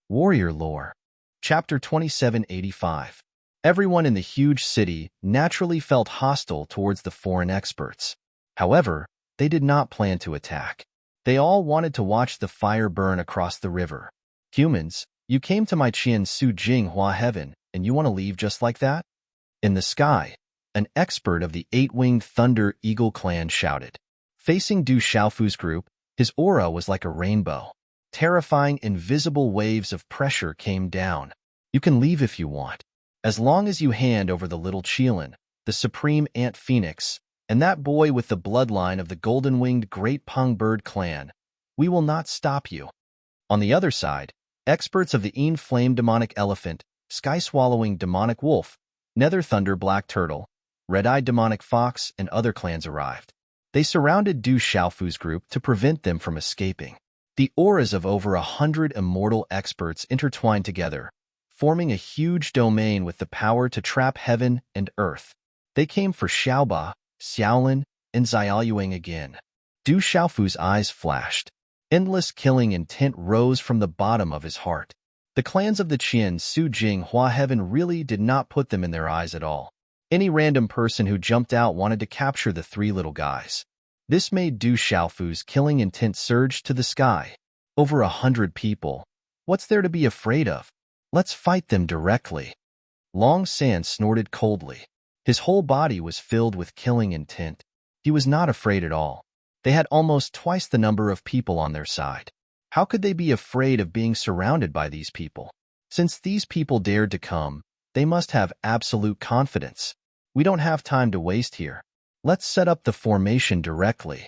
Warrior Lore. Chapter 2785. Everyone in the huge city naturally felt hostile towards the foreign experts. However, they did not plan to attack. They all wanted to watch the fire burn across the river. Humans, you came to my Qian Su Jing Hua heaven, and you want to leave just like that? In the sky, an expert of the eight-winged Thunder Eagle clan shouted. Facing Du Xiaofu's group, his aura was like a rainbow. Terrifying invisible waves of pressure came down. You can leave if you want. As long as you hand over the little Qilin, the supreme ant phoenix, and that boy with the bloodline of the golden-winged Great Peng Bird clan, we will not stop you. On the other side, experts of the Een Flame Demonic Elephant, Sky-Swallowing Demonic Wolf, Nether Thunder Black Turtle, Red-Eyed Demonic Fox, and other clans arrived. They surrounded Du Xiaofu's group to prevent them from escaping. The auras of over 100 immortal experts intertwined together, forming a huge domain with the power to trap heaven and earth. They came for Xiaoba, Xiaolin, and Xiaoyuang again. Du Xiaofu's eyes flashed. Endless killing intent rose from the bottom of his heart. The clans of the Qian Su Jing Hua heaven really did not put them in their eyes at all. Any random person who jumped out wanted to capture the three little guys. This made Du Xiaofu's killing intent surge to the sky. Over 100 people. What's there to be afraid of? Let's fight them directly. Long San snorted coldly. His whole body was filled with killing intent. He was not afraid at all. They had almost twice the number of people on their side. How could they be afraid of being surrounded by these people? Since these people dared to come, they must have absolute confidence. We don't have time to waste here. Let's set up the formation directly.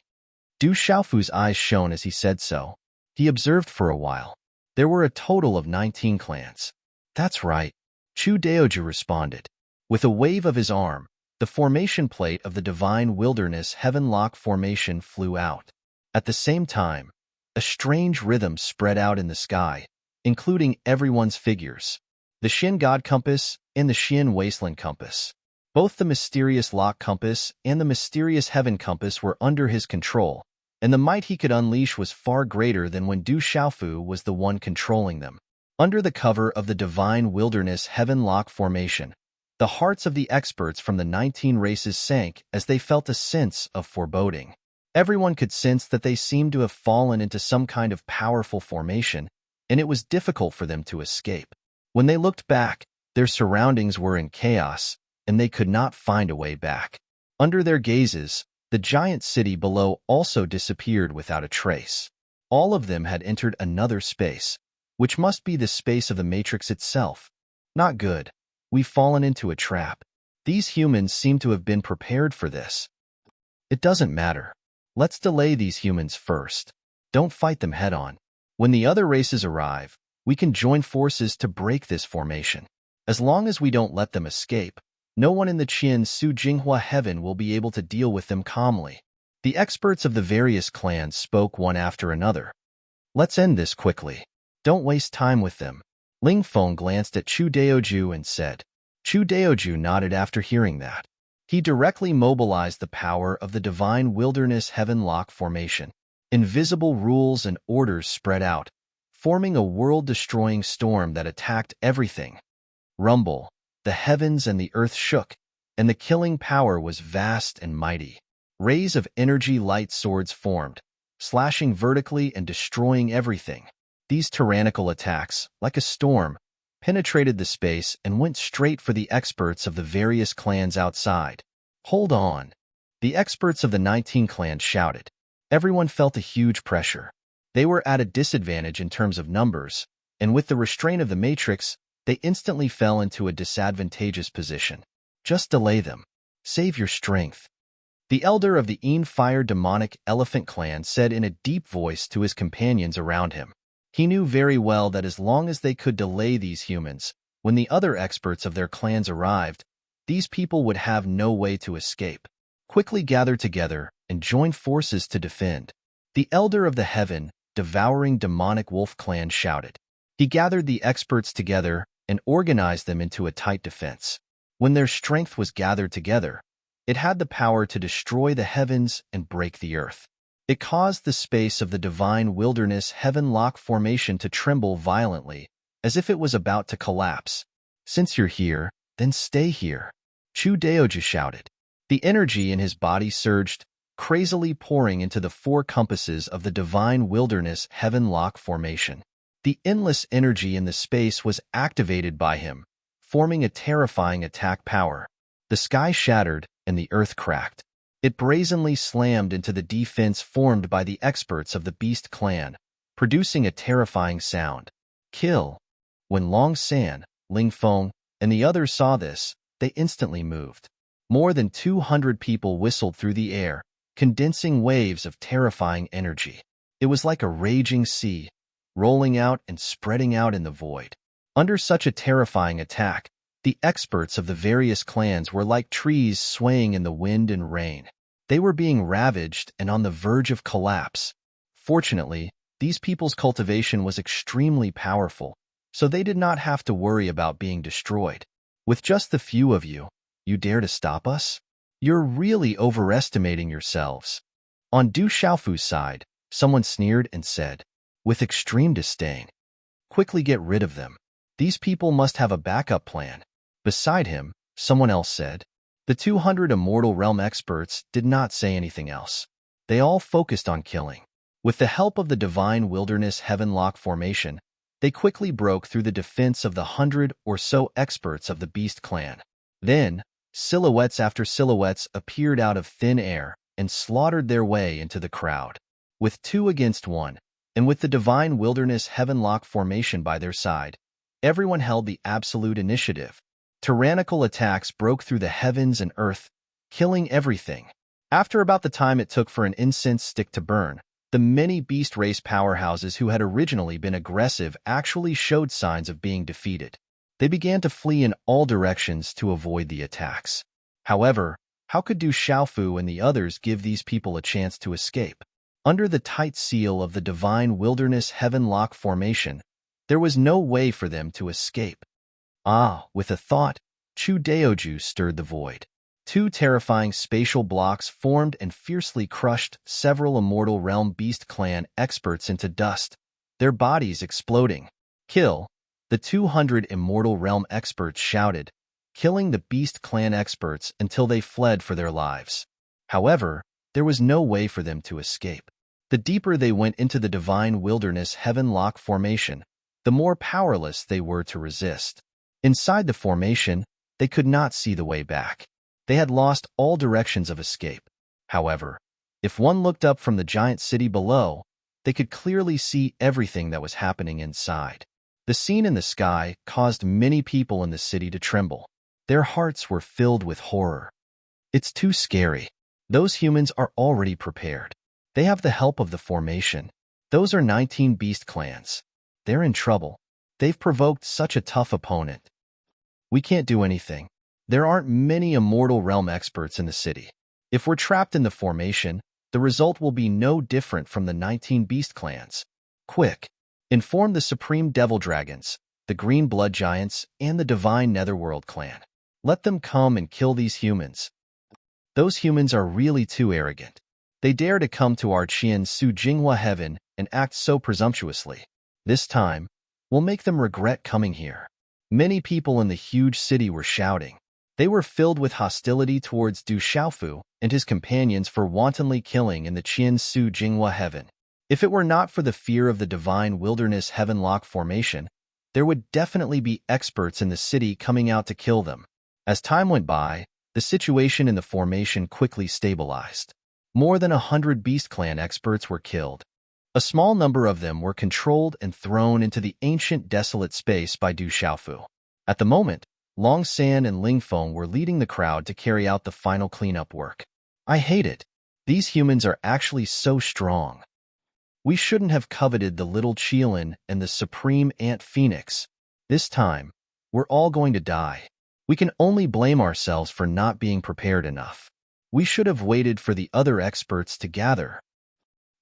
Du Xiaofu's eyes shone as he said so. He observed for a while. There were a total of 19 clans. That's right, Chu Daoju responded. With a wave of his arm, the formation plate of the Divine Wilderness Heavenlock Formation flew out. At the same time, a strange rhythm spread out in the sky, including everyone's figures. The Xin God Compass and the Xian Wasteland Compass. Both the mysterious Lock Compass and the mysterious Heaven Compass were under his control, and the might he could unleash was far greater than when Du Xiaofu was the one controlling them. Under the cover of the Divine Wilderness Heavenlock Formation, the hearts of the experts from the 19 races sank as they felt a sense of foreboding. Everyone could sense that they seemed to have fallen into some kind of powerful formation, and it was difficult for them to escape. When they looked back, their surroundings were in chaos, and they could not find a way back. Under their gazes, the giant city below also disappeared without a trace. All of them had entered another space, which must be the space of the Matrix itself. Not good. We've fallen into a trap. These humans seem to have been prepared for this. It doesn't matter. Let's delay these humans first. Don't fight them head-on. When the other races arrive, we can join forces to break this formation. As long as we don't let them escape, no one in the Qian Su Jinghua heaven will be able to deal with them calmly. The experts of the various clans spoke one after another. Let's end this quickly. Don't waste time with them. Ling Feng glanced at Chu Daoju and said. Chu Daoju nodded after hearing that. He directly mobilized the power of the Divine Wilderness Heavenlock Formation. Invisible rules and orders spread out, forming a world-destroying storm that attacked everything. Rumble. The heavens and the earth shook, and the killing power was vast and mighty. Rays of energy light swords formed, slashing vertically and destroying everything. These tyrannical attacks, like a storm, penetrated the space and went straight for the experts of the various clans outside. Hold on. The experts of the 19 clans shouted. Everyone felt a huge pressure. They were at a disadvantage in terms of numbers, and with the restraint of the Matrix, they instantly fell into a disadvantageous position. Just delay them. Save your strength. The elder of the Een Fire Demonic Elephant clan said in a deep voice to his companions around him. He knew very well that as long as they could delay these humans, when the other experts of their clans arrived, these people would have no way to escape. Quickly gather together and join forces to defend. The elder of the Heaven, Devouring Demonic Wolf clan shouted. He gathered the experts together and organized them into a tight defense. When their strength was gathered together, it had the power to destroy the heavens and break the earth. It caused the space of the Divine Wilderness Heavenlock Formation to tremble violently, as if it was about to collapse. "Since you're here, then stay here," Chu Daoju shouted. The energy in his body surged, crazily pouring into the four compasses of the divine wilderness heaven-lock formation. The endless energy in the space was activated by him, forming a terrifying attack power. The sky shattered and the earth cracked. It brazenly slammed into the defense formed by the experts of the Beast Clan, producing a terrifying sound. Kill. When Long San, Ling Feng, and the others saw this, they instantly moved. More than 200 people whistled through the air, condensing waves of terrifying energy. It was like a raging sea, rolling out and spreading out in the void. Under such a terrifying attack, the experts of the various clans were like trees swaying in the wind and rain. They were being ravaged and on the verge of collapse. Fortunately, these people's cultivation was extremely powerful, so they did not have to worry about being destroyed. With just the few of you, you dare to stop us? You're really overestimating yourselves. On Du Xiaofu's side, someone sneered and said, with extreme disdain, "Quickly get rid of them. These people must have a backup plan." Beside him, someone else said. The 200 Immortal Realm experts did not say anything else. They all focused on killing. With the help of the Divine Wilderness Heavenlock formation, they quickly broke through the defense of the 100 or so experts of the Beast Clan. Then, silhouettes after silhouettes appeared out of thin air and slaughtered their way into the crowd. With 2 against 1, and with the Divine Wilderness Heavenlock formation by their side, everyone held the absolute initiative. Tyrannical attacks broke through the heavens and earth, killing everything. After about the time it took for an incense stick to burn, the many beast race powerhouses who had originally been aggressive actually showed signs of being defeated. They began to flee in all directions to avoid the attacks. However, how could Du Xiaofu and the others give these people a chance to escape? Under the tight seal of the Divine Wilderness Heavenlock formation, there was no way for them to escape. With a thought, Chu Daoju stirred the void. 2 terrifying spatial blocks formed and fiercely crushed several Immortal Realm Beast Clan experts into dust, their bodies exploding. "Kill!" The 200 Immortal Realm experts shouted, killing the Beast Clan experts until they fled for their lives. However, there was no way for them to escape. The deeper they went into the Divine Wilderness Heavenlock formation, the more powerless they were to resist. Inside the formation, they could not see the way back. They had lost all directions of escape. However, if one looked up from the giant city below, they could clearly see everything that was happening inside. The scene in the sky caused many people in the city to tremble. Their hearts were filled with horror. It's too scary. Those humans are already prepared. They have the help of the formation. Those are 19 beast clans. They're in trouble. They've provoked such a tough opponent. We can't do anything. There aren't many Immortal Realm experts in the city. If we're trapped in the formation, the result will be no different from the 19 beast clans. Quick! Inform the Supreme Devil Dragons, the Green Blood Giants, and the Divine Netherworld clan. Let them come and kill these humans. Those humans are really too arrogant. They dare to come to our Qian Su Jinghua heaven and act so presumptuously. This time, we'll make them regret coming here. Many people in the huge city were shouting. They were filled with hostility towards Du Xiaofu and his companions for wantonly killing in the Qian Su Jinghua heaven. If it were not for the fear of the Divine Wilderness Heavenlock formation, there would definitely be experts in the city coming out to kill them. As time went by, the situation in the formation quickly stabilized. More than 100 Beast Clan experts were killed. A small number of them were controlled and thrown into the ancient desolate space by Du Xiaofu. At the moment, Long San and Ling Feng were leading the crowd to carry out the final cleanup work. I hate it. These humans are actually so strong. We shouldn't have coveted the little Qilin and the Supreme Ant Phoenix. This time, we're all going to die. We can only blame ourselves for not being prepared enough. We should have waited for the other experts to gather.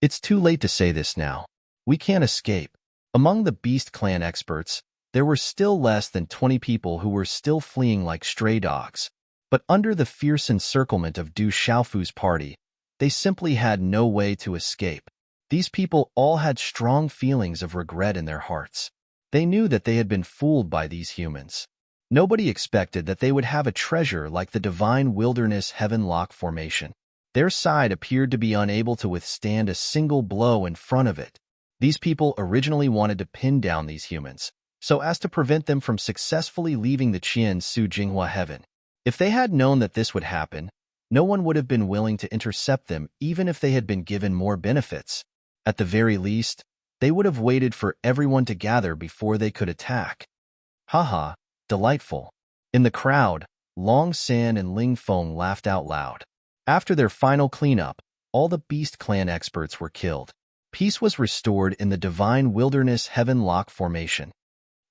It's too late to say this now. We can't escape. Among the Beast Clan experts, there were still less than 20 people who were still fleeing like stray dogs. But under the fierce encirclement of Du Xiaofu's party, they simply had no way to escape. These people all had strong feelings of regret in their hearts. They knew that they had been fooled by these humans. Nobody expected that they would have a treasure like the divine wilderness heaven-lock formation. Their side appeared to be unable to withstand a single blow in front of it. These people originally wanted to pin down these humans, so as to prevent them from successfully leaving the Qian Su Jinghua heaven. If they had known that this would happen, no one would have been willing to intercept them even if they had been given more benefits. At the very least, they would have waited for everyone to gather before they could attack. Haha, delightful. In the crowd, Long San and Ling Feng laughed out loud. After their final cleanup, all the Beast Clan experts were killed. Peace was restored in the divine wilderness heaven-lock formation.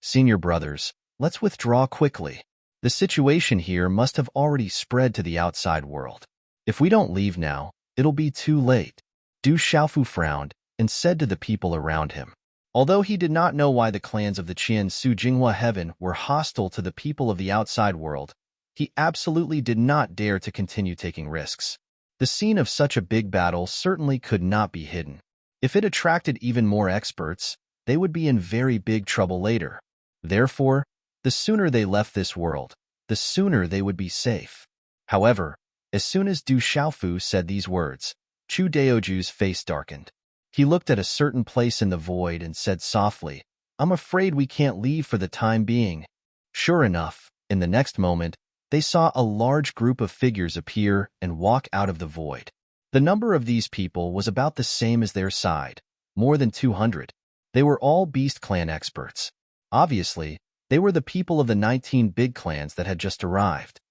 Senior brothers, let's withdraw quickly. The situation here must have already spread to the outside world. If we don't leave now, it'll be too late. Du Xiaofu frowned and said to the people around him. Although he did not know why the clans of the Qian Su Jinghua heaven were hostile to the people of the outside world, he absolutely did not dare to continue taking risks. The scene of such a big battle certainly could not be hidden. If it attracted even more experts, they would be in very big trouble later. Therefore, the sooner they left this world, the sooner they would be safe. However, as soon as Du Xiaofu said these words, Chu Daoju's face darkened. He looked at a certain place in the void and said softly, "I'm afraid we can't leave for the time being." Sure enough, in the next moment, they saw a large group of figures appear and walk out of the void. The number of these people was about the same as their side, more than 200. They were all Beast Clan experts. Obviously, they were the people of the 19 big clans that had just arrived.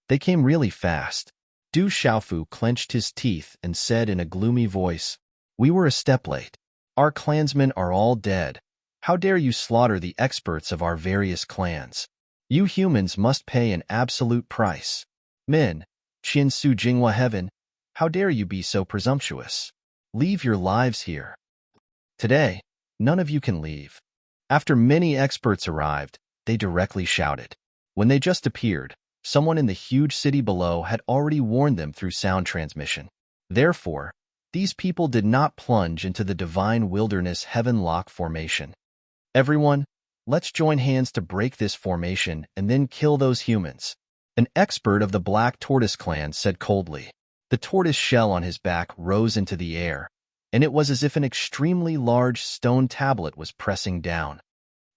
They came really fast. Du Xiaofu clenched his teeth and said in a gloomy voice, "We were a step late. Our clansmen are all dead. How dare you slaughter the experts of our various clans? You humans must pay an absolute price. Men, Qian Su Jinghua heaven, how dare you be so presumptuous? Leave your lives here. Today, none of you can leave." After many experts arrived, they directly shouted. When they just appeared, someone in the huge city below had already warned them through sound transmission. Therefore, these people did not plunge into the divine wilderness heaven-lock formation. "Everyone, let's join hands to break this formation and then kill those humans." An expert of the Black Tortoise clan said coldly. The tortoise shell on his back rose into the air, and it was as if an extremely large stone tablet was pressing down.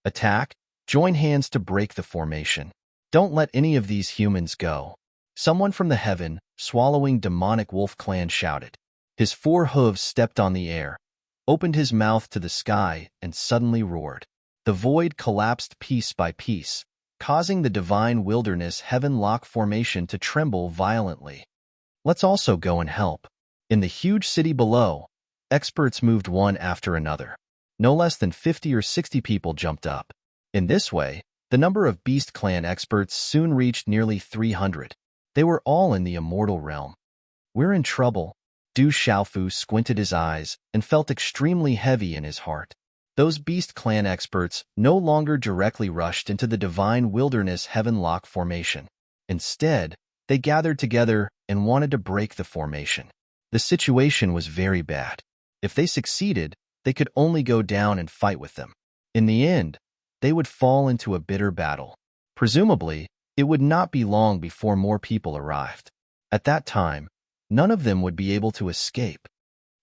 "Attack! Join hands to break the formation. Don't let any of these humans go." Someone from the heaven, swallowing demonic wolf clan shouted. His 4 hooves stepped on the air, opened his mouth to the sky, and suddenly roared. The void collapsed piece by piece, causing the divine wilderness heaven-lock formation to tremble violently. "Let's also go and help." In the huge city below, experts moved one after another. No less than 50 or 60 people jumped up. In this way, the number of Beast Clan experts soon reached nearly 300. They were all in the immortal realm. "We're in trouble." Du Xiaofu squinted his eyes and felt extremely heavy in his heart. Those Beast Clan experts no longer directly rushed into the divine wilderness heaven-lock formation. Instead, they gathered together and wanted to break the formation. The situation was very bad. If they succeeded, they could only go down and fight with them. In the end, they would fall into a bitter battle. Presumably, it would not be long before more people arrived. At that time, none of them would be able to escape.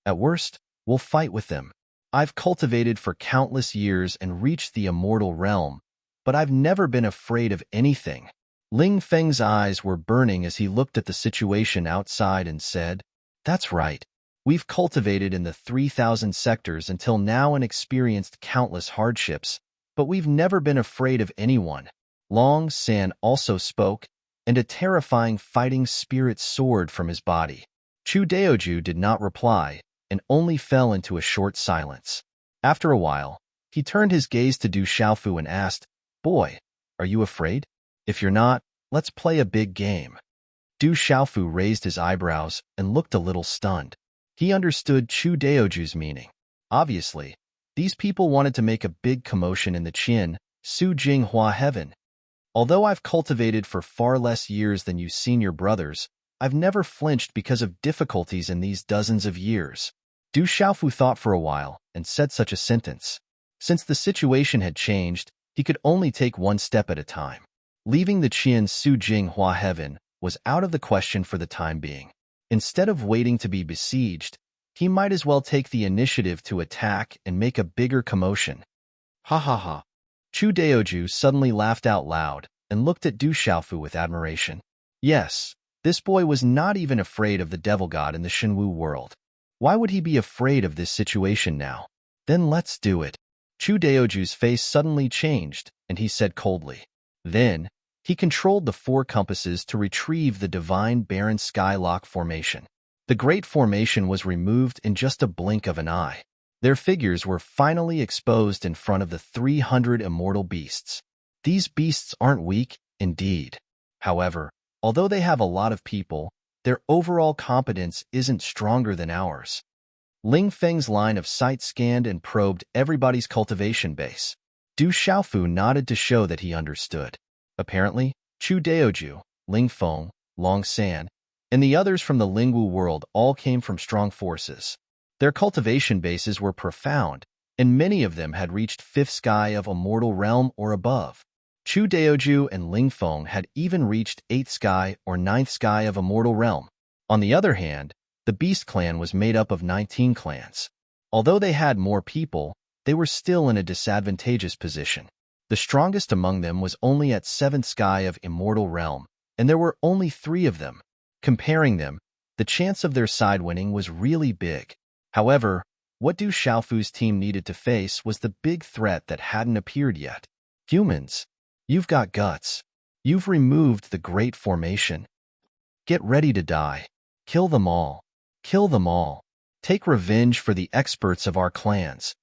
At worst, we'll fight with them. I've cultivated for countless years and reached the immortal realm, but I've never been afraid of anything. Ling Feng's eyes were burning as he looked at the situation outside and said, "That's right. We've cultivated in the 3,000 sectors until now and experienced countless hardships, but we've never been afraid of anyone." Long San also spoke, and a terrifying fighting spirit soared from his body. Chu Daoju did not reply, and only fell into a short silence. After a while, he turned his gaze to Du Xiaofu and asked, "Boy, are you afraid? If you're not, let's play a big game." Du Xiaofu raised his eyebrows and looked a little stunned. He understood Chu Daoju's meaning. Obviously, these people wanted to make a big commotion in the Qian Su Jinghua heaven. "Although I've cultivated for far less years than you senior brothers, I've never flinched because of difficulties in these dozens of years." Du Xiaofu thought for a while and said such a sentence. Since the situation had changed, he could only take one step at a time. Leaving the Qian Su Jinghua heaven was out of the question for the time being. Instead of waiting to be besieged, he might as well take the initiative to attack and make a bigger commotion. Ha ha ha. Chu Daoju suddenly laughed out loud and looked at Du Xiaofu with admiration. Yes, this boy was not even afraid of the devil god in the Shenwu world. Why would he be afraid of this situation now? Then let's do it. Chu Daoju's face suddenly changed, and he said coldly. Then, he controlled the four compasses to retrieve the divine barren skylock formation. The great formation was removed in just a blink of an eye. Their figures were finally exposed in front of the 300 immortal beasts. These beasts aren't weak, indeed. However, although they have a lot of people, their overall competence isn't stronger than ours. Ling Feng's line of sight scanned and probed everybody's cultivation base. Du Xiaofu nodded to show that he understood. Apparently, Chu Daoju, Ling Feng, Long San, and the others from the Lingwu world all came from strong forces. Their cultivation bases were profound, and many of them had reached 5th sky of Immortal Realm or above. Chu Daoju and Ling Feng had even reached 8th sky or 9th sky of Immortal Realm. On the other hand, the Beast Clan was made up of 19 clans. Although they had more people, they were still in a disadvantageous position. The strongest among them was only at 7th sky of Immortal Realm, and there were only 3 of them. Comparing them, the chance of their side winning was really big. However, what Du Xiaofu's team needed to face was the big threat that hadn't appeared yet. Humans, you've got guts. You've removed the Great Formation. Get ready to die. Kill them all. Kill them all. Take revenge for the experts of our clans.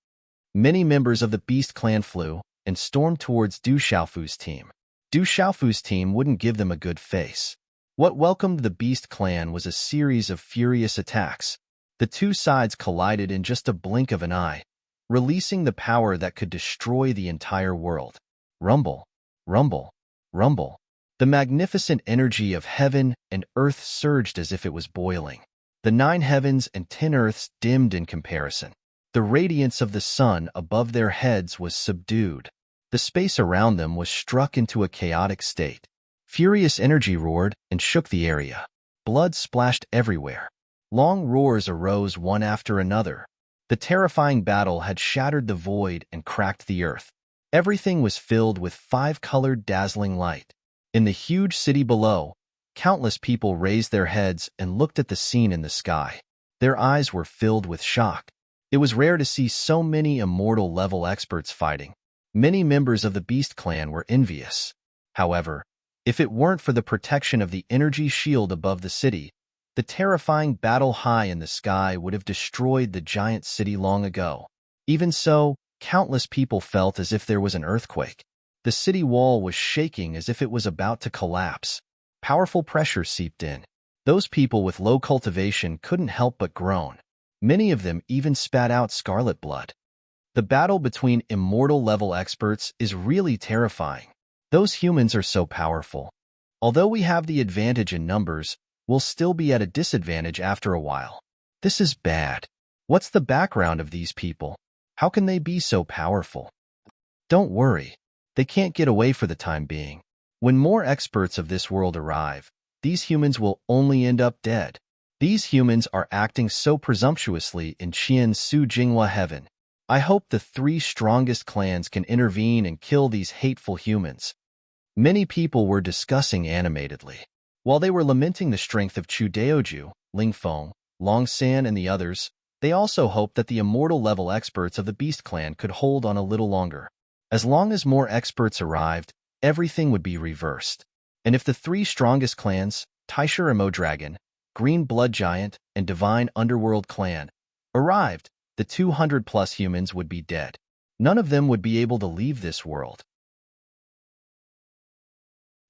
Many members of the Beast Clan flew and stormed towards Du Xiaofu's team. Du Xiaofu's team wouldn't give them a good face. What welcomed the Beast Clan was a series of furious attacks. The two sides collided in just a blink of an eye, releasing the power that could destroy the entire world. Rumble, rumble, rumble. The magnificent energy of heaven and earth surged as if it was boiling. The 9 heavens and 10 earths dimmed in comparison. The radiance of the sun above their heads was subdued. The space around them was struck into a chaotic state. Furious energy roared and shook the area. Blood splashed everywhere. Long roars arose one after another. The terrifying battle had shattered the void and cracked the earth. Everything was filled with 5-colored dazzling light. In the huge city below, countless people raised their heads and looked at the scene in the sky. Their eyes were filled with shock. It was rare to see so many immortal-level experts fighting. Many members of the Beast Clan were envious. However, if it weren't for the protection of the energy shield above the city, the terrifying battle high in the sky would have destroyed the giant city long ago. Even so, countless people felt as if there was an earthquake. The city wall was shaking as if it was about to collapse. Powerful pressure seeped in. Those people with low cultivation couldn't help but groan. Many of them even spat out scarlet blood. The battle between immortal-level experts is really terrifying. Those humans are so powerful. Although we have the advantage in numbers, we'll still be at a disadvantage after a while. This is bad. What's the background of these people? How can they be so powerful? Don't worry. They can't get away for the time being. When more experts of this world arrive, these humans will only end up dead. These humans are acting so presumptuously in Qian Su Jinghua heaven. I hope the 3 strongest clans can intervene and kill these hateful humans. Many people were discussing animatedly. While they were lamenting the strength of Chu Daoju, Ling Feng, Long San, and the others, they also hoped that the immortal-level experts of the Beast Clan could hold on a little longer. As long as more experts arrived, everything would be reversed. And if the 3 strongest clans, Taisha Emo Dragon, Green Blood Giant, and Divine Underworld Clan, arrived, the 200-plus humans would be dead. None of them would be able to leave this world.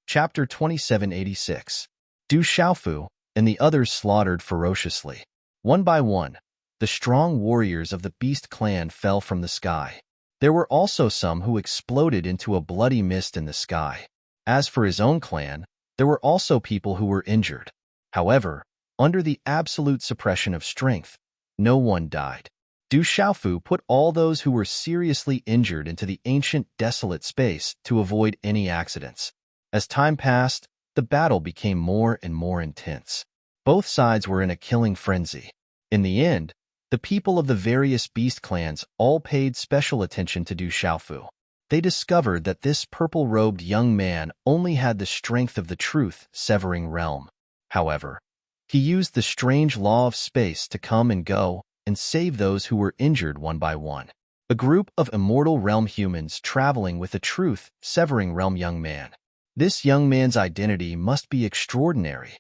Chapter 2786. Du Xiaofu and the others slaughtered ferociously. One by one, the strong warriors of the Beast Clan fell from the sky. There were also some who exploded into a bloody mist in the sky. As for his own clan, there were also people who were injured. However, under the absolute suppression of strength, no one died. Du Xiaofu put all those who were seriously injured into the ancient desolate space to avoid any accidents. As time passed, the battle became more and more intense. Both sides were in a killing frenzy. In the end, the people of the various beast clans all paid special attention to Du Xiaofu. They discovered that this purple-robed young man only had the strength of the truth-severing realm. However, he used the strange law of space to come and go and save those who were injured one by one. A group of immortal realm humans traveling with a truth-severing realm young man. This young man's identity must be extraordinary.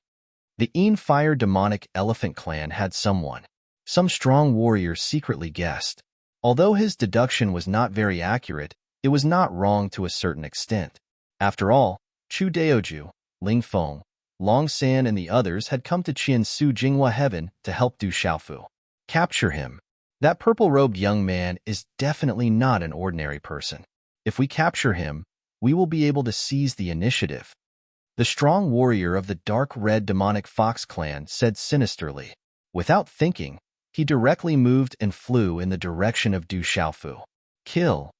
The Fire demonic elephant clan had someone. Some strong warrior secretly guessed. Although his deduction was not very accurate, it was not wrong to a certain extent. After all, Chu Daoju, Ling Feng, Long San and the others had come to Qiansu Jinghua Heaven to help Du Xiaofu. Capture him. That purple-robed young man is definitely not an ordinary person. If we capture him, we will be able to seize the initiative. The strong warrior of the dark red demonic fox clan said sinisterly. Without thinking, he directly moved and flew in the direction of Du Xiaofu. Kill.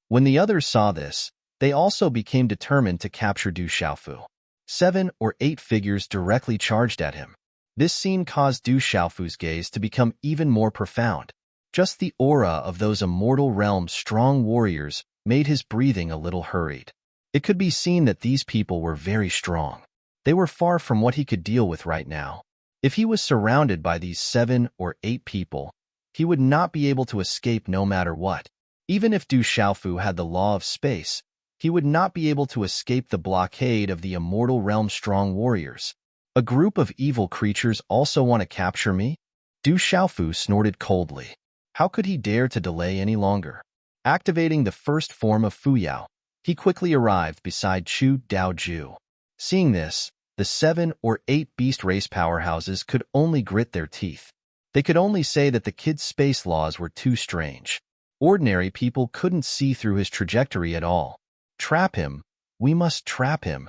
When the others saw this, they also became determined to capture Du Xiaofu. 7 or 8 figures directly charged at him. This scene caused Du Xiaofu's gaze to become even more profound. Just the aura of those immortal realm's strong warriors made his breathing a little hurried. It could be seen that these people were very strong. They were far from what he could deal with right now. If he was surrounded by these 7 or 8 people, he would not be able to escape no matter what. Even if Du Xiaofu had the law of space, he would not be able to escape the blockade of the immortal realm's strong warriors. A group of evil creatures also want to capture me? Du Xiaofu snorted coldly. How could he dare to delay any longer? Activating the first form of Fuyao, he quickly arrived beside Chu Daoju. Seeing this, the 7 or 8 beast race powerhouses could only grit their teeth. They could only say that the kid's space laws were too strange. Ordinary people couldn't see through his trajectory at all. Trap him. We must trap him.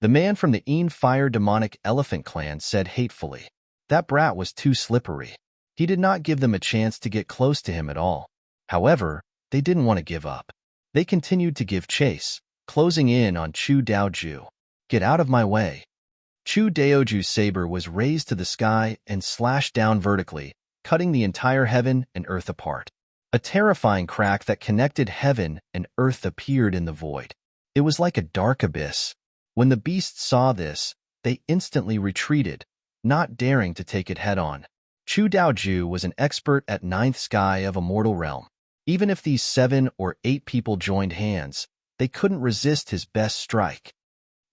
The man from the Fire demonic elephant clan said hatefully. That brat was too slippery. He did not give them a chance to get close to him at all. However, they didn't want to give up. They continued to give chase, closing in on Chu Daoju. Get out of my way. Chu Daoju's saber was raised to the sky and slashed down vertically, cutting the entire heaven and earth apart. A terrifying crack that connected heaven and earth appeared in the void. It was like a dark abyss. When the beasts saw this, they instantly retreated, not daring to take it head-on. Chu Daoju was an expert at ninth sky of a mortal realm. Even if these 7 or 8 people joined hands, they couldn't resist his best strike.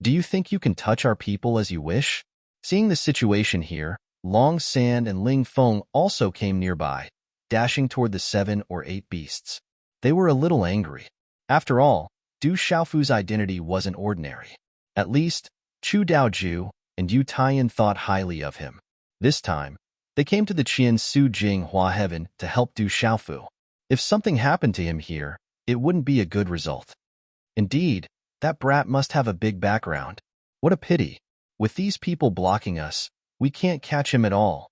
Do you think you can touch our people as you wish? Seeing the situation here, Long San and Ling Feng also came nearby, dashing toward the 7 or 8 beasts. They were a little angry. After all, Du Xiaofu's identity wasn't ordinary. At least, Chu Daoju and Yu Taiyan thought highly of him. This time, they came to the Qiansu Jinghua Heaven to help Du Xiaofu. If something happened to him here, it wouldn't be a good result. Indeed, that brat must have a big background. What a pity. With these people blocking us, we can't catch him at all.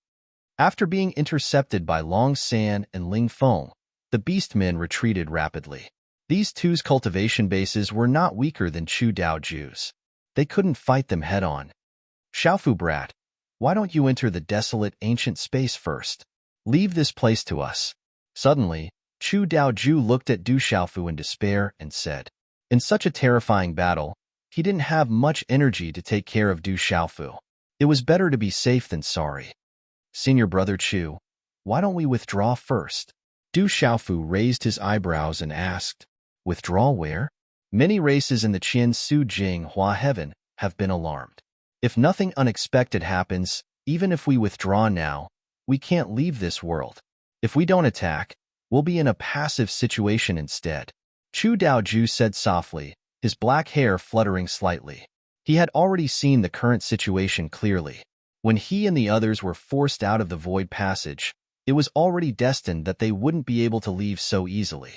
After being intercepted by Long San and Ling Feng, the beastmen retreated rapidly. These two's cultivation bases were not weaker than Chu Daoju's. They couldn't fight them head-on. Xiaofu brat, why don't you enter the desolate ancient space first? Leave this place to us. Suddenly, Chu Daoju looked at Du Xiaofu in despair and said, in such a terrifying battle, he didn't have much energy to take care of Du Xiaofu. It was better to be safe than sorry. Senior brother Chu, why don't we withdraw first? Du Xiaofu raised his eyebrows and asked, withdraw where? Many races in the Qiansu Jinghua Heaven have been alarmed. If nothing unexpected happens, even if we withdraw now, we can't leave this world. If we don't attack, we'll be in a passive situation instead. Chu Daoju said softly, his black hair fluttering slightly. He had already seen the current situation clearly. When he and the others were forced out of the void passage, it was already destined that they wouldn't be able to leave so easily.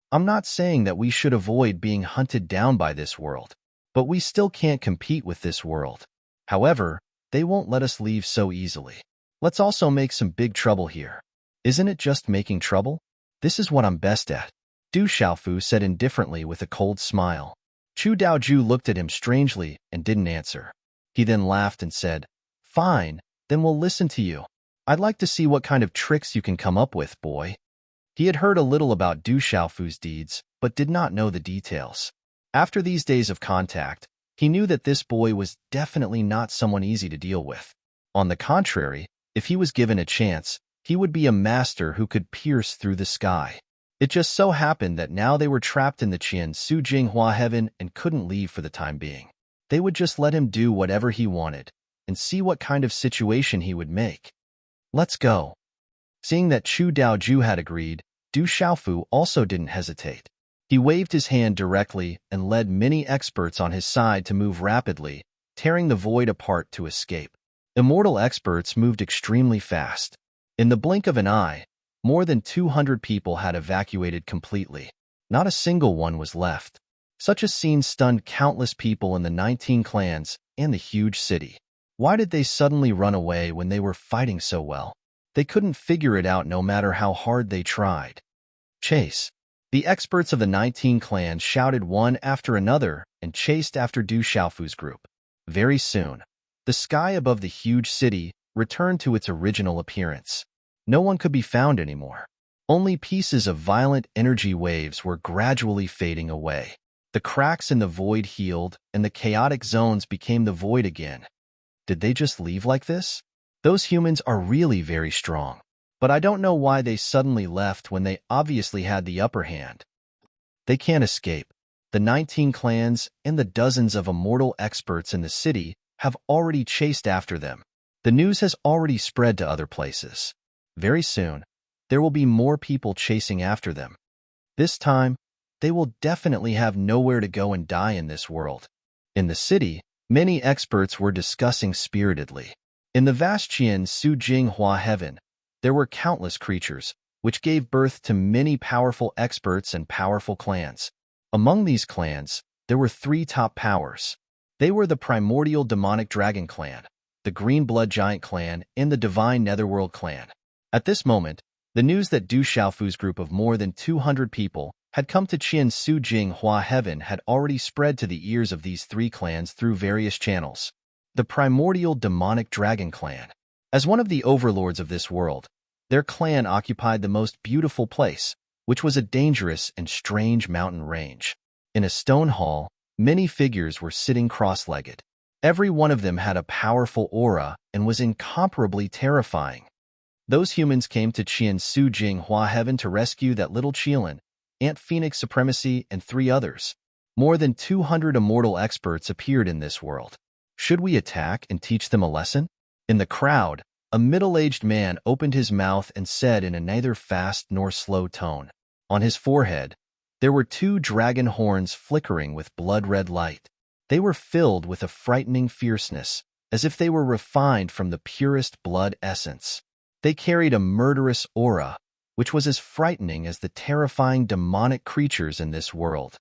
I'm not saying that we should avoid being hunted down by this world, but we still can't compete with this world. However, they won't let us leave so easily. Let's also make some big trouble here. Isn't it just making trouble? This is what I'm best at, Du Xiaofu said indifferently with a cold smile. Chu Daoju looked at him strangely and didn't answer. He then laughed and said, Fine, then we'll listen to you. I'd like to see what kind of tricks you can come up with, boy. He had heard a little about Du Xiaofu's deeds, but did not know the details. After these days of contact, he knew that this boy was definitely not someone easy to deal with. On the contrary, if he was given a chance, he would be a master who could pierce through the sky. It just so happened that now they were trapped in the Qian Su Jinghua heaven and couldn't leave for the time being. They would just let him do whatever he wanted and see what kind of situation he would make. Let's go. Seeing that Chu Daoju had agreed, Du Xiaofu also didn't hesitate. He waved his hand directly and led many experts on his side to move rapidly, tearing the void apart to escape. Immortal experts moved extremely fast. In the blink of an eye, more than 200 people had evacuated completely. Not a single one was left. Such a scene stunned countless people in the 19 clans and the huge city. Why did they suddenly run away when they were fighting so well? They couldn't figure it out no matter how hard they tried. Chase. The experts of the 19 clans shouted one after another and chased after Du Xiaofu's group. Very soon, the sky above the huge city returned to its original appearance. No one could be found anymore. Only pieces of violent energy waves were gradually fading away. The cracks in the void healed, and the chaotic zones became the void again. Did they just leave like this? Those humans are really very strong. But I don't know why they suddenly left when they obviously had the upper hand. They can't escape. The 19 clans and the dozens of immortal experts in the city have already chased after them. The news has already spread to other places. Very soon, there will be more people chasing after them. This time, they will definitely have nowhere to go and die in this world. In the city, many experts were discussing spiritedly. In the vast Qian Su Jinghua heaven, there were countless creatures, which gave birth to many powerful experts and powerful clans. Among these clans, there were 3 top powers. They were the primordial demonic dragon clan, the green blood giant clan, and the divine netherworld clan. At this moment, the news that Du Xiaofu's group of more than 200 people had come to Qian Su Jinghua heaven had already spread to the ears of these 3 clans through various channels. The primordial demonic dragon clan. As one of the overlords of this world, their clan occupied the most beautiful place, which was a dangerous and strange mountain range. In a stone hall, many figures were sitting cross-legged. Every one of them had a powerful aura and was incomparably terrifying. Those humans came to Qian Su Jinghua heaven to rescue that little Qilin, Ant Phoenix Supremacy, and 3 others. More than 200 immortal experts appeared in this world. Should we attack and teach them a lesson? In the crowd, a middle-aged man opened his mouth and said in a neither fast nor slow tone. On his forehead, there were 2 dragon horns flickering with blood-red light. They were filled with a frightening fierceness, as if they were refined from the purest blood essence. They carried a murderous aura, which was as frightening as the terrifying demonic creatures in this world.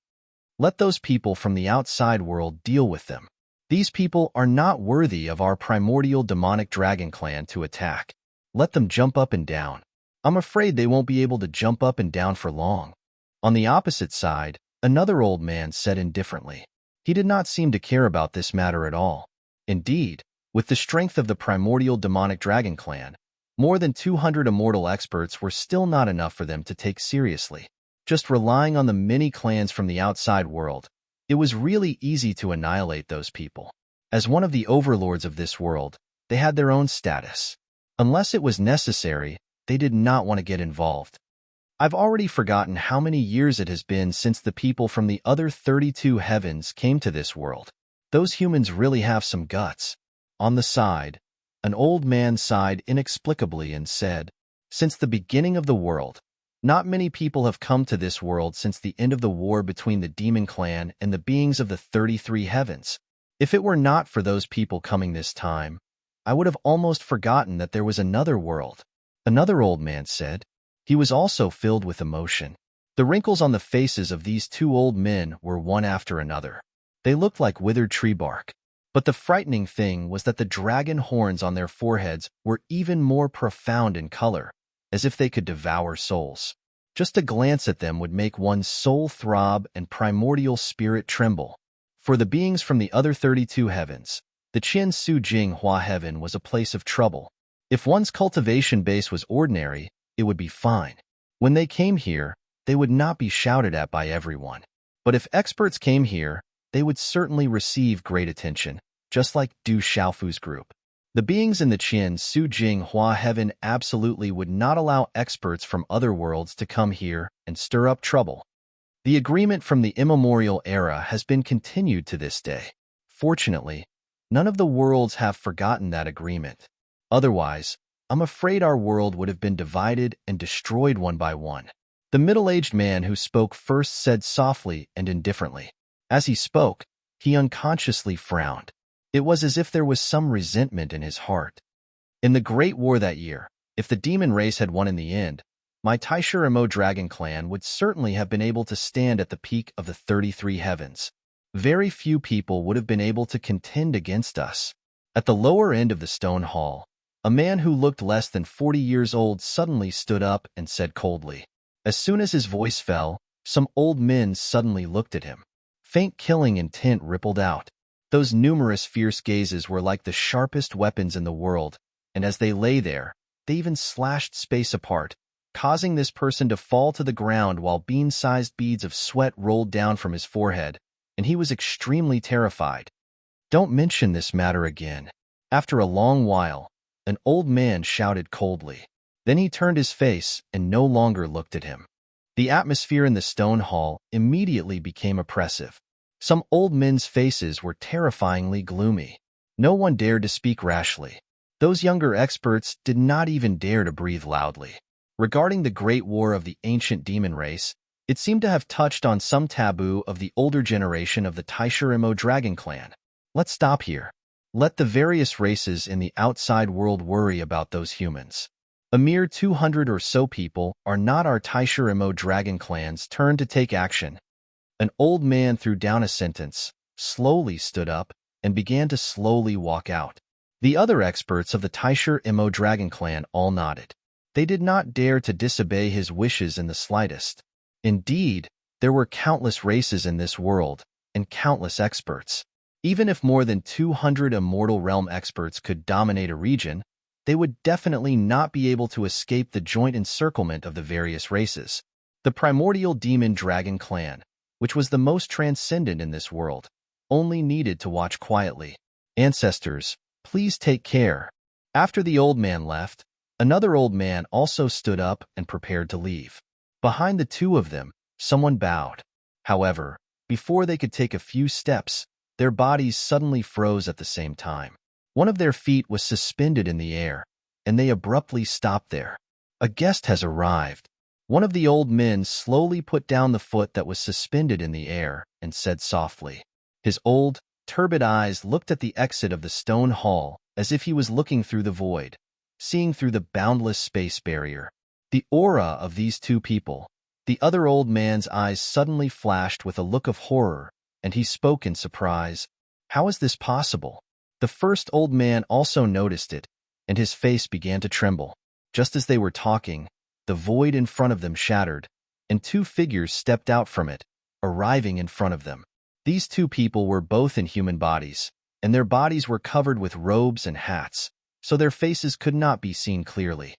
Let those people from the outside world deal with them. These people are not worthy of our primordial demonic dragon clan to attack. Let them jump up and down. I'm afraid they won't be able to jump up and down for long. On the opposite side, another old man said indifferently. He did not seem to care about this matter at all. Indeed, with the strength of the primordial demonic dragon clan, more than 200 immortal experts were still not enough for them to take seriously. Just relying on the many clans from the outside world, it was really easy to annihilate those people. As one of the overlords of this world, they had their own status. Unless it was necessary, they did not want to get involved. I've already forgotten how many years it has been since the people from the other 32 heavens came to this world. Those humans really have some guts. On the side, an old man sighed inexplicably and said, Since the beginning of the world, not many people have come to this world since the end of the war between the demon clan and the beings of the 33 heavens. If it were not for those people coming this time, I would have almost forgotten that there was another world. Another old man said. He was also filled with emotion. The wrinkles on the faces of these 2 old men were one after another. They looked like withered tree bark. But the frightening thing was that the dragon horns on their foreheads were even more profound in color, as if they could devour souls. Just a glance at them would make one's soul throb and primordial spirit tremble. For the beings from the other 32 heavens, the Qian Su Jing Hua heaven was a place of trouble. If one's cultivation base was ordinary, it would be fine. When they came here, they would not be shouted at by everyone. But if experts came here, they would certainly receive great attention, just like Du Xiaofu's group. The beings in the Qian Su Jing Hua heaven absolutely would not allow experts from other worlds to come here and stir up trouble. The agreement from the immemorial era has been continued to this day. Fortunately, none of the worlds have forgotten that agreement. Otherwise, I'm afraid our world would have been divided and destroyed one by one. The middle-aged man who spoke first said softly and indifferently. As he spoke, he unconsciously frowned. It was as if there was some resentment in his heart. In the Great War that year, if the demon race had won in the end, my Taishirimo dragon clan would certainly have been able to stand at the peak of the 33 heavens. Very few people would have been able to contend against us. At the lower end of the stone hall, a man who looked less than 40 years old suddenly stood up and said coldly. As soon as his voice fell, some old men suddenly looked at him. Faint killing intent rippled out. Those numerous fierce gazes were like the sharpest weapons in the world, and as they lay there, they even slashed space apart, causing this person to fall to the ground while bean-sized beads of sweat rolled down from his forehead, and he was extremely terrified. Don't mention this matter again. After a long while, an old man shouted coldly. Then he turned his face and no longer looked at him. The atmosphere in the stone hall immediately became oppressive. Some old men's faces were terrifyingly gloomy. No one dared to speak rashly. Those younger experts did not even dare to breathe loudly. Regarding the great war of the ancient demon race, it seemed to have touched on some taboo of the older generation of the Taishirimo dragon clan. Let's stop here. Let the various races in the outside world worry about those humans. A mere 200 or so people are not our Taishirimo dragon clan's turn to take action. An old man threw down a sentence, slowly stood up, and began to slowly walk out. The other experts of the Taishirimo dragon clan all nodded. They did not dare to disobey his wishes in the slightest. Indeed, there were countless races in this world, and countless experts. Even if more than 200 immortal realm experts could dominate a region, they would definitely not be able to escape the joint encirclement of the various races. The primordial demon dragon clan, which was the most transcendent in this world, only needed to watch quietly. Ancestors, please take care. After the old man left, another old man also stood up and prepared to leave. Behind the two of them, someone bowed. However, before they could take a few steps, their bodies suddenly froze at the same time. One of their feet was suspended in the air, and they abruptly stopped there. A guest has arrived. One of the old men slowly put down the foot that was suspended in the air and said softly. His old, turbid eyes looked at the exit of the stone hall as if he was looking through the void, seeing through the boundless space barrier. The aura of these two people. The other old man's eyes suddenly flashed with a look of horror, and he spoke in surprise. How is this possible? The first old man also noticed it, and his face began to tremble. Just as they were talking, the void in front of them shattered, and two figures stepped out from it, arriving in front of them. These two people were both in human bodies, and their bodies were covered with robes and hats, so their faces could not be seen clearly.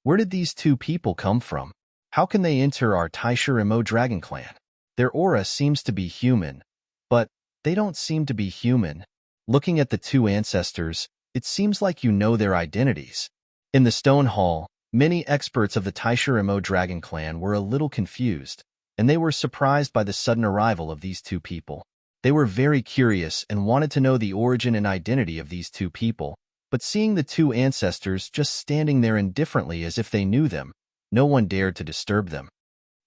Where did these two people come from? How can they enter our Taishirimo dragon clan? Their aura seems to be human, but they don't seem to be human. Looking at the two ancestors, it seems like you know their identities. In the stone hall, many experts of the Taishirimo dragon clan were a little confused, and they were surprised by the sudden arrival of these two people. They were very curious and wanted to know the origin and identity of these two people, but seeing the two ancestors just standing there indifferently as if they knew them, no one dared to disturb them.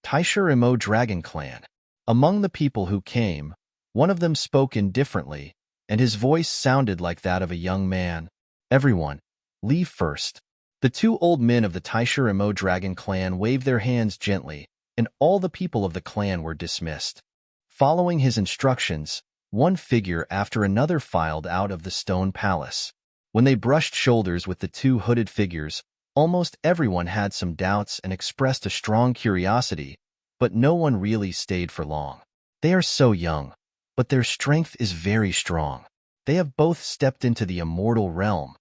Taishirimo dragon clan. Among the people who came, one of them spoke indifferently, and his voice sounded like that of a young man. Everyone, leave first. The two old men of the Taishirimo dragon clan waved their hands gently, and all the people of the clan were dismissed. Following his instructions, one figure after another filed out of the stone palace. When they brushed shoulders with the two hooded figures, Almost everyone had some doubts and expressed a strong curiosity, but no one really stayed for long. They are so young, but their strength is very strong. They have both stepped into the immortal realm.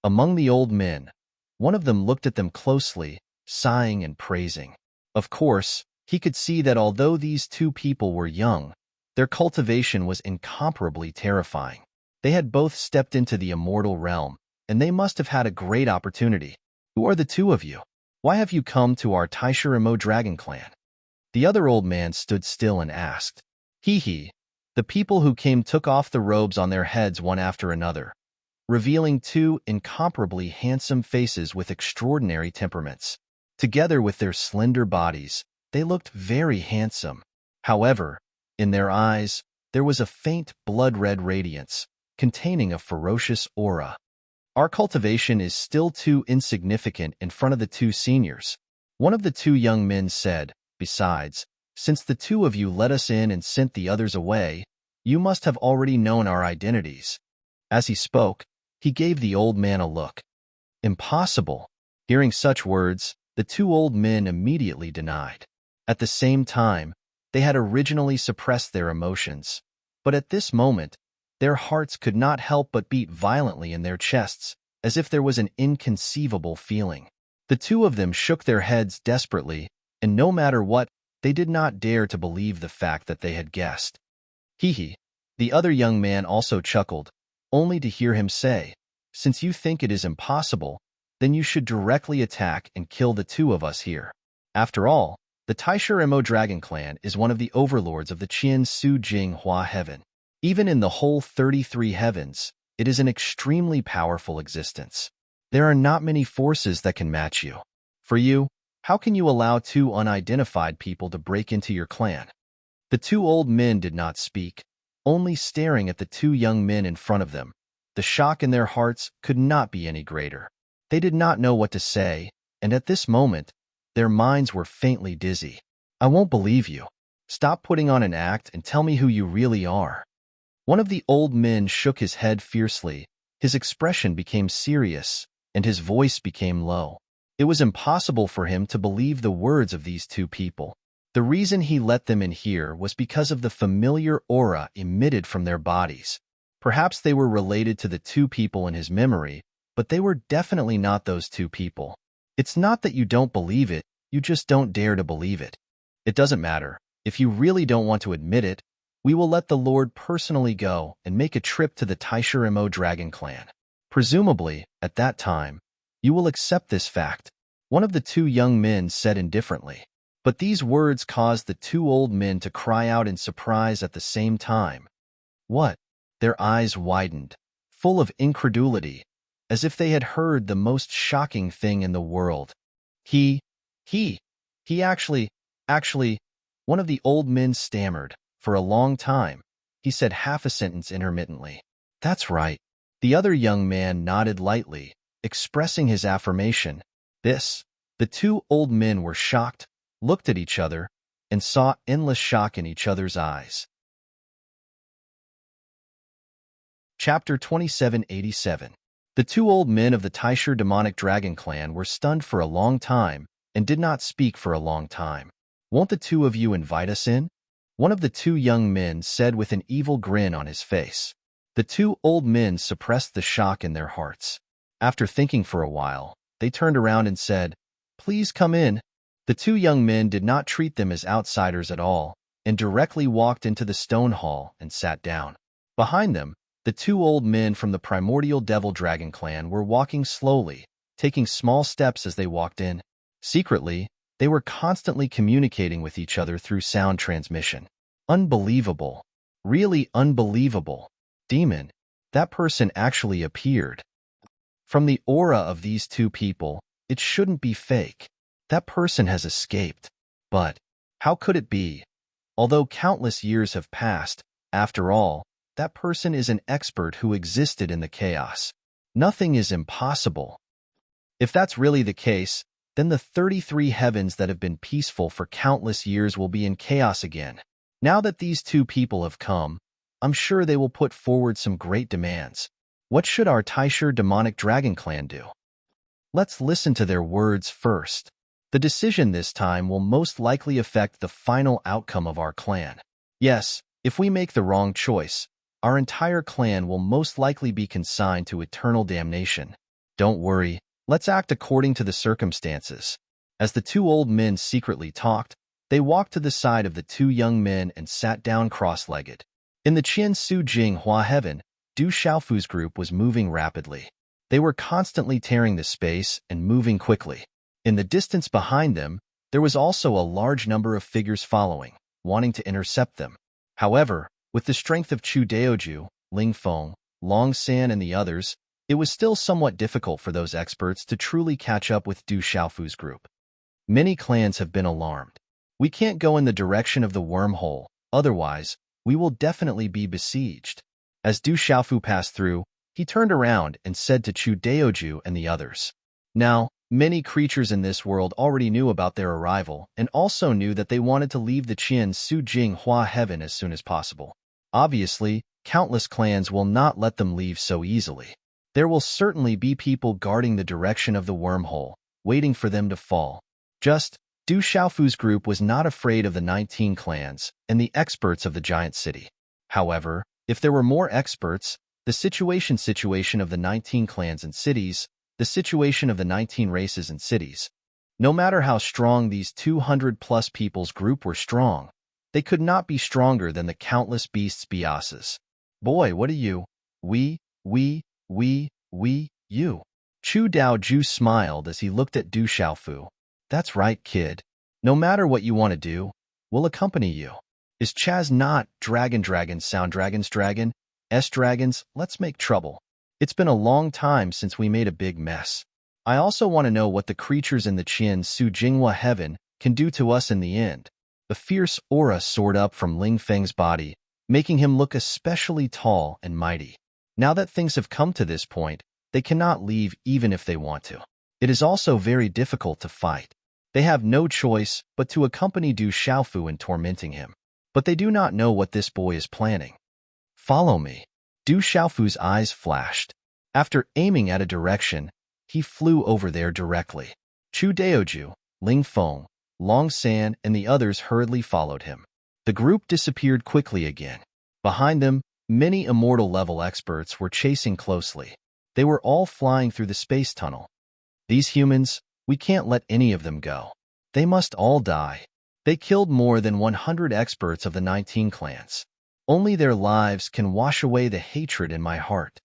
Among the old men, one of them looked at them closely, sighing and praising. Of course, he could see that although these two people were young, their cultivation was incomparably terrifying. They had both stepped into the immortal realm, and they must have had a great opportunity. Who are the two of you? Why have you come to our Taishirimo dragon clan? The other old man stood still and asked. Hee. The people who came took off the robes on their heads one after another, revealing two incomparably handsome faces with extraordinary temperaments. Together with their slender bodies, they looked very handsome. However, in their eyes, there was a faint blood-red radiance, containing a ferocious aura. Our cultivation is still too insignificant in front of the two seniors. One of the two young men said. Besides, since the two of you let us in and sent the others away, you must have already known our identities. As he spoke, he gave the old man a look. Impossible. Hearing such words, the two old men immediately denied. At the same time, they had originally suppressed their emotions, but at this moment, their hearts could not help but beat violently in their chests, as if there was an inconceivable feeling. The two of them shook their heads desperately, and no matter what, they did not dare to believe the fact that they had guessed. Hee. The other young man also chuckled, only to hear him say, Since you think it is impossible, then you should directly attack and kill the two of us here. After all, the Taishirimo Dragon Clan is one of the overlords of the Qian Su Jing Hua Heaven. Even in the whole 33 heavens, it is an extremely powerful existence. There are not many forces that can match you. For you, how can you allow two unidentified people to break into your clan? The two old men did not speak, only staring at the two young men in front of them. The shock in their hearts could not be any greater. They did not know what to say, and at this moment, their minds were faintly dizzy. I won't believe you. Stop putting on an act and tell me who you really are. One of the old men shook his head fiercely. His expression became serious, and his voice became low. It was impossible for him to believe the words of these two people. The reason he let them in here was because of the familiar aura emitted from their bodies. Perhaps they were related to the two people in his memory, but they were definitely not those two people. It's not that you don't believe it, you just don't dare to believe it. It doesn't matter. If you really don't want to admit it, we will let the Lord personally go and make a trip to the Taishirimo Dragon Clan. Presumably, at that time, you will accept this fact, one of the two young men said indifferently. But these words caused the two old men to cry out in surprise at the same time. What? Their eyes widened, full of incredulity, as if they had heard the most shocking thing in the world. He actually, one of the old men stammered. For a long time, he said half a sentence intermittently. That's right. The other young man nodded lightly, expressing his affirmation. The two old men were shocked, looked at each other, and saw endless shock in each other's eyes. Chapter 2787. The two old men of the Taishir demonic dragon clan were stunned for a long time and did not speak for a long time. Won't the two of you invite us in? One of the two young men said with an evil grin on his face. The two old men suppressed the shock in their hearts. After thinking for a while, they turned around and said, Please come in. The two young men did not treat them as outsiders at all, and directly walked into the stone hall and sat down. Behind them, the two old men from the primordial devil dragon clan were walking slowly, taking small steps as they walked in. Secretly, they were constantly communicating with each other through sound transmission. Unbelievable. Really unbelievable. Demon, that person actually appeared. From the aura of these two people, it shouldn't be fake. That person has escaped. But how could it be? Although countless years have passed, after all, that person is an expert who existed in the chaos. Nothing is impossible. If that's really the case, then the 33 heavens that have been peaceful for countless years will be in chaos again. Now that these two people have come, I'm sure they will put forward some great demands. What should our Taishir demonic dragon clan do? Let's listen to their words first. The decision this time will most likely affect the final outcome of our clan. Yes, if we make the wrong choice, our entire clan will most likely be consigned to eternal damnation. Don't worry, let's act according to the circumstances. As the two old men secretly talked, they walked to the side of the two young men and sat down cross-legged. In the Qian Su Jing Hua Heaven, Du Xiaofu's group was moving rapidly. They were constantly tearing the space and moving quickly. In the distance behind them, there was also a large number of figures following, wanting to intercept them. However, with the strength of Chu Daoju, Ling Feng, Long San and the others, it was still somewhat difficult for those experts to truly catch up with Du Xiaofu's group. Many clans have been alarmed. We can't go in the direction of the wormhole, otherwise, we will definitely be besieged. As Du Xiaofu passed through, he turned around and said to Chu Daoju and the others. Now, many creatures in this world already knew about their arrival and also knew that they wanted to leave the Qian Su Jing Hua Heaven as soon as possible. Obviously, countless clans will not let them leave so easily. There will certainly be people guarding the direction of the wormhole, waiting for them to fall. Just, Du Xiaofu's group was not afraid of the 19 clans and the experts of the giant city. However, if there were more experts, the situation of the 19 clans and cities, the situation of the 19 races and cities. No matter how strong these 200-plus people's group were strong, they could not be stronger than the countless beasts biases. Boy, what are you? You. Chu Daoju smiled as he looked at Du Xiaofu. That's right, kid. No matter what you want to do, we'll accompany you. Is Chaz not dragon sound dragons dragon? S-dragons, let's make trouble. It's been a long time since we made a big mess. I also want to know what the creatures in the Qian Su Jinghua Heaven can do to us in the end. A fierce aura soared up from Ling Feng's body, making him look especially tall and mighty. Now that things have come to this point, they cannot leave even if they want to. It is also very difficult to fight. They have no choice but to accompany Du Xiaofu in tormenting him. But they do not know what this boy is planning. Follow me. Du Xiaofu's eyes flashed. After aiming at a direction, he flew over there directly. Chu Daoju, Ling Feng, Long San, and the others hurriedly followed him. The group disappeared quickly again. Behind them, many immortal-level experts were chasing closely. They were all flying through the space tunnel. These humans, we can't let any of them go. They must all die. They killed more than 100 experts of the 19 clans. Only their lives can wash away the hatred in my heart.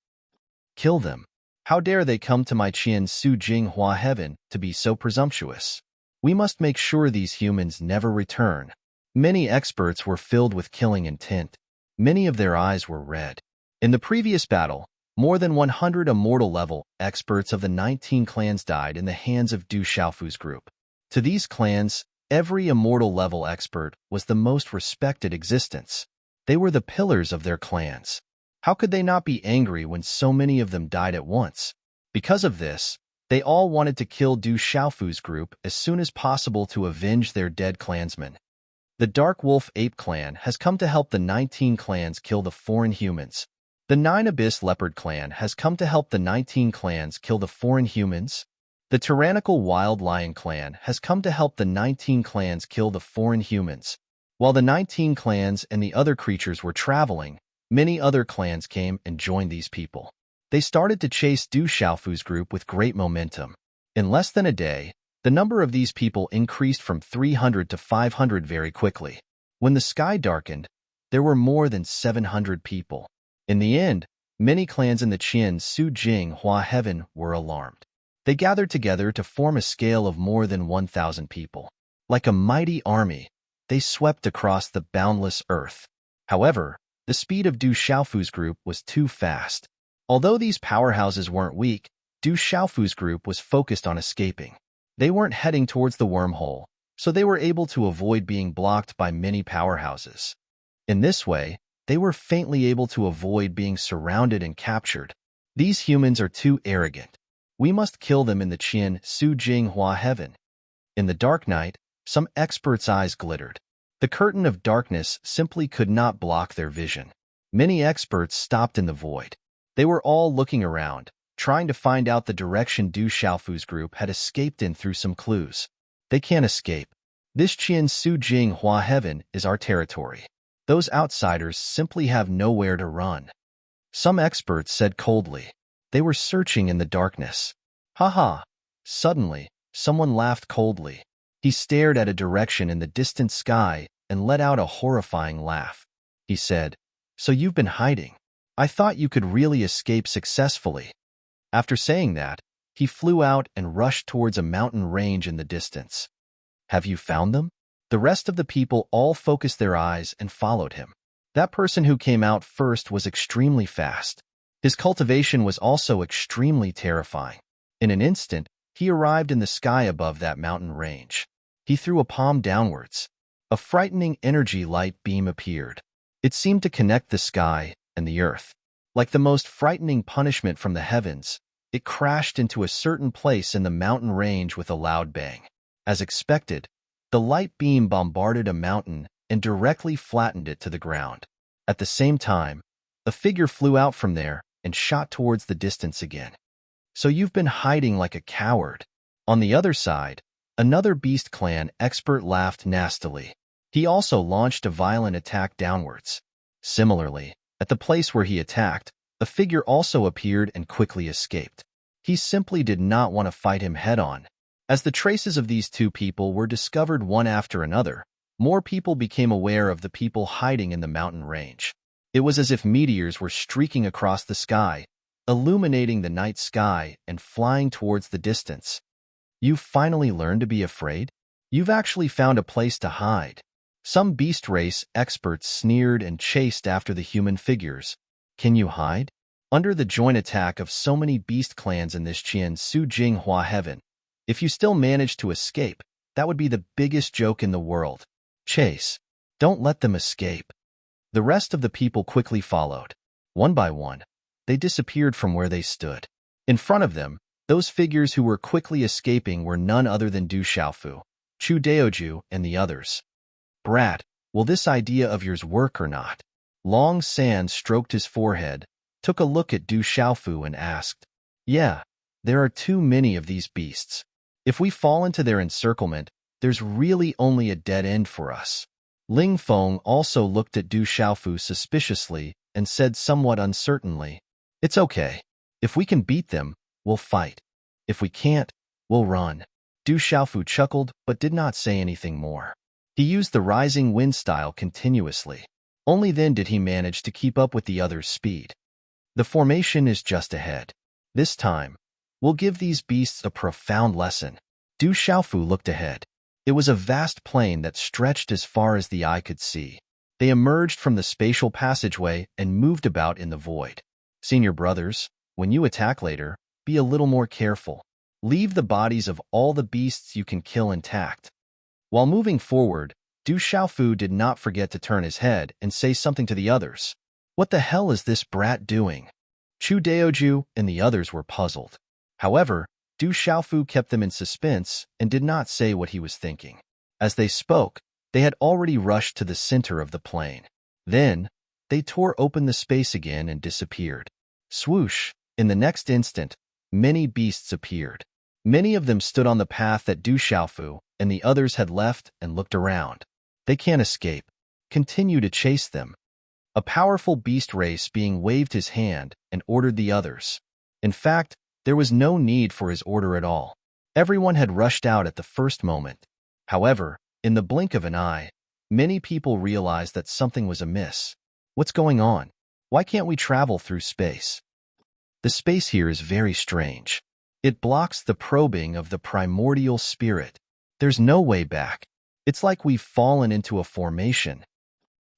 Kill them. How dare they come to my Qian Su Jing Hua Heaven to be so presumptuous? We must make sure these humans never return. Many experts were filled with killing intent. Many of their eyes were red. In the previous battle, more than 100 immortal-level experts of the 19 clans died in the hands of Du Xiaofu's group. To these clans, every immortal-level expert was the most respected existence. They were the pillars of their clans. How could they not be angry when so many of them died at once? Because of this, they all wanted to kill Du Xiaofu's group as soon as possible to avenge their dead clansmen. The Dark Wolf Ape Clan has come to help the 19 clans kill the foreign humans. The 9 Abyss Leopard Clan has come to help the 19 clans kill the foreign humans. The Tyrannical Wild Lion Clan has come to help the 19 clans kill the foreign humans. While the 19 clans and the other creatures were traveling, many other clans came and joined these people. They started to chase Du Xiaofu's group with great momentum. In less than a day, the number of these people increased from 300 to 500 very quickly. When the sky darkened, there were more than 700 people. In the end, many clans in the Qian Su Jing Hua Heaven were alarmed. They gathered together to form a scale of more than 1,000 people. Like a mighty army, they swept across the boundless earth. However, the speed of Du Xiaofu's group was too fast. Although these powerhouses weren't weak, Du Xiaofu's group was focused on escaping. They weren't heading towards the wormhole, so they were able to avoid being blocked by many powerhouses. In this way, they were faintly able to avoid being surrounded and captured. These humans are too arrogant. We must kill them in the Qian Su Jing Hua Heaven. In the dark night, some experts' eyes glittered. The curtain of darkness simply could not block their vision. Many experts stopped in the void. They were all looking around, trying to find out the direction Du Xiaofu's group had escaped in through some clues. They can't escape. This Qian Su Jing Hua Heaven is our territory. Those outsiders simply have nowhere to run. Some experts said coldly. They were searching in the darkness. Ha ha! Suddenly, someone laughed coldly. He stared at a direction in the distant sky and let out a horrifying laugh. He said, "So you've been hiding. I thought you could really escape successfully." After saying that, he flew out and rushed towards a mountain range in the distance. "Have you found them?" The rest of the people all focused their eyes and followed him. That person who came out first was extremely fast. His cultivation was also extremely terrifying. In an instant, he arrived in the sky above that mountain range. He threw a palm downwards. A frightening energy light beam appeared. It seemed to connect the sky and the earth. Like the most frightening punishment from the heavens, it crashed into a certain place in the mountain range with a loud bang. As expected, the light beam bombarded a mountain and directly flattened it to the ground. At the same time, a figure flew out from there and shot towards the distance again. "So you've been hiding like a coward." On the other side, another Beast Clan expert laughed nastily. He also launched a violent attack downwards. Similarly, at the place where he attacked, a figure also appeared and quickly escaped. He simply did not want to fight him head-on. As the traces of these two people were discovered one after another, more people became aware of the people hiding in the mountain range. It was as if meteors were streaking across the sky, illuminating the night sky and flying towards the distance. You've finally learned to be afraid? You've actually found a place to hide. Some beast race experts sneered and chased after the human figures. Can you hide? Under the joint attack of so many beast clans in this Qian Su Jing Hua Heaven, if you still manage to escape, that would be the biggest joke in the world. Chase. Don't let them escape. The rest of the people quickly followed. One by one, they disappeared from where they stood. In front of them, those figures who were quickly escaping were none other than Du Xiaofu, Chu Daoju, and the others. "Brat, will this idea of yours work or not?" Long San stroked his forehead, took a look at Du Xiaofu and asked, "Yeah, there are too many of these beasts. If we fall into their encirclement, there's really only a dead end for us." Ling Feng also looked at Du Xiaofu suspiciously and said somewhat uncertainly, "It's okay. If we can beat them, we'll fight. If we can't, we'll run." Du Xiaofu chuckled but did not say anything more. He used the rising wind style continuously. Only then did he manage to keep up with the others' speed. The formation is just ahead. This time, we'll give these beasts a profound lesson. Du Xiaofu looked ahead. It was a vast plain that stretched as far as the eye could see. They emerged from the spatial passageway and moved about in the void. "Senior brothers, when you attack later, be a little more careful. Leave the bodies of all the beasts you can kill intact." While moving forward, Du Xiaofu did not forget to turn his head and say something to the others. "What the hell is this brat doing?" Chu Daoju and the others were puzzled. However, Du Xiaofu kept them in suspense and did not say what he was thinking. As they spoke, they had already rushed to the center of the plain. Then, they tore open the space again and disappeared. Swoosh! In the next instant, many beasts appeared. Many of them stood on the path that Du Xiaofu and the others had left and looked around. They can't escape. Continue to chase them. A powerful beast race being waved his hand and ordered the others. In fact, there was no need for his order at all. Everyone had rushed out at the first moment. However, in the blink of an eye, many people realized that something was amiss. What's going on? Why can't we travel through space? The space here is very strange. It blocks the probing of the primordial spirit. There's no way back. It's like we've fallen into a formation.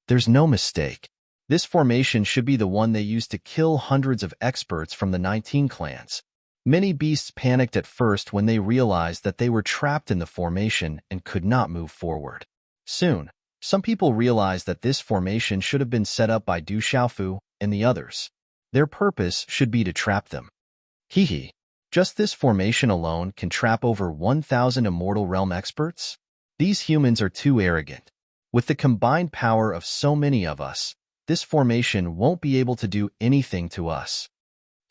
There's no mistake. This formation should be the one they used to kill hundreds of experts from the 19 clans. Many beasts panicked at first when they realized that they were trapped in the formation and could not move forward. Soon, some people realized that this formation should have been set up by Du Xiaofu and the others. Their purpose should be to trap them. Hee. Just this formation alone can trap over 1,000 Immortal Realm experts? These humans are too arrogant. With the combined power of so many of us, this formation won't be able to do anything to us.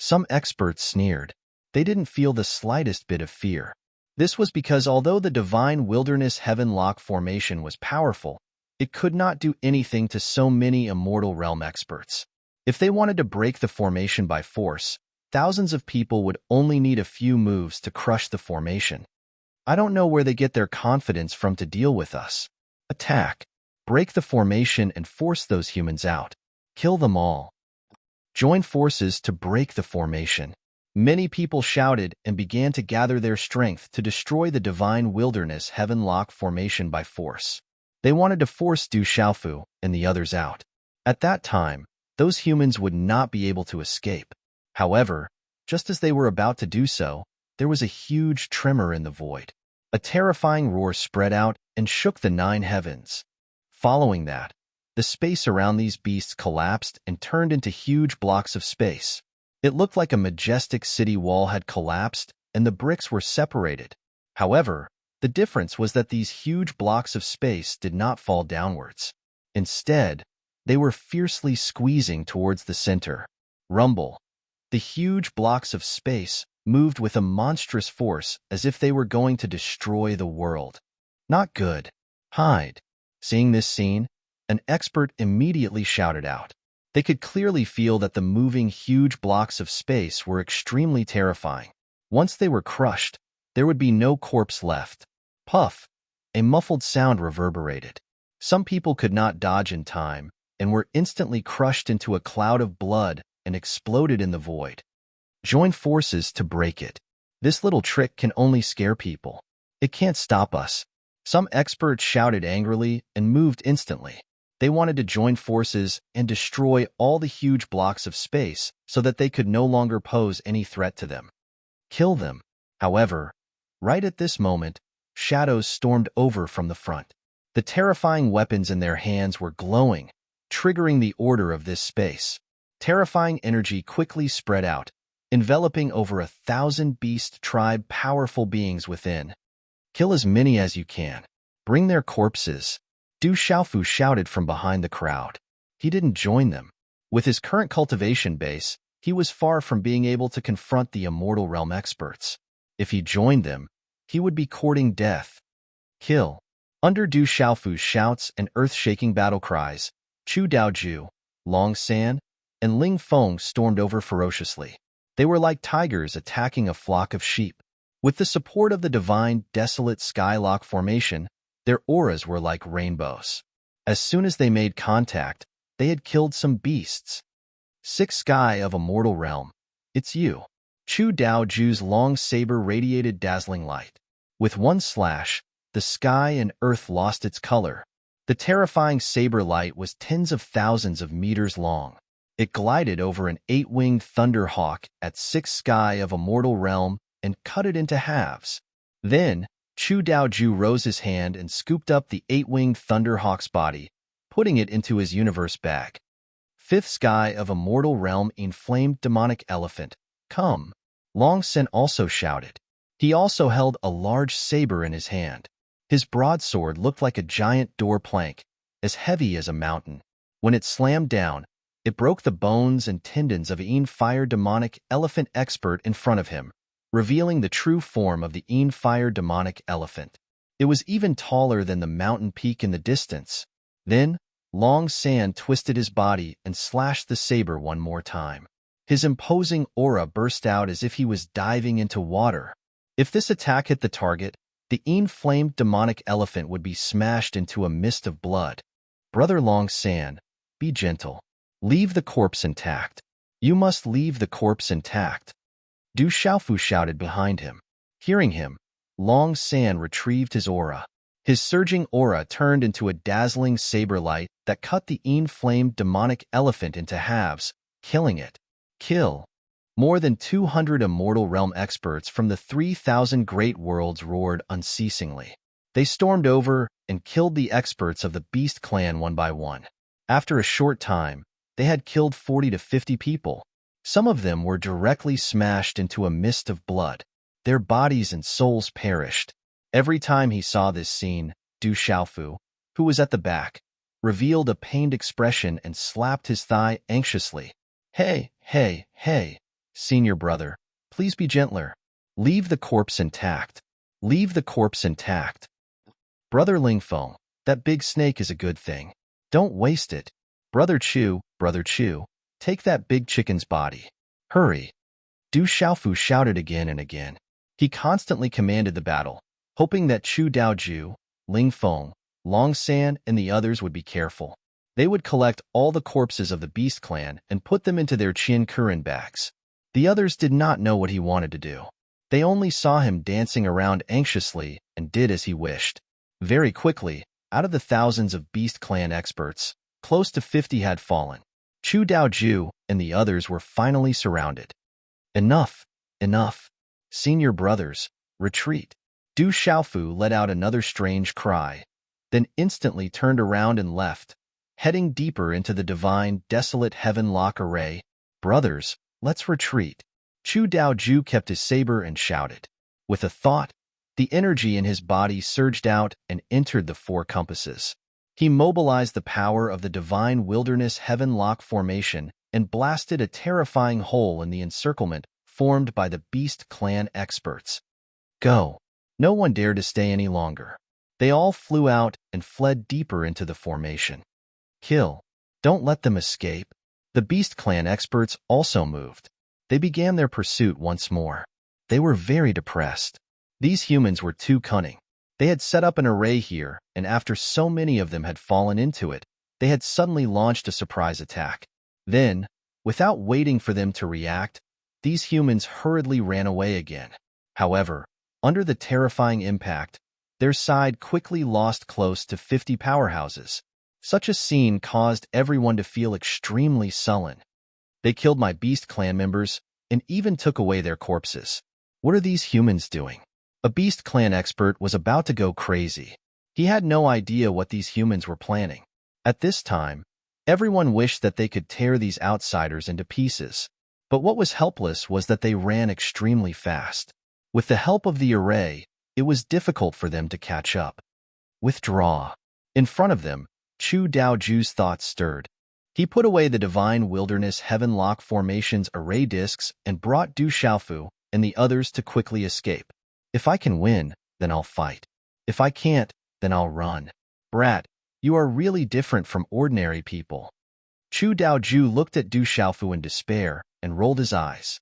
Some experts sneered. They didn't feel the slightest bit of fear. This was because although the divine wilderness heaven-lock formation was powerful, it could not do anything to so many immortal realm experts. If they wanted to break the formation by force, thousands of people would only need a few moves to crush the formation. I don't know where they get their confidence from to deal with us. Attack. Break the formation and force those humans out. Kill them all. Join forces to break the formation. Many people shouted and began to gather their strength to destroy the divine wilderness heaven-lock formation by force. They wanted to force Du Xiaofu and the others out. At that time, those humans would not be able to escape. However, just as they were about to do so, there was a huge tremor in the void. A terrifying roar spread out and shook the 9 heavens. Following that, the space around these beasts collapsed and turned into huge blocks of space. It looked like a majestic city wall had collapsed and the bricks were separated. However, the difference was that these huge blocks of space did not fall downwards. Instead, they were fiercely squeezing towards the center. Rumble. The huge blocks of space moved with a monstrous force as if they were going to destroy the world. Not good. Hide. Seeing this scene, an expert immediately shouted out. They could clearly feel that the moving huge blocks of space were extremely terrifying. Once they were crushed, there would be no corpse left. Puff. A muffled sound reverberated. Some people could not dodge in time and were instantly crushed into a cloud of blood and exploded in the void. Join forces to break it. This little trick can only scare people. It can't stop us. Some experts shouted angrily and moved instantly. They wanted to join forces and destroy all the huge blocks of space so that they could no longer pose any threat to them. Kill them. However, right at this moment, shadows stormed over from the front. The terrifying weapons in their hands were glowing, triggering the order of this space. Terrifying energy quickly spread out, enveloping over 1,000 beast tribe powerful beings within. Kill as many as you can. Bring their corpses. Du Xiaofu shouted from behind the crowd. He didn't join them. With his current cultivation base, he was far from being able to confront the immortal realm experts. If he joined them, he would be courting death. Kill. Under Du Xiaofu's shouts and earth-shaking battle cries, Chu Daoju, Long San, and Ling Feng stormed over ferociously. They were like tigers attacking a flock of sheep. With the support of the divine, desolate skylock formation, their auras were like rainbows. As soon as they made contact, they had killed some beasts. 6 Sky of Immortal Realm. It's you. Chu Daoju's long saber radiated dazzling light. With one slash, the sky and earth lost its color. The terrifying saber light was tens of thousands of meters long. It glided over an 8-winged thunder hawk at 6 Sky of Immortal Realm and cut it into halves. Then, Chu Daoju rose his hand and scooped up the 8-winged Thunderhawk's body, putting it into his universe bag. 5th Sky of Immortal Realm inflamed demonic elephant. Come. Long Sen also shouted. He also held a large saber in his hand. His broadsword looked like a giant door plank, as heavy as a mountain. When it slammed down, it broke the bones and tendons of an fire demonic elephant expert in front of him, revealing the true form of the fire demonic elephant. It was even taller than the mountain peak in the distance. Then, Long San twisted his body and slashed the saber one more time. His imposing aura burst out as if he was diving into water. If this attack hit the target, the flamed demonic elephant would be smashed into a mist of blood. Brother Long San, be gentle. Leave the corpse intact. You must leave the corpse intact. Du Xiaofu shouted behind him. Hearing him, Long San retrieved his aura. His surging aura turned into a dazzling saber light that cut the flamed demonic elephant into halves, killing it. Kill. More than 200 Immortal Realm experts from the 3,000 great worlds roared unceasingly. They stormed over and killed the experts of the Beast Clan one by one. After a short time, they had killed 40 to 50 people. Some of them were directly smashed into a mist of blood. Their bodies and souls perished. Every time he saw this scene, Du Xiaofu, who was at the back, revealed a pained expression and slapped his thigh anxiously. Hey, hey, hey. Senior brother, please be gentler. Leave the corpse intact. Leave the corpse intact. Brother Lingfeng, that big snake is a good thing. Don't waste it. Brother Chu, take that big chicken's body. Hurry. Du Xiaofu shouted again and again. He constantly commanded the battle, hoping that Chu Daoju, Lingfeng, Long San, and the others would be careful. They would collect all the corpses of the Beast Clan and put them into their Qian Kuren bags. The others did not know what he wanted to do. They only saw him dancing around anxiously and did as he wished. Very quickly, out of the thousands of Beast Clan experts, close to 50 had fallen. Chu Daoju and the others were finally surrounded. Enough, enough. Senior brothers, retreat. Du Xiaofu let out another strange cry, then instantly turned around and left, heading deeper into the divine, desolate heaven-lock array. Brothers, let's retreat. Chu Daoju kept his saber and shouted. With a thought, the energy in his body surged out and entered the four compasses. He mobilized the power of the divine wilderness heaven-lock formation and blasted a terrifying hole in the encirclement formed by the Beast Clan experts. Go. No one dared to stay any longer. They all flew out and fled deeper into the formation. Kill. Don't let them escape. The Beast Clan experts also moved. They began their pursuit once more. They were very depressed. These humans were too cunning. They had set up an array here, and after so many of them had fallen into it, they had suddenly launched a surprise attack. Then, without waiting for them to react, these humans hurriedly ran away again. However, under the terrifying impact, their side quickly lost close to 50 powerhouses. Such a scene caused everyone to feel extremely sullen. They killed my Beast Clan members and even took away their corpses. What are these humans doing? A Beast Clan expert was about to go crazy. He had no idea what these humans were planning. At this time, everyone wished that they could tear these outsiders into pieces. But what was helpless was that they ran extremely fast. With the help of the array, it was difficult for them to catch up. Withdraw. In front of them, Chu Daoju's thoughts stirred. He put away the divine wilderness heaven-lock formation's array discs and brought Du Xiaofu and the others to quickly escape. If I can win, then I'll fight. If I can't, then I'll run. Brat, you are really different from ordinary people. Chu Daoju looked at Du Xiaofu in despair and rolled his eyes.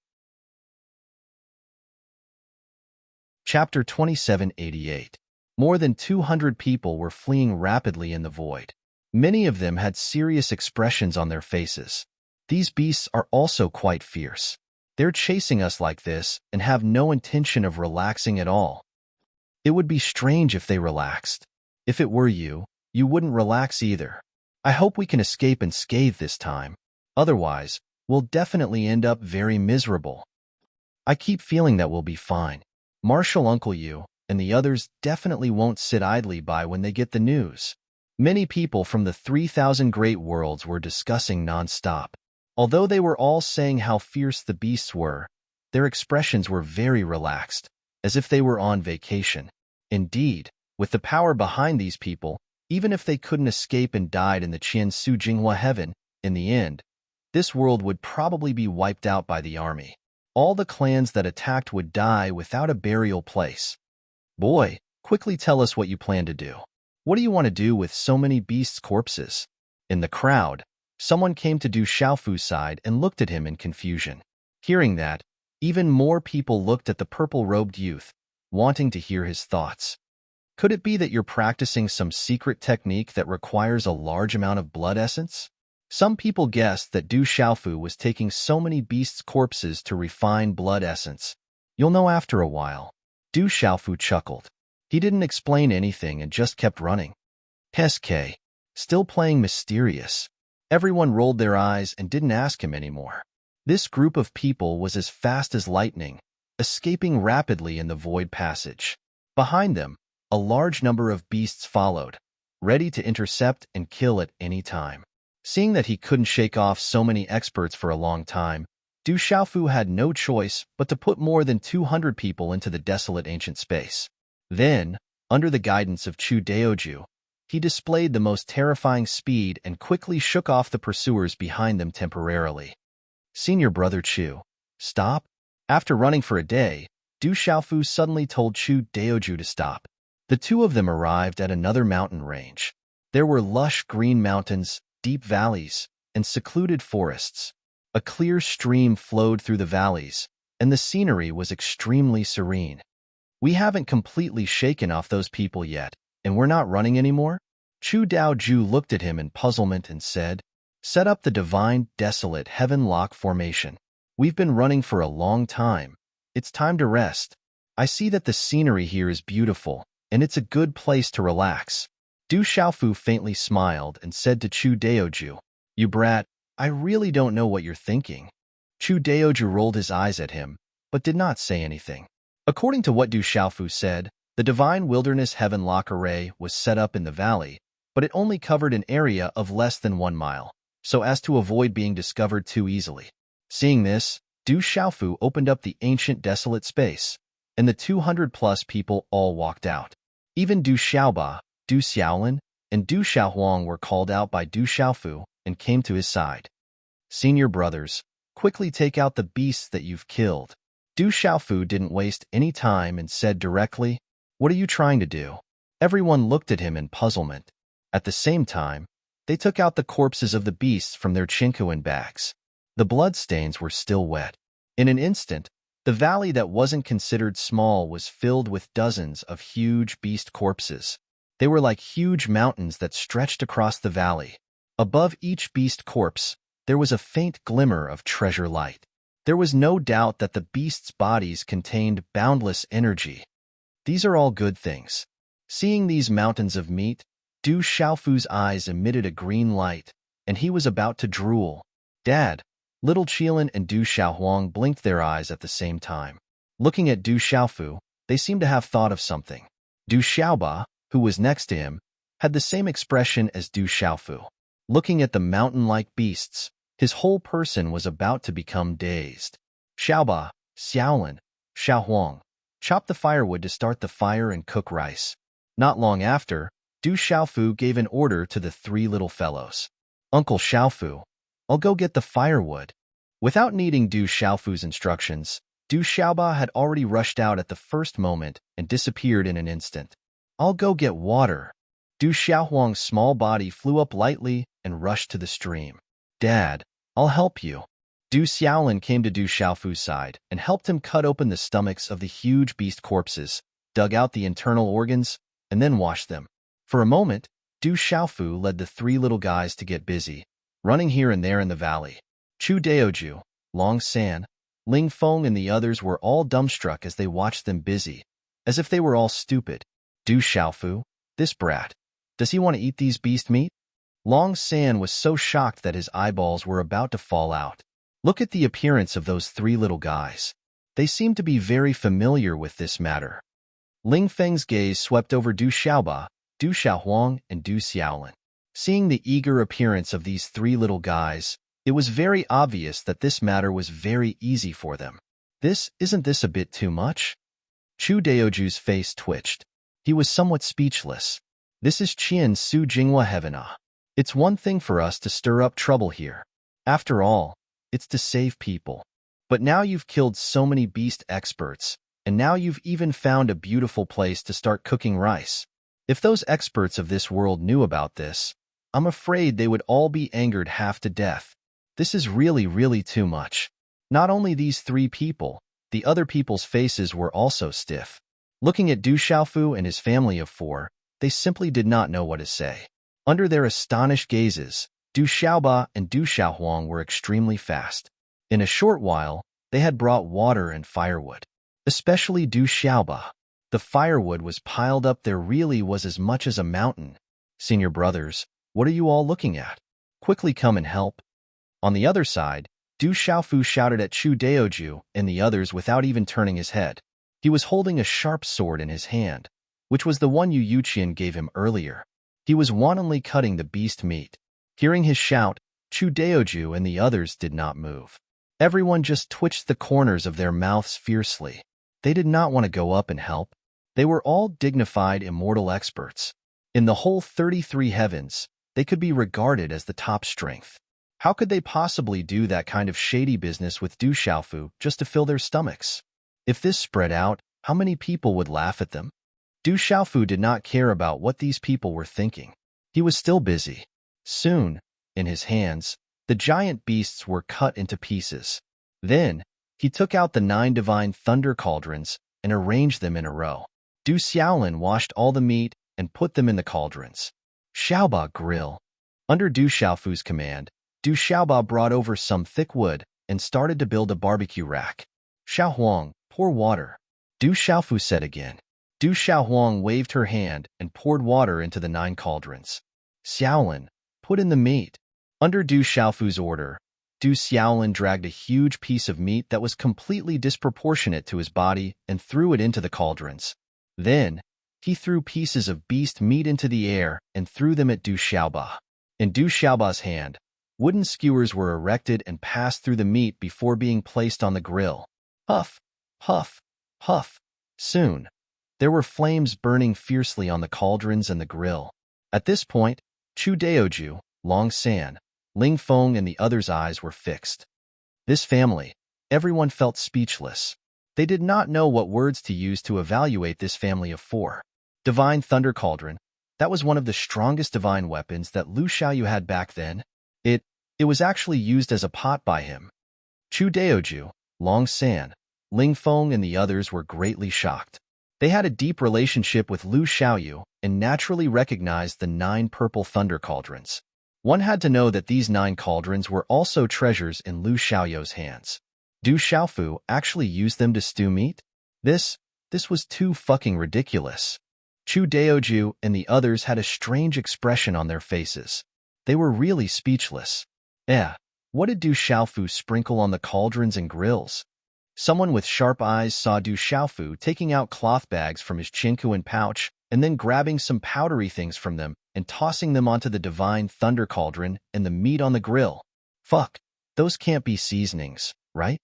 Chapter 2788. More than 200 people were fleeing rapidly in the void. Many of them had serious expressions on their faces. These beasts are also quite fierce. They're chasing us like this and have no intention of relaxing at all. It would be strange if they relaxed. If it were you, you wouldn't relax either. I hope we can escape unscathed this time. Otherwise, we'll definitely end up very miserable. I keep feeling that we'll be fine. Marshal Uncle Yu and the others definitely won't sit idly by when they get the news. Many people from the 3,000 great worlds were discussing non-stop. Although they were all saying how fierce the beasts were, their expressions were very relaxed, as if they were on vacation. Indeed, with the power behind these people, even if they couldn't escape and died in the Qian Su Jinghua heaven, in the end, this world would probably be wiped out by the army. All the clans that attacked would die without a burial place. Boy, quickly tell us what you plan to do. What do you want to do with so many beasts' corpses? In the crowd, someone came to Du Xiaofu's side and looked at him in confusion. Hearing that, even more people looked at the purple-robed youth, wanting to hear his thoughts. Could it be that you're practicing some secret technique that requires a large amount of blood essence? Some people guessed that Du Xiaofu was taking so many beasts' corpses to refine blood essence. You'll know after a while. Du Xiaofu chuckled. He didn't explain anything and just kept running. SK, still playing mysterious. Everyone rolled their eyes and didn't ask him anymore. This group of people was as fast as lightning, escaping rapidly in the void passage. Behind them, a large number of beasts followed, ready to intercept and kill at any time. Seeing that he couldn't shake off so many experts for a long time, Du Xiaofu had no choice but to put more than 200 people into the desolate ancient space. Then, under the guidance of Chu Daoju, he displayed the most terrifying speed and quickly shook off the pursuers behind them temporarily. Senior brother Chu, Stop? After running for a day, Du Xiaofu suddenly told Chu Daoju to stop. The two of them arrived at another mountain range. There were lush green mountains, deep valleys, and secluded forests. A clear stream flowed through the valleys, and the scenery was extremely serene. We haven't completely shaken off those people yet, and we're not running anymore? Chu Daoju looked at him in puzzlement and said, "Set up the divine, desolate heaven-lock formation. We've been running for a long time. It's time to rest. I see that the scenery here is beautiful, and it's a good place to relax." Du Xiaofu faintly smiled and said to Chu Daoju, "You brat, I really don't know what you're thinking." Chu Daoju rolled his eyes at him, but did not say anything. According to what Du Xiaofu said, the Divine Wilderness Heaven Lock Array was set up in the valley, but it only covered an area of less than 1 mile, so as to avoid being discovered too easily. Seeing this, Du Xiaofu opened up the ancient desolate space, and the 200-plus people all walked out. Even Du Xiaoba, Du Xiaolin, and Du Xiaohuang were called out by Du Xiaofu and came to his side. "Senior brothers, quickly take out the beasts that you've killed." Du Xiaofu didn't waste any time and said directly, "What are you trying to do?" Everyone looked at him in puzzlement. At the same time, they took out the corpses of the beasts from their chinkuan bags. The bloodstains were still wet. In an instant, the valley that wasn't considered small was filled with dozens of huge beast corpses. They were like huge mountains that stretched across the valley. Above each beast corpse, there was a faint glimmer of treasure light. There was no doubt that the beasts' bodies contained boundless energy. These are all good things. Seeing these mountains of meat, Du Xiaofu's eyes emitted a green light, and he was about to drool. "Dad!" Little Qilin and Du Xiaohuang blinked their eyes at the same time. Looking at Du Xiaofu, they seemed to have thought of something. Du Xiaoba, who was next to him, had the same expression as Du Xiaofu. Looking at the mountain-like beasts, his whole person was about to become dazed. "Xiaoba, Xiaolin, Xiaohuang, chop the firewood to start the fire and cook rice." Not long after, Du Xiaofu gave an order to the 3 little fellows. "Uncle Xiaofu, I'll go get the firewood." Without needing Du Xiaofu's instructions, Du Xiaoba had already rushed out at the first moment and disappeared in an instant. "I'll go get water." Du Xiaohuang's small body flew up lightly and rushed to the stream. "Dad, I'll help you." Du Xiaolin came to Du Xiaofu's side and helped him cut open the stomachs of the huge beast corpses, dug out the internal organs, and then washed them. For a moment, Du Xiaofu led the 3 little guys to get busy, running here and there in the valley. Chu Daoju, Long San, Ling Feng and the others were all dumbstruck as they watched them busy, as if they were all stupid. Du Xiaofu, this brat, does he want to eat these beast meat? Long San was so shocked that his eyeballs were about to fall out. Look at the appearance of those 3 little guys. They seem to be very familiar with this matter. Ling Feng's gaze swept over Du Xiaoba, Du Xiaohuang, and Du Xiaolin. Seeing the eager appearance of these 3 little guys, it was very obvious that this matter was very easy for them. Isn't this a bit too much? Chu Daoju's face twitched. He was somewhat speechless. This is Qian Su Jinghua Heavena. It's one thing for us to stir up trouble here. After all, it's to save people. But now you've killed so many beast experts, and now you've even found a beautiful place to start cooking rice. If those experts of this world knew about this, I'm afraid they would all be angered half to death. This is really, really too much. Not only these 3 people, the other people's faces were also stiff. Looking at Du Xiaofu and his family of 4, they simply did not know what to say. Under their astonished gazes, Du Xiaoba and Du Xiaohuang were extremely fast. In a short while, they had brought water and firewood. Especially Du Xiaoba. The firewood was piled up there really was as much as a mountain. "Senior brothers, what are you all looking at? Quickly come and help." On the other side, Du Xiaofu shouted at Chu Daoju and the others without even turning his head. He was holding a sharp sword in his hand, which was the one Yu Yuqian gave him earlier. He was wantonly cutting the beast meat. Hearing his shout, Chu Daoju and the others did not move. Everyone just twitched the corners of their mouths fiercely. They did not want to go up and help. They were all dignified immortal experts. In the whole 33 heavens, they could be regarded as the top strength. How could they possibly do that kind of shady business with Du Xiaofu just to fill their stomachs? If this spread out, how many people would laugh at them? Du Xiaofu did not care about what these people were thinking. He was still busy. Soon, in his hands, the giant beasts were cut into pieces. Then, he took out the 9 divine thunder cauldrons and arranged them in a row. Du Xiaolin washed all the meat and put them in the cauldrons. Xiaoba grill. Under Du Xiaofu's command, Du Xiaoba brought over some thick wood and started to build a barbecue rack. Xiaohuang, pour water. Du Xiaofu said again. Du Xiaohuang waved her hand and poured water into the 9 cauldrons. Xiaolin, put in the meat. Under Du Xiaofu's order, Du Xiaolin dragged a huge piece of meat that was completely disproportionate to his body and threw it into the cauldrons. Then, he threw pieces of beast meat into the air and threw them at Du Xiaoba. In Du Xiaoba's hand, wooden skewers were erected and passed through the meat before being placed on the grill. Puff, puff, puff. Soon, there were flames burning fiercely on the cauldrons and the grill. At this point, Chu Daoju, Long San, Ling Feng and the others' eyes were fixed. This family, everyone felt speechless. They did not know what words to use to evaluate this family of 4. Divine Thunder Cauldron, that was one of the strongest divine weapons that Lu Xiaoyu had back then. It was actually used as a pot by him. Chu Daoju, Long San, Ling Feng and the others were greatly shocked. They had a deep relationship with Lu Xiaoyu and naturally recognized the 9 purple thunder cauldrons. One had to know that these 9 cauldrons were also treasures in Lu Xiaoyu's hands. Du Xiaofu actually used them to stew meat? This was too fucking ridiculous. Chu Daoju and the others had a strange expression on their faces. They were really speechless. What did Du Xiaofu sprinkle on the cauldrons and grills? Someone with sharp eyes saw Du Xiaofu taking out cloth bags from his chinkuan pouch and then grabbing some powdery things from them and tossing them onto the divine thunder cauldron and the meat on the grill. Fuck, those can't be seasonings, right?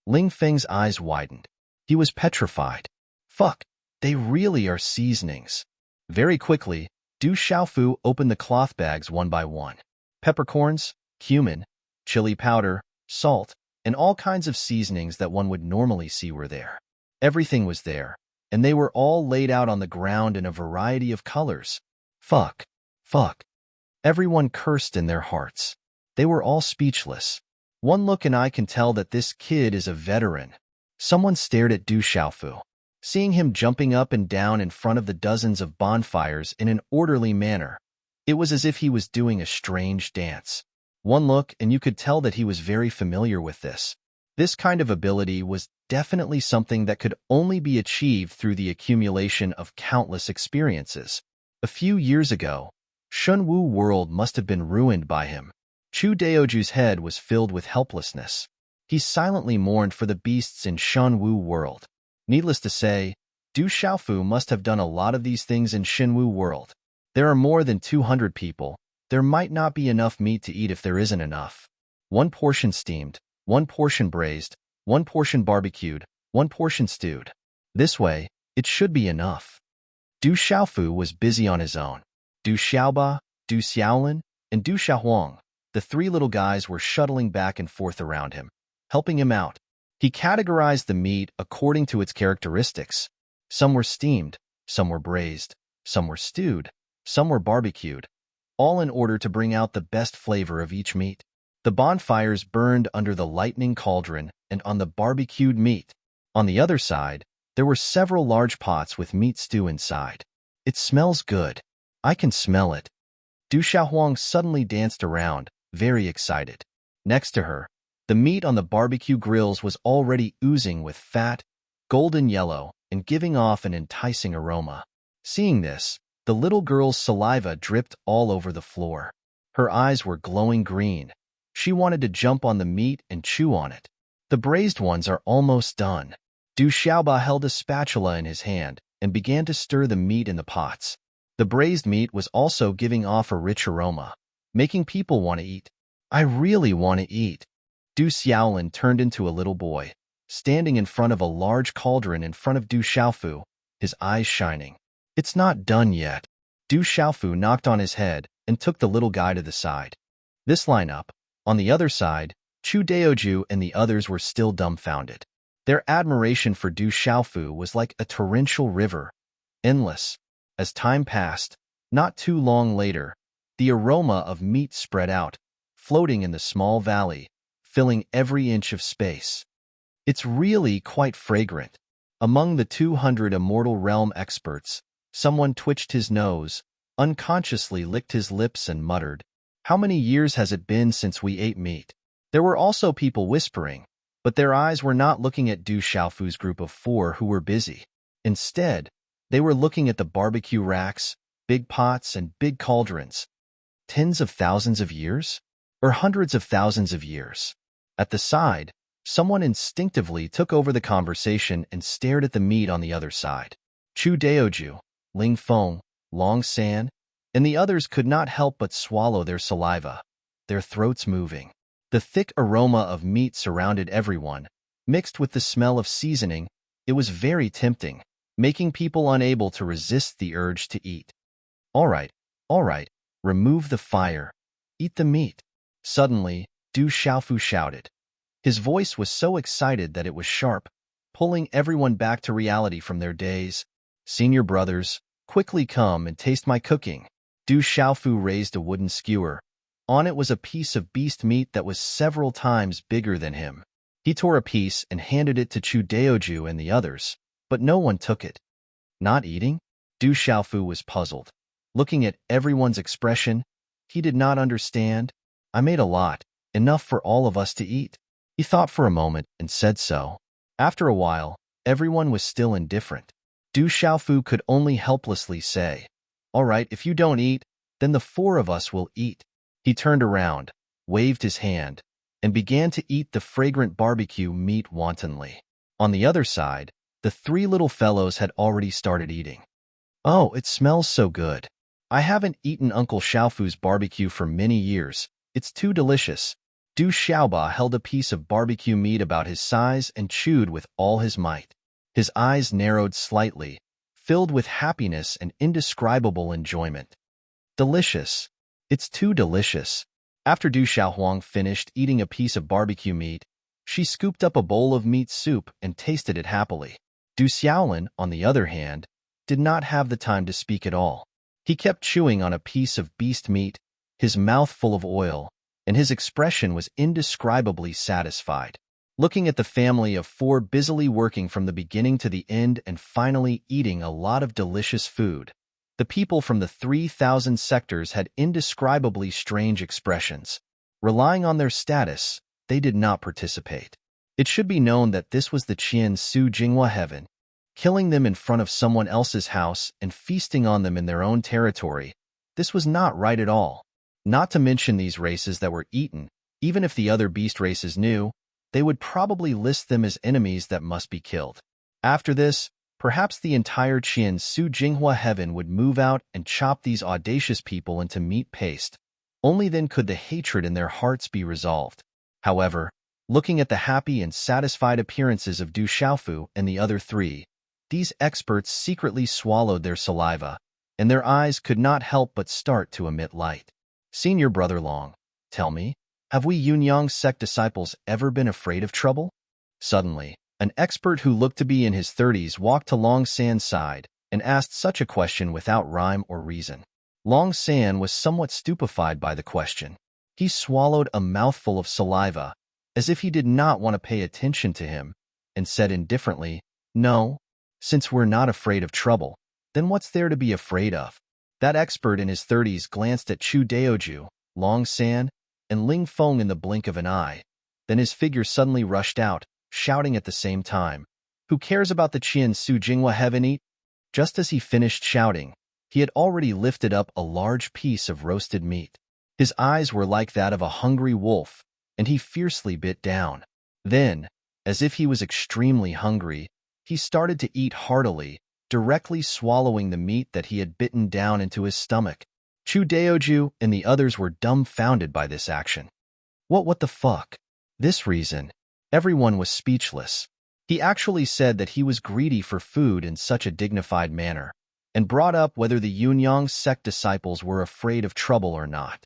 Ling Feng's eyes widened. He was petrified. Fuck, they really are seasonings. Very quickly, Du Xiaofu opened the cloth bags one by one. Peppercorns, cumin, chili powder, salt, and all kinds of seasonings that one would normally see were there. Everything was there, and they were all laid out on the ground in a variety of colors. Fuck. Everyone cursed in their hearts. They were all speechless. One look and I can tell that this kid is a veteran. Someone stared at Du Xiaofu. Seeing him jumping up and down in front of the dozens of bonfires in an orderly manner, it was as if he was doing a strange dance. One look and you could tell that he was very familiar with this. This kind of ability was definitely something that could only be achieved through the accumulation of countless experiences. A few years ago, Shunwu world must have been ruined by him. Chu Daoju's head was filled with helplessness. He silently mourned for the beasts in Shunwu world. Needless to say, Du Xiaofu must have done a lot of these things in Xinwu world. There are more than 200 people. There might not be enough meat to eat if there isn't enough. 1 portion steamed, 1 portion braised, 1 portion barbecued, 1 portion stewed. This way, it should be enough. Du Xiaofu was busy on his own. Du Xiaoba, Du Xiaolin, and Du Xiaohuang, the 3 little guys were shuttling back and forth around him, helping him out. He categorized the meat according to its characteristics. Some were steamed, some were braised, some were stewed, some were barbecued, all in order to bring out the best flavor of each meat. The bonfires burned under the lightning cauldron and on the barbecued meat. On the other side, there were several large pots with meat stew inside. It smells good. I can smell it. Du Xiaohuang suddenly danced around, very excited. Next to her, the meat on the barbecue grills was already oozing with fat, golden yellow, and giving off an enticing aroma. Seeing this, the little girl's saliva dripped all over the floor. Her eyes were glowing green. She wanted to jump on the meat and chew on it. The braised ones are almost done. Du Xiaoba held a spatula in his hand and began to stir the meat in the pots. The braised meat was also giving off a rich aroma, making people want to eat. I really want to eat. Du Xiaolin turned into a little boy, standing in front of a large cauldron in front of Du Xiaofu, his eyes shining. It's not done yet. Du Xiaofu knocked on his head and took the little guy to the side. This lineup, On the other side, Chu Daoju and the others were still dumbfounded. Their admiration for Du Xiaofu was like a torrential river, endless. As time passed, not too long later, the aroma of meat spread out, floating in the small valley, filling every inch of space. It's really quite fragrant. Among the 200 Immortal Realm experts, someone twitched his nose, unconsciously licked his lips and muttered, "How many years has it been since we ate meat?" There were also people whispering, but their eyes were not looking at Du Xiaofu's group of 4 who were busy. Instead, they were looking at the barbecue racks, big pots, and big cauldrons. Tens of thousands of years? Or hundreds of thousands of years? At the side, someone instinctively took over the conversation and stared at the meat on the other side. Chu Daoju, Ling Feng, Long San, and the others could not help but swallow their saliva, their throats moving. The thick aroma of meat surrounded everyone, mixed with the smell of seasoning. It was very tempting, making people unable to resist the urge to eat. All right, remove the fire. Eat the meat. Suddenly, Du Xiaofu shouted. His voice was so excited that it was sharp, pulling everyone back to reality from their daze. "Senior brothers, quickly come and taste my cooking." Du Xiaofu raised a wooden skewer. On it was a piece of beast meat that was several times bigger than him. He tore a piece and handed it to Chu Daoju and the others, but no one took it. Not eating? Du Xiaofu was puzzled. Looking at everyone's expression, he did not understand. "I made a lot, enough for all of us to eat." He thought for a moment and said so. After a while, everyone was still indifferent. Du Xiaofu could only helplessly say, "All right, if you don't eat, then the 4 of us will eat." He turned around, waved his hand, and began to eat the fragrant barbecue meat wantonly. On the other side, the 3 little fellows had already started eating. "Oh, it smells so good. I haven't eaten Uncle Xiaofu's barbecue for many years. It's too delicious." Du Xiaoba held a piece of barbecue meat about his size and chewed with all his might. His eyes narrowed slightly, filled with happiness and indescribable enjoyment. "Delicious. It's too delicious." After Du Xiaohuang finished eating a piece of barbecue meat, she scooped up a bowl of meat soup and tasted it happily. Du Xiaolin, on the other hand, did not have the time to speak at all. He kept chewing on a piece of beast meat, his mouth full of oil, and his expression was indescribably satisfied. Looking at the family of 4 busily working from the beginning to the end and finally eating a lot of delicious food, the people from the 3,000 sectors had indescribably strange expressions. Relying on their status, they did not participate. It should be known that this was the Qian Su Jinghua heaven. Killing them in front of someone else's house and feasting on them in their own territory, this was not right at all. Not to mention these races that were eaten, even if the other beast races knew, they would probably list them as enemies that must be killed. After this, perhaps the entire Qian Su Jinghua heaven would move out and chop these audacious people into meat paste. Only then could the hatred in their hearts be resolved. However, looking at the happy and satisfied appearances of Du Xiaofu and the other 3, these experts secretly swallowed their saliva, and their eyes could not help but start to emit light. "Senior Brother Long, tell me, have we Yunyang sect disciples ever been afraid of trouble?" Suddenly, an expert who looked to be in his 30s walked to Long San's side and asked such a question without rhyme or reason. Long San was somewhat stupefied by the question. He swallowed a mouthful of saliva, as if he did not want to pay attention to him, and said indifferently, "No, since we're not afraid of trouble, then what's there to be afraid of?" That expert in his 30s glanced at Chu Daoju, Long San, and Ling Feng in the blink of an eye. Then his figure suddenly rushed out, shouting at the same time, "Who cares about the Qian Su Jinghua heaven eat?" Just as he finished shouting, he had already lifted up a large piece of roasted meat. His eyes were like that of a hungry wolf, and he fiercely bit down. Then, as if he was extremely hungry, he started to eat heartily, directly swallowing the meat that he had bitten down into his stomach. Chu Daoju and the others were dumbfounded by this action. What the fuck? This reason, everyone was speechless. He actually said that he was greedy for food in such a dignified manner, and brought up whether the Yunyang sect disciples were afraid of trouble or not.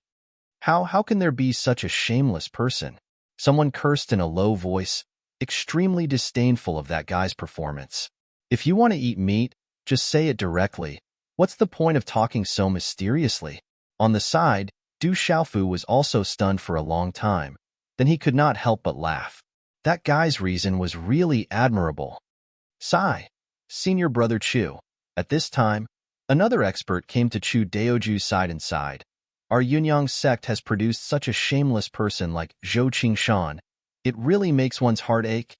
How can there be such a shameless person? Someone cursed in a low voice, extremely disdainful of that guy's performance. If you want to eat meat, just say it directly. What's the point of talking so mysteriously? On the side, Du Xiaofu was also stunned for a long time. Then he could not help but laugh. That guy's reason was really admirable. Sigh. Senior brother Chu. At this time, another expert came to Chu Daoju's side and sighed. Our Yunyang sect has produced such a shameless person like Zhou Qingshan. It really makes one's heart ache.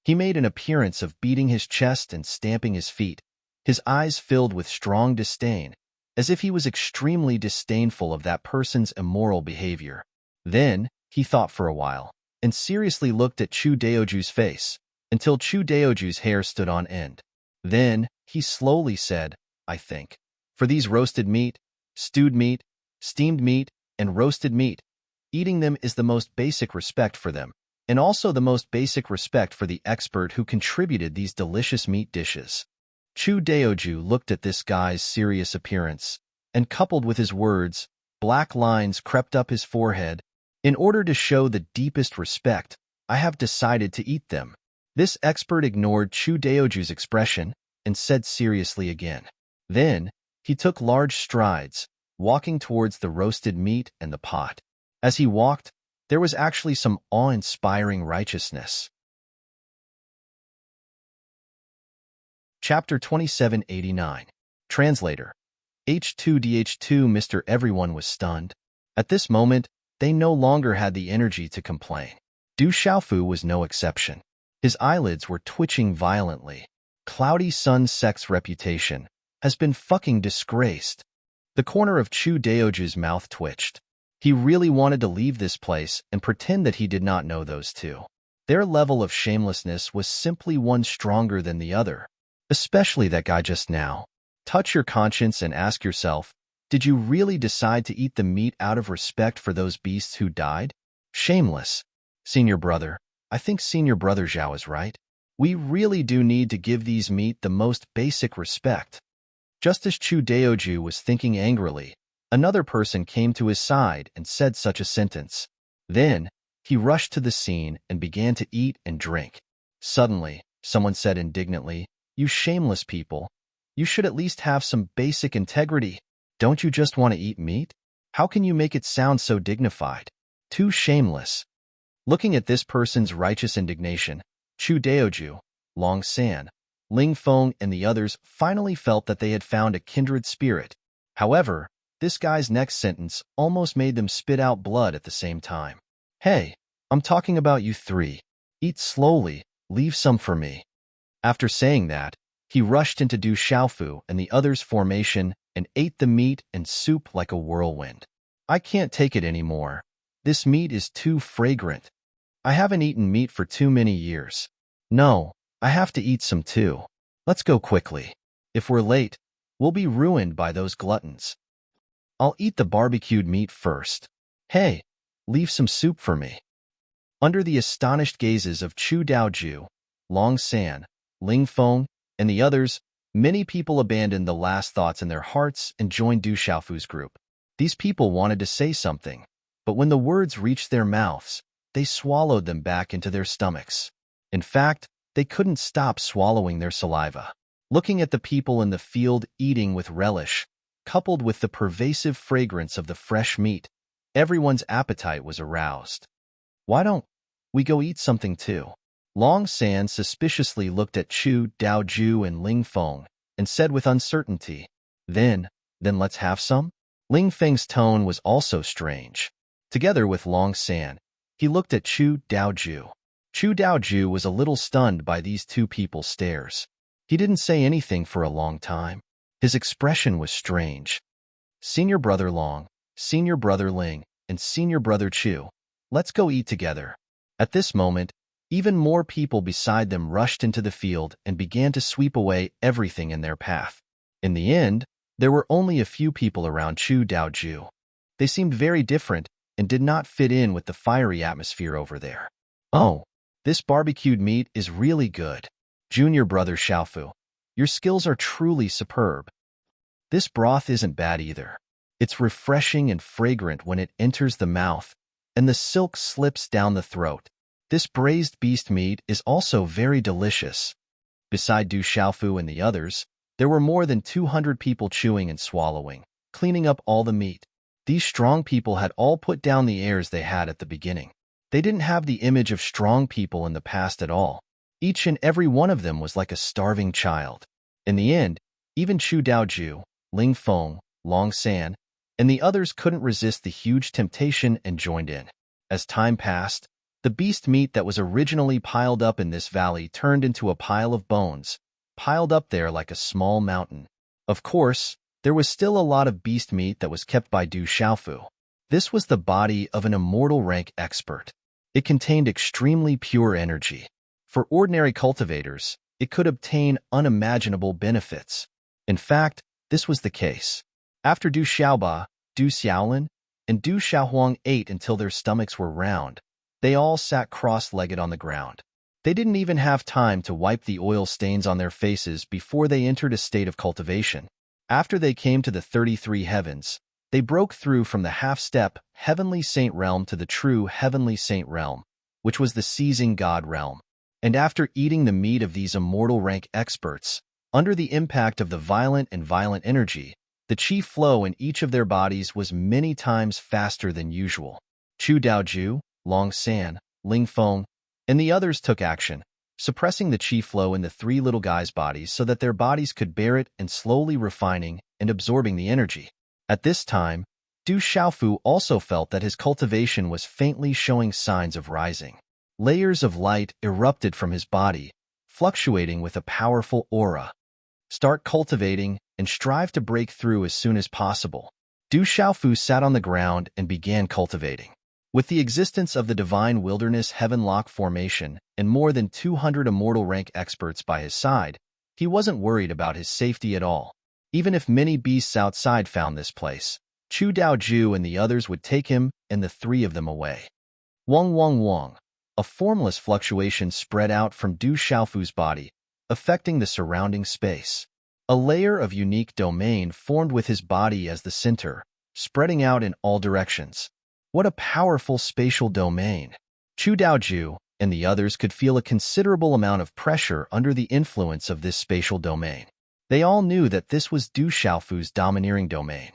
He made an appearance of beating his chest and stamping his feet, his eyes filled with strong disdain, as if he was extremely disdainful of that person's immoral behavior. Then, he thought for a while, and seriously looked at Chu Daoju's face, until Chu Daoju's hair stood on end. Then, he slowly said, I think, for these roasted meat, stewed meat, steamed meat, and roasted meat, eating them is the most basic respect for them, and also the most basic respect for the expert who contributed these delicious meat dishes. Chu Daoju looked at this guy's serious appearance, and coupled with his words, black lines crept up his forehead. In order to show the deepest respect, I have decided to eat them. This expert ignored Chu Daoju's expression and said seriously again. Then, he took large strides, walking towards the roasted meat and the pot. As he walked, there was actually some awe-inspiring righteousness. Chapter 2789. Translator. H2DH2 Mr. Everyone was stunned. At this moment, they no longer had the energy to complain. Du Xiaofu was no exception. His eyelids were twitching violently. Cloudy Sun Sect's reputation has been fucking disgraced. The corner of Chu Daoju's mouth twitched. He really wanted to leave this place and pretend that he did not know those two. Their level of shamelessness was simply one stronger than the other. Especially that guy just now. Touch your conscience and ask yourself, did you really decide to eat the meat out of respect for those beasts who died? Shameless. Senior brother, I think Senior brother Zhao is right. We really do need to give these meat the most basic respect. Just as Chu Daoju was thinking angrily, another person came to his side and said such a sentence. Then, he rushed to the scene and began to eat and drink. Suddenly, someone said indignantly, You shameless people. You should at least have some basic integrity. Don't you just want to eat meat? How can you make it sound so dignified? Too shameless. Looking at this person's righteous indignation, Chu Daoju, Long San, Ling Feng, and the others finally felt that they had found a kindred spirit. However, this guy's next sentence almost made them spit out blood at the same time. Hey, I'm talking about you three. Eat slowly, leave some for me. After saying that, he rushed into Du Xiaofu and the others' formation and ate the meat and soup like a whirlwind. I can't take it anymore. This meat is too fragrant. I haven't eaten meat for too many years. No, I have to eat some too. Let's go quickly. If we're late, we'll be ruined by those gluttons. I'll eat the barbecued meat first. Hey, leave some soup for me. Under the astonished gazes of Chu Daoju, Long San, Ling Feng, and the others, many people abandoned the last thoughts in their hearts and joined Du Xiaofu's group. These people wanted to say something, but when the words reached their mouths, they swallowed them back into their stomachs. In fact, they couldn't stop swallowing their saliva. Looking at the people in the field eating with relish, coupled with the pervasive fragrance of the fresh meat, everyone's appetite was aroused. Why don't we go eat something too? Long San suspiciously looked at Chu Daoju and Ling Feng and said with uncertainty, Then let's have some? Ling Feng's tone was also strange. Together with Long San, he looked at Chu Daoju. Chu Daoju was a little stunned by these two people's stares. He didn't say anything for a long time. His expression was strange. Senior brother Long, Senior brother Ling, and Senior brother Chu, let's go eat together. At this moment, even more people beside them rushed into the field and began to sweep away everything in their path. In the end, there were only a few people around Chu Daoju. They seemed very different and did not fit in with the fiery atmosphere over there. Oh, this barbecued meat is really good. Junior brother Xiaofu, your skills are truly superb. This broth isn't bad either. It's refreshing and fragrant when it enters the mouth, and the silk slips down the throat. This braised beast meat is also very delicious. Beside Du Xiaofu and the others, there were more than 200 people chewing and swallowing, cleaning up all the meat. These strong people had all put down the airs they had at the beginning. They didn't have the image of strong people in the past at all. Each and every one of them was like a starving child. In the end, even Chu Daoju, Ling Feng, Long San, and the others couldn't resist the huge temptation and joined in. As time passed, the beast meat that was originally piled up in this valley turned into a pile of bones, piled up there like a small mountain. Of course, there was still a lot of beast meat that was kept by Du Xiaofu. This was the body of an immortal rank expert. It contained extremely pure energy. For ordinary cultivators, it could obtain unimaginable benefits. In fact, this was the case. After Du Xiaoba, Du Xiaolin, and Du Xiaohuang ate until their stomachs were round, they all sat cross-legged on the ground. They didn't even have time to wipe the oil stains on their faces before they entered a state of cultivation. After they came to the 33 heavens, they broke through from the half-step heavenly saint realm to the true heavenly saint realm, which was the seizing god realm. And after eating the meat of these immortal rank experts, under the impact of the violent energy, the chi flow in each of their bodies was many times faster than usual. Chu Daoju, Long San, Ling Feng, and the others took action, suppressing the chi flow in the three little guys' bodies so that their bodies could bear it and slowly refining and absorbing the energy. At this time, Du Xiaofu also felt that his cultivation was faintly showing signs of rising. Layers of light erupted from his body, fluctuating with a powerful aura. Start cultivating and strive to break through as soon as possible. Du Xiaofu sat on the ground and began cultivating. With the existence of the divine wilderness Heavenlock formation and more than 200 immortal rank experts by his side, he wasn't worried about his safety at all. Even if many beasts outside found this place, Chu Daoju and the others would take him and the three of them away. Wong Wong Wong. A formless fluctuation spread out from Du Xiaofu's body, affecting the surrounding space. A layer of unique domain formed with his body as the center, spreading out in all directions. What a powerful spatial domain! Chu Daoju and the others could feel a considerable amount of pressure under the influence of this spatial domain. They all knew that this was Du Xiaofu's domineering domain.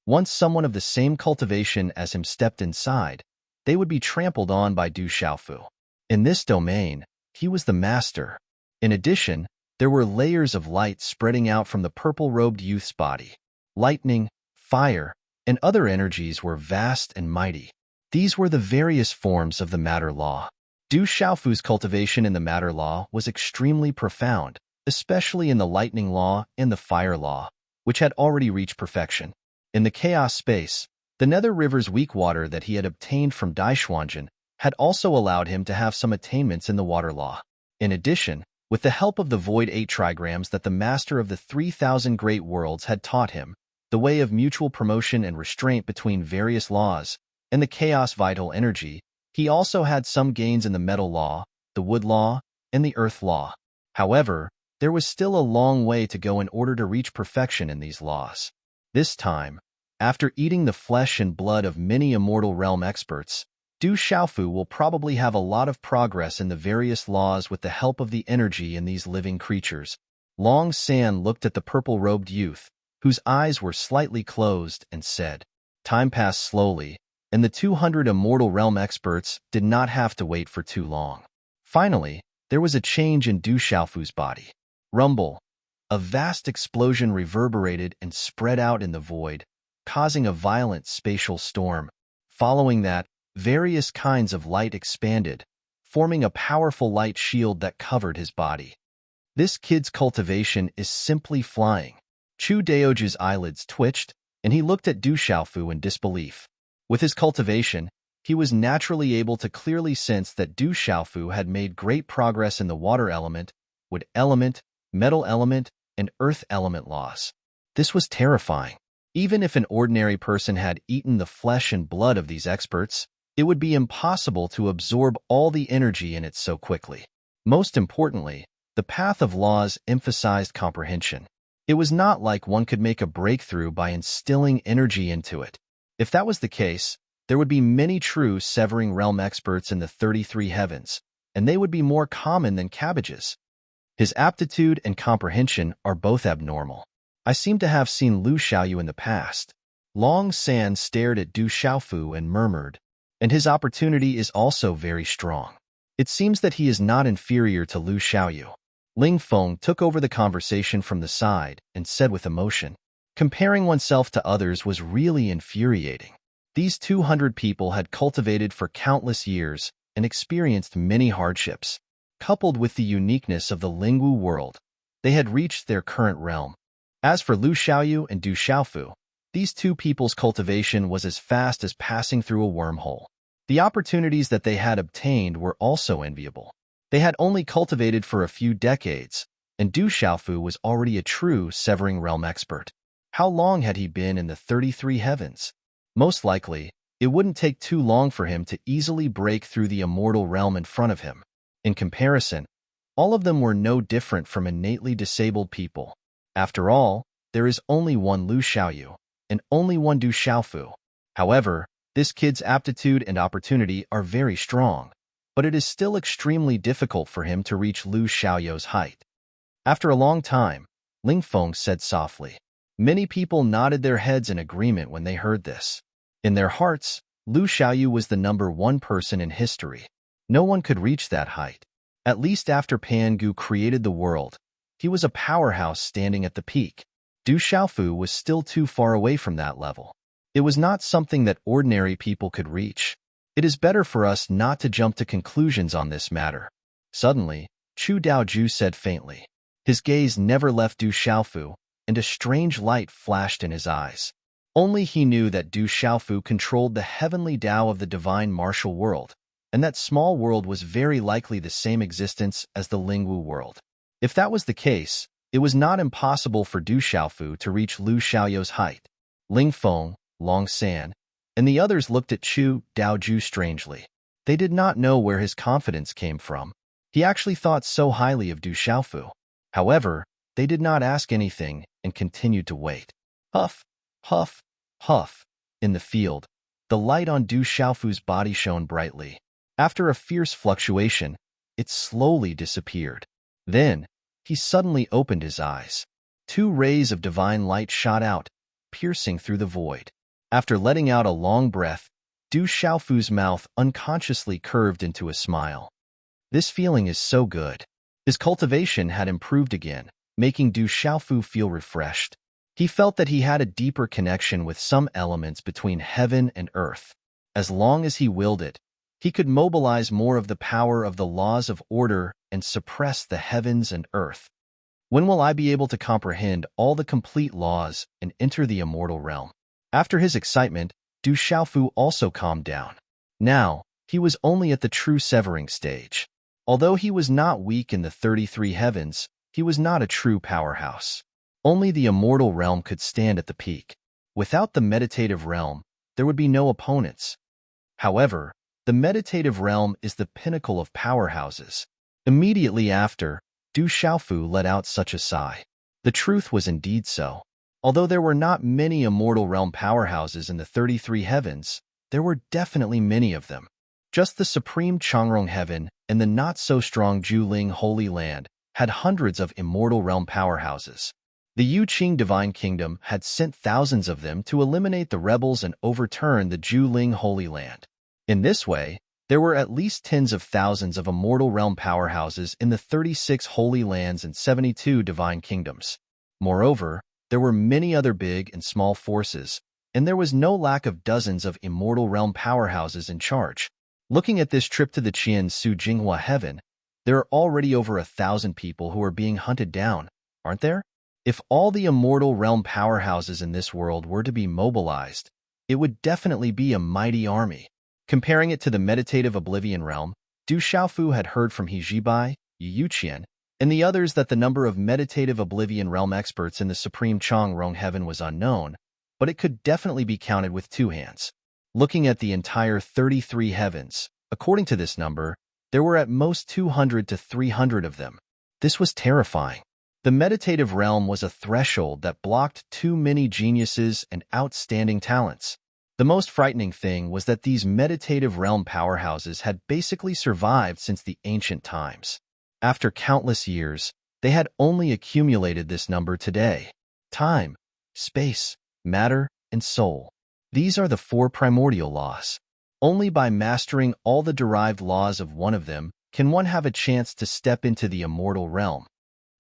Once someone of the same cultivation as him stepped inside, they would be trampled on by Du Xiaofu. In this domain, he was the master. In addition, there were layers of light spreading out from the purple-robed youth's body. Lightning, fire, and other energies were vast and mighty. These were the various forms of the matter law. Du Xiaofu's cultivation in the matter law was extremely profound, especially in the lightning law and the fire law, which had already reached perfection. In the chaos space, the Nether River's weak water that he had obtained from Daishuanjin had also allowed him to have some attainments in the water law. In addition, with the help of the Void 8 trigrams that the master of the 3,000 great worlds had taught him, the way of mutual promotion and restraint between various laws, and the chaos vital energy, he also had some gains in the metal law, the wood law, and the earth law. However, there was still a long way to go in order to reach perfection in these laws. This time, after eating the flesh and blood of many immortal realm experts, Du Xiaofu will probably have a lot of progress in the various laws with the help of the energy in these living creatures. Long San looked at the purple-robed youth, whose eyes were slightly closed, and said, "Time passed slowly, and the 200 immortal realm experts did not have to wait for too long. Finally, there was a change in Du Xiaofu's body. Rumble. A vast explosion reverberated and spread out in the void, causing a violent spatial storm. Following that, various kinds of light expanded, forming a powerful light shield that covered his body. This kid's cultivation is simply flying." Chu Daoju's eyelids twitched, and he looked at Du Xiaofu in disbelief. With his cultivation, he was naturally able to clearly sense that Du Xiaofu had made great progress in the water element, wood element, metal element, and earth element laws. This was terrifying. Even if an ordinary person had eaten the flesh and blood of these experts, it would be impossible to absorb all the energy in it so quickly. Most importantly, the path of laws emphasized comprehension. It was not like one could make a breakthrough by instilling energy into it. If that was the case, there would be many true severing realm experts in the 33 heavens, and they would be more common than cabbages. His aptitude and comprehension are both abnormal. I seem to have seen Lu Xiaoyu in the past. Long San stared at Du Xiaofu and murmured, and his opportunity is also very strong. It seems that he is not inferior to Lu Xiaoyu. Ling Feng took over the conversation from the side and said with emotion, comparing oneself to others was really infuriating. These 200 people had cultivated for countless years and experienced many hardships. Coupled with the uniqueness of the Lingwu world, they had reached their current realm. As for Lu Xiaoyu and Du Xiaofu, these two people's cultivation was as fast as passing through a wormhole. The opportunities that they had obtained were also enviable. They had only cultivated for a few decades, and Du Xiaofu was already a true severing realm expert. How long had he been in the 33 heavens? Most likely, it wouldn't take too long for him to easily break through the immortal realm in front of him. In comparison, all of them were no different from innately disabled people. After all, there is only one Lu Xiaoyu, and only one Du Xiaofu. However, this kid's aptitude and opportunity are very strong, but it is still extremely difficult for him to reach Lu Xiaoyu's height. After a long time, Ling Feng said softly. Many people nodded their heads in agreement when they heard this. In their hearts, Lu Xiaoyu was the #1 person in history. No one could reach that height. At least after Pangu created the world, he was a powerhouse standing at the peak. Du Xiaofu was still too far away from that level. It was not something that ordinary people could reach. It is better for us not to jump to conclusions on this matter. Suddenly, Chu Daoju said faintly. His gaze never left Du Xiaofu, and a strange light flashed in his eyes. Only he knew that Du Xiaofu controlled the heavenly Tao of the divine martial world, and that small world was very likely the same existence as the Lingwu world. If that was the case, it was not impossible for Du Xiaofu to reach Lu Xiaoyu's height. Ling Feng, Long San, and the others looked at Chu Daoju strangely. They did not know where his confidence came from. He actually thought so highly of Du Xiaofu. However, they did not ask anything and continued to wait. Huff, huff, huff. In the field, the light on Du Xiaofu's body shone brightly. After a fierce fluctuation, it slowly disappeared. Then, he suddenly opened his eyes. 2 rays of divine light shot out, piercing through the void. After letting out a long breath, Du Xiaofu's mouth unconsciously curved into a smile. This feeling is so good. His cultivation had improved again, making Du Xiaofu feel refreshed. He felt that he had a deeper connection with some elements between heaven and earth. As long as he willed it, he could mobilize more of the power of the laws of order and suppress the heavens and earth. When will I be able to comprehend all the complete laws and enter the immortal realm? After his excitement, Du Xiaofu also calmed down. Now, he was only at the true severing stage. Although he was not weak in the 33 heavens, he was not a true powerhouse. Only the immortal realm could stand at the peak. Without the meditative realm, there would be no opponents. However, the meditative realm is the pinnacle of powerhouses. Immediately after, Du Xiaofu let out such a sigh. The truth was indeed so. Although there were not many immortal realm powerhouses in the 33 heavens, there were definitely many of them. Just the supreme Changrong heaven and the not-so-strong Juling Holy Land had hundreds of immortal realm powerhouses. The Yuqing Divine Kingdom had sent thousands of them to eliminate the rebels and overturn the Juling Holy Land. In this way, there were at least tens of thousands of immortal realm powerhouses in the 36 Holy Lands and 72 Divine Kingdoms. Moreover, there were many other big and small forces, and there was no lack of dozens of immortal realm powerhouses in charge. Looking at this trip to the Qian Su Jinghua heaven, there are already over 1,000 people who are being hunted down, aren't there? If all the immortal realm powerhouses in this world were to be mobilized, it would definitely be a mighty army. Comparing it to the meditative oblivion realm, Du Xiaofu had heard from He Zhibai, Yu Yuqian, and the others that the number of meditative oblivion realm experts in the supreme Changrong heaven was unknown, but it could definitely be counted with 2 hands. Looking at the entire 33 heavens, according to this number, there were at most 200 to 300 of them. This was terrifying. The meditative realm was a threshold that blocked too many geniuses and outstanding talents. The most frightening thing was that these meditative realm powerhouses had basically survived since the ancient times. After countless years, they had only accumulated this number today. Time, space, matter, and soul. These are the four primordial laws. Only by mastering all the derived laws of one of them can one have a chance to step into the immortal realm.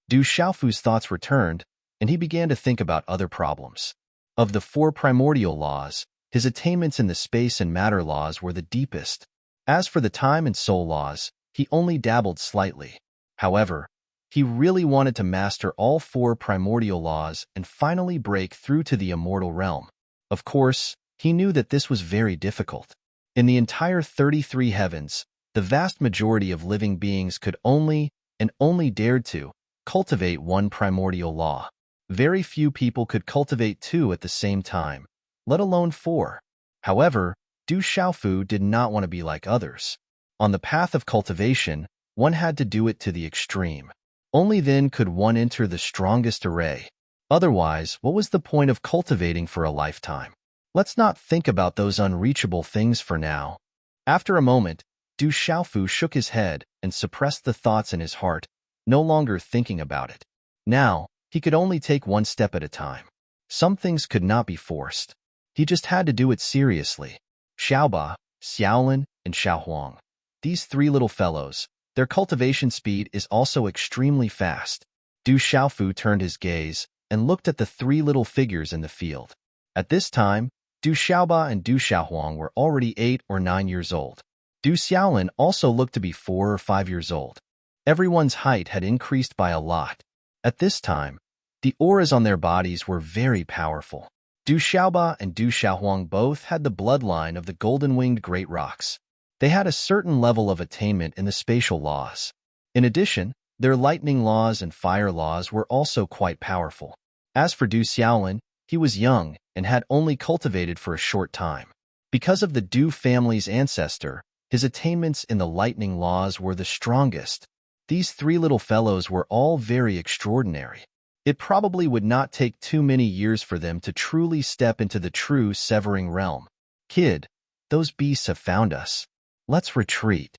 Du Xiaofu's thoughts returned, and he began to think about other problems. Of the four primordial laws, his attainments in the space and matter laws were the deepest. As for the time and soul laws, he only dabbled slightly. However, he really wanted to master all four primordial laws and finally break through to the immortal realm. Of course, he knew that this was very difficult. In the entire 33 heavens, the vast majority of living beings could only, and only dared to, cultivate one primordial law. Very few people could cultivate two at the same time, let alone four. However, Du Xiaofu did not want to be like others. On the path of cultivation, one had to do it to the extreme. Only then could one enter the strongest array. Otherwise, what was the point of cultivating for a lifetime? Let's not think about those unreachable things for now. After a moment, Du Xiaofu shook his head and suppressed the thoughts in his heart, no longer thinking about it. Now, he could only take one step at a time. Some things could not be forced. He just had to do it seriously. Xiaoba, Xiaolin, and Xiaohuang. These three little fellows, their cultivation speed is also extremely fast. Du Xiaofu turned his gaze and looked at the three little figures in the field. At this time, Du Xiaoba and Du Xiaohuang were already 8 or 9 years old. Du Xiaolin also looked to be 4 or 5 years old. Everyone's height had increased by a lot. At this time, the auras on their bodies were very powerful. Du Xiaoba and Du Xiaohuang both had the bloodline of the golden-winged great rocks. They had a certain level of attainment in the spatial laws. In addition, their lightning laws and fire laws were also quite powerful. As for Du Xiaolin, he was young and had only cultivated for a short time. Because of the Du family's ancestor, his attainments in the lightning laws were the strongest. These three little fellows were all very extraordinary. It probably would not take too many years for them to truly step into the true severing realm. Kid, those beasts have found us. Let's retreat.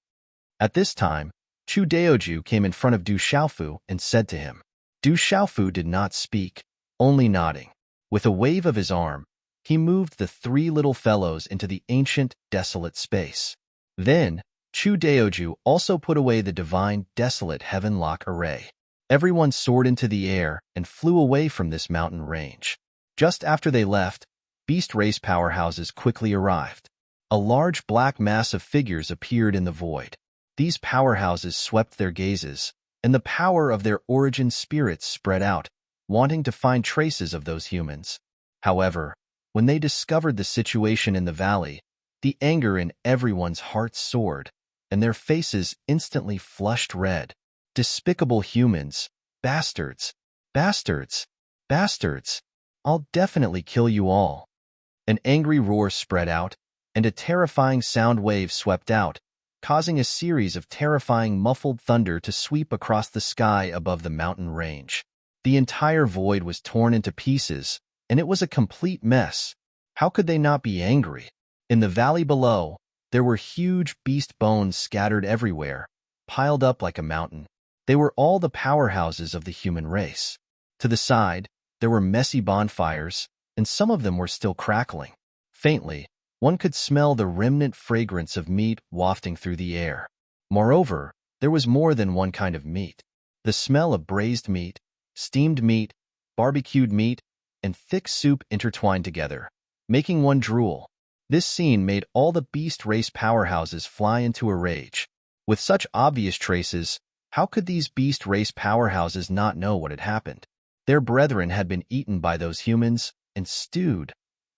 At this time, Chu Daoju came in front of Du Xiaofu and said to him. Du Xiaofu did not speak, only nodding. With a wave of his arm, he moved the three little fellows into the ancient, desolate space. Then, Chu Daoju also put away the divine, desolate heavenlock array. Everyone soared into the air and flew away from this mountain range. Just after they left, beast race powerhouses quickly arrived. A large black mass of figures appeared in the void. These powerhouses swept their gazes, and the power of their origin spirits spread out, wanting to find traces of those humans. However, when they discovered the situation in the valley, the anger in everyone's hearts soared, and their faces instantly flushed red. Despicable humans, bastards, bastards, bastards. I'll definitely kill you all. An angry roar spread out, and a terrifying sound wave swept out, causing a series of terrifying muffled thunder to sweep across the sky above the mountain range. The entire void was torn into pieces, and it was a complete mess. How could they not be angry? In the valley below, there were huge beast bones scattered everywhere, piled up like a mountain. They were all the powerhouses of the human race. To the side, there were messy bonfires, and some of them were still crackling. Faintly, one could smell the remnant fragrance of meat wafting through the air. Moreover, there was more than one kind of meat. The smell of braised meat, steamed meat, barbecued meat, and thick soup intertwined together, making one drool. This scene made all the beast race powerhouses fly into a rage. With such obvious traces, how could these beast race powerhouses not know what had happened? Their brethren had been eaten by those humans, and stewed,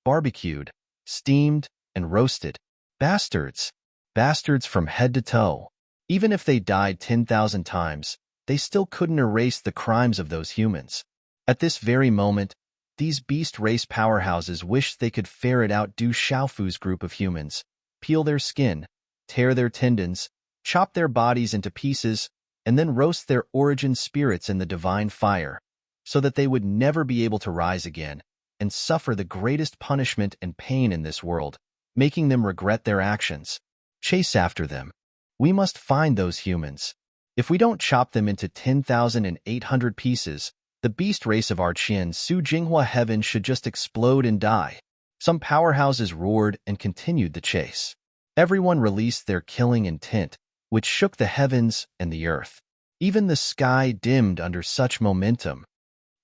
barbecued, steamed, and roasted. Bastards. Bastards from head to toe. Even if they died 10,000 times, they still couldn't erase the crimes of those humans. At this very moment, these beast race powerhouses wished they could ferret out Du Xiaofu's group of humans, peel their skin, tear their tendons, chop their bodies into pieces, and then roast their origin spirits in the divine fire, so that they would never be able to rise again and suffer the greatest punishment and pain in this world, making them regret their actions. Chase after them. We must find those humans. If we don't chop them into 10,800 pieces, the beast race of our Qian Su Jinghua heaven should just explode and die. Some powerhouses roared and continued the chase. Everyone released their killing intent, which shook the heavens and the earth. Even the sky dimmed under such momentum.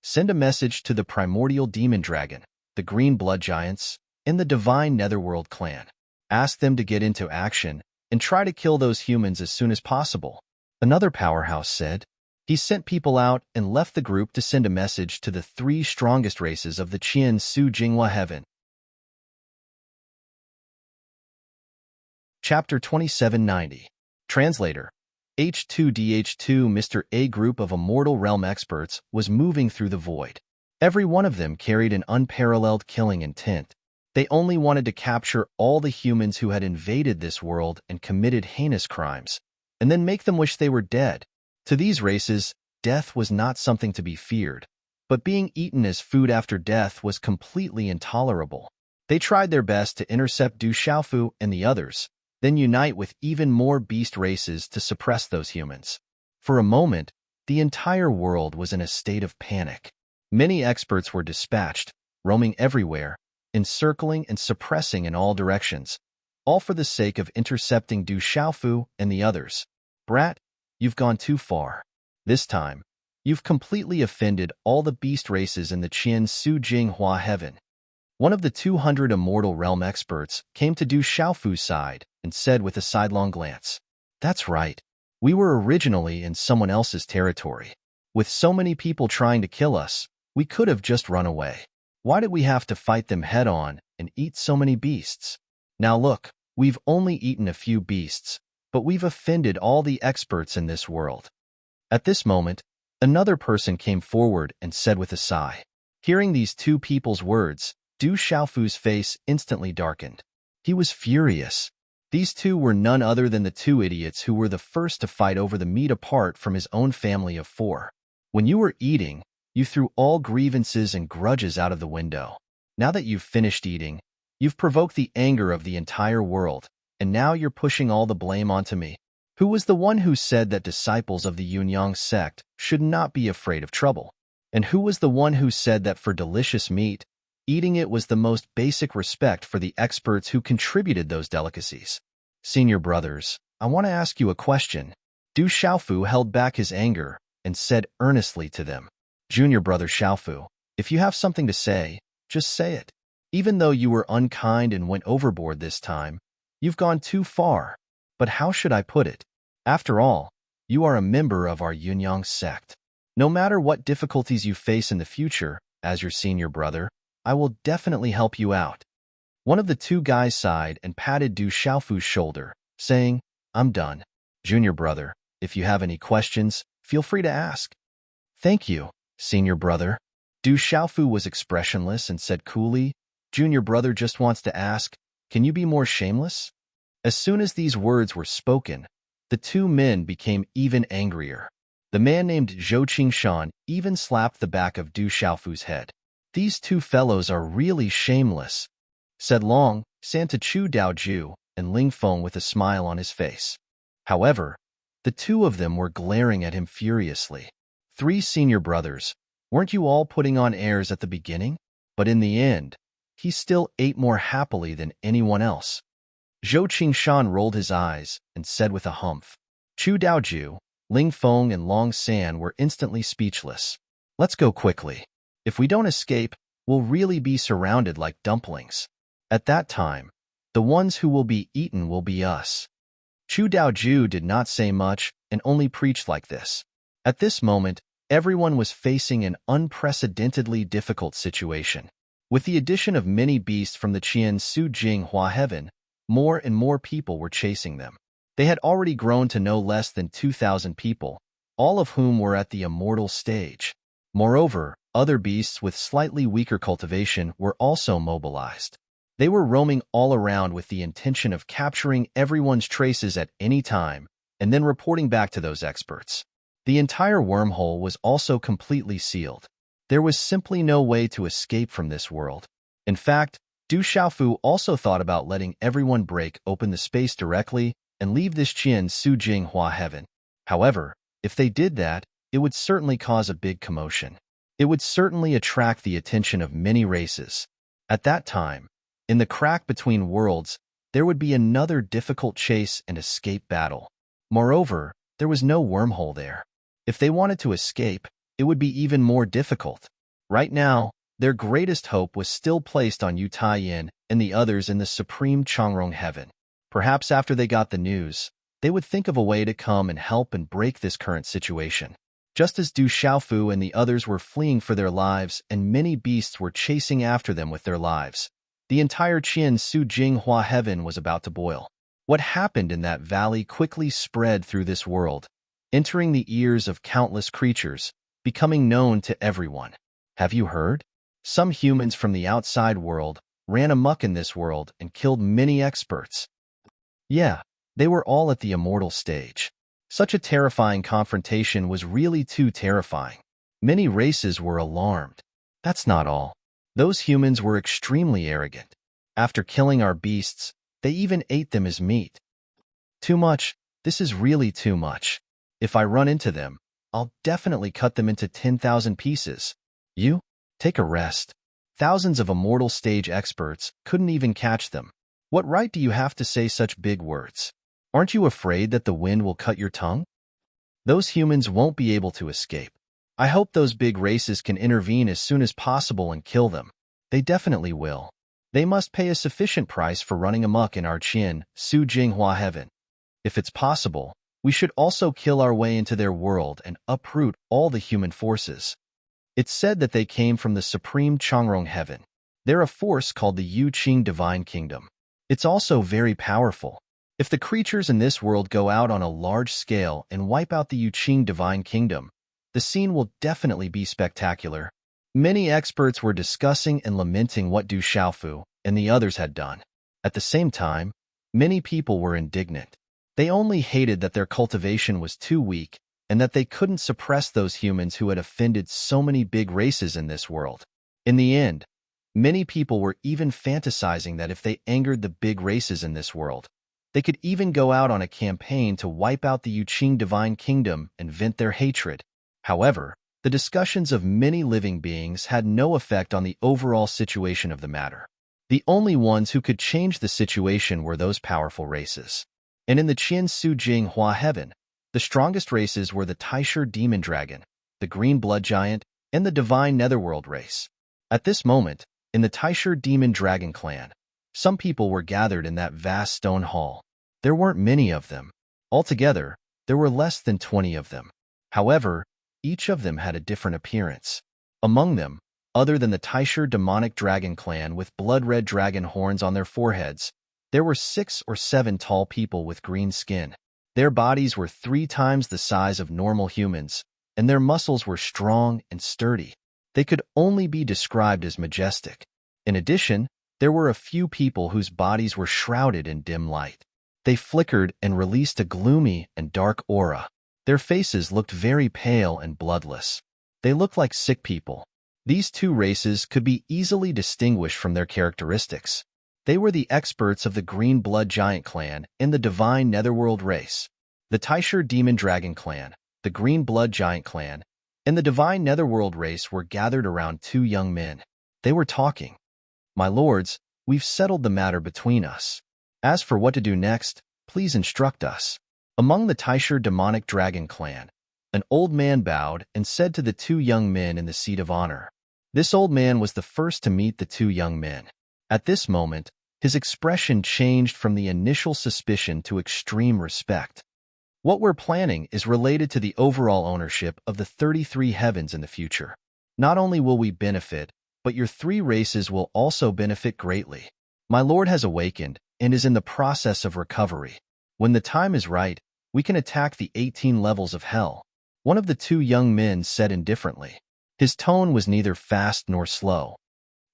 Send a message to the primordial demon dragon, the green blood giants, and the divine netherworld clan. Ask them to get into action and try to kill those humans as soon as possible. Another powerhouse said. He sent people out and left the group to send a message to the 3 strongest races of the Qian Su Jinghua heaven. Chapter 2790. Translator. H2DH2 Mr. A group of immortal realm experts was moving through the void. Every one of them carried an unparalleled killing intent. They only wanted to capture all the humans who had invaded this world and committed heinous crimes, and then make them wish they were dead. To these races, death was not something to be feared, but being eaten as food after death was completely intolerable. They tried their best to intercept Du Xiaofu and the others, then unite with even more beast races to suppress those humans. For a moment, the entire world was in a state of panic. Many experts were dispatched, roaming everywhere, encircling and suppressing in all directions, all for the sake of intercepting Du Xiaofu and the others. Brat, you've gone too far. This time, you've completely offended all the beast races in the Qian Su Jinghua heaven. One of the 200 immortal realm experts came to Du Xiaofu's side and said with a sidelong glance, "That's right. We were originally in someone else's territory. With so many people trying to kill us, we could have just run away. Why did we have to fight them head-on and eat so many beasts? Now look, we've only eaten a few beasts, but we've offended all the experts in this world." At this moment, another person came forward and said with a sigh. Hearing these 2 people's words, Du Xiaofu's face instantly darkened. He was furious. These 2 were none other than the 2 idiots who were the first to fight over the meat apart from his own family of 4. When you were eating, you threw all grievances and grudges out of the window. Now that you've finished eating, you've provoked the anger of the entire world, and now you're pushing all the blame onto me. Who was the one who said that disciples of the Yunyang sect should not be afraid of trouble? And who was the one who said that for delicious meat, eating it was the most basic respect for the experts who contributed those delicacies? Senior brothers, I want to ask you a question. Du Xiaofu held back his anger and said earnestly to them, Junior brother Xiaofu, if you have something to say, just say it. Even though you were unkind and went overboard this time, you've gone too far. But how should I put it? After all, you are a member of our Yunyang sect. No matter what difficulties you face in the future, as your senior brother, I will definitely help you out. One of the 2 guys sighed and patted Du Xiaofu's shoulder, saying, I'm done. Junior brother, if you have any questions, feel free to ask. Thank you, senior brother. Du Xiaofu was expressionless and said coolly, Junior brother just wants to ask, can you be more shameless? As soon as these words were spoken, the 2 men became even angrier. The man named Zhou Qingshan even slapped the back of Du Xiaofu's head. These 2 fellows are really shameless, said Long, Santa Chu Daoju, and Ling Feng with a smile on his face. However, the 2 of them were glaring at him furiously. 3 senior brothers, weren't you all putting on airs at the beginning? But in the end, he still ate more happily than anyone else. Zhou Qingshan rolled his eyes and said with a humph. Chu Daoju, Ling Feng, and Long San were instantly speechless. Let's go quickly. If we don't escape, we'll really be surrounded like dumplings. At that time, the ones who will be eaten will be us. Chu Daoju did not say much and only preached like this. At this moment, everyone was facing an unprecedentedly difficult situation. With the addition of many beasts from the Qian Su Jinghua heaven, more and more people were chasing them. They had already grown to no less than 2,000 people, all of whom were at the immortal stage. Moreover, other beasts with slightly weaker cultivation were also mobilized. They were roaming all around with the intention of capturing everyone's traces at any time and then reporting back to those experts. The entire wormhole was also completely sealed. There was simply no way to escape from this world. In fact, Du Xiaofu also thought about letting everyone break open the space directly and leave this Qian Su Jinghua heaven. However, if they did that, it would certainly cause a big commotion. It would certainly attract the attention of many races. At that time, in the crack between worlds, there would be another difficult chase and escape battle. Moreover, there was no wormhole there. If they wanted to escape, it would be even more difficult. Right now, their greatest hope was still placed on Yu Taiyin and the others in the supreme Changrong heaven. Perhaps after they got the news, they would think of a way to come and help and break this current situation. Just as Du Xiaofu and the others were fleeing for their lives and many beasts were chasing after them with their lives, the entire Qian Su Jinghua heaven was about to boil. What happened in that valley quickly spread through this world, entering the ears of countless creatures, becoming known to everyone. Have you heard? Some humans from the outside world ran amok in this world and killed many experts. Yeah, they were all at the immortal stage. Such a terrifying confrontation was really too terrifying. Many races were alarmed. That's not all. Those humans were extremely arrogant. After killing our beasts, they even ate them as meat. Too much. This is really too much. If I run into them, I'll definitely cut them into 10,000 pieces. You? Take a rest. Thousands of immortal stage experts couldn't even catch them. What right do you have to say such big words? Aren't you afraid that the wind will cut your tongue? Those humans won't be able to escape. I hope those big races can intervene as soon as possible and kill them. They definitely will. They must pay a sufficient price for running amok in our Qian Su Jinghua heaven. If it's possible, we should also kill our way into their world and uproot all the human forces. It's said that they came from the supreme Changrong heaven. They're a force called the Yu Qing Divine Kingdom. It's also very powerful. If the creatures in this world go out on a large scale and wipe out the Yu Qing Divine Kingdom, the scene will definitely be spectacular. Many experts were discussing and lamenting what Du Xiaofu and the others had done. At the same time, many people were indignant. They only hated that their cultivation was too weak and that they couldn't suppress those humans who had offended so many big races in this world. In the end, many people were even fantasizing that if they angered the big races in this world, they could even go out on a campaign to wipe out the Yu Qing Divine Kingdom and vent their hatred. However, the discussions of many living beings had no effect on the overall situation of the matter. The only ones who could change the situation were those powerful races. And in the Qian Su Jinghua heaven, the strongest races were the Taisher Demon Dragon, the Green Blood Giant, and the Divine Netherworld race. At this moment, in the Taisher Demon Dragon clan, some people were gathered in that vast stone hall. There weren't many of them. Altogether, there were less than 20 of them. However, each of them had a different appearance. Among them, other than the Taisher Demonic Dragon clan with blood-red dragon horns on their foreheads, there were 6 or 7 tall people with green skin. Their bodies were 3 times the size of normal humans, and their muscles were strong and sturdy. They could only be described as majestic. In addition, there were a few people whose bodies were shrouded in dim light. They flickered and released a gloomy and dark aura. Their faces looked very pale and bloodless. They looked like sick people. These two races could be easily distinguished from their characteristics. They were the experts of the Green Blood Giant clan and the Divine Netherworld race. The Taisher Demon Dragon clan, the Green Blood Giant clan, and the Divine Netherworld race were gathered around 2 young men. They were talking. My lords, we've settled the matter between us. As for what to do next, please instruct us. Among the Taisher Demonic Dragon clan, an old man bowed and said to the 2 young men in the seat of honor. This old man was the first to meet the 2 young men. At this moment, his expression changed from the initial suspicion to extreme respect. What we're planning is related to the overall ownership of the 33 heavens in the future. Not only will we benefit, but your 3 races will also benefit greatly. My lord has awakened and is in the process of recovery. When the time is right, we can attack the 18 levels of hell. One of the 2 young men said indifferently. His tone was neither fast nor slow.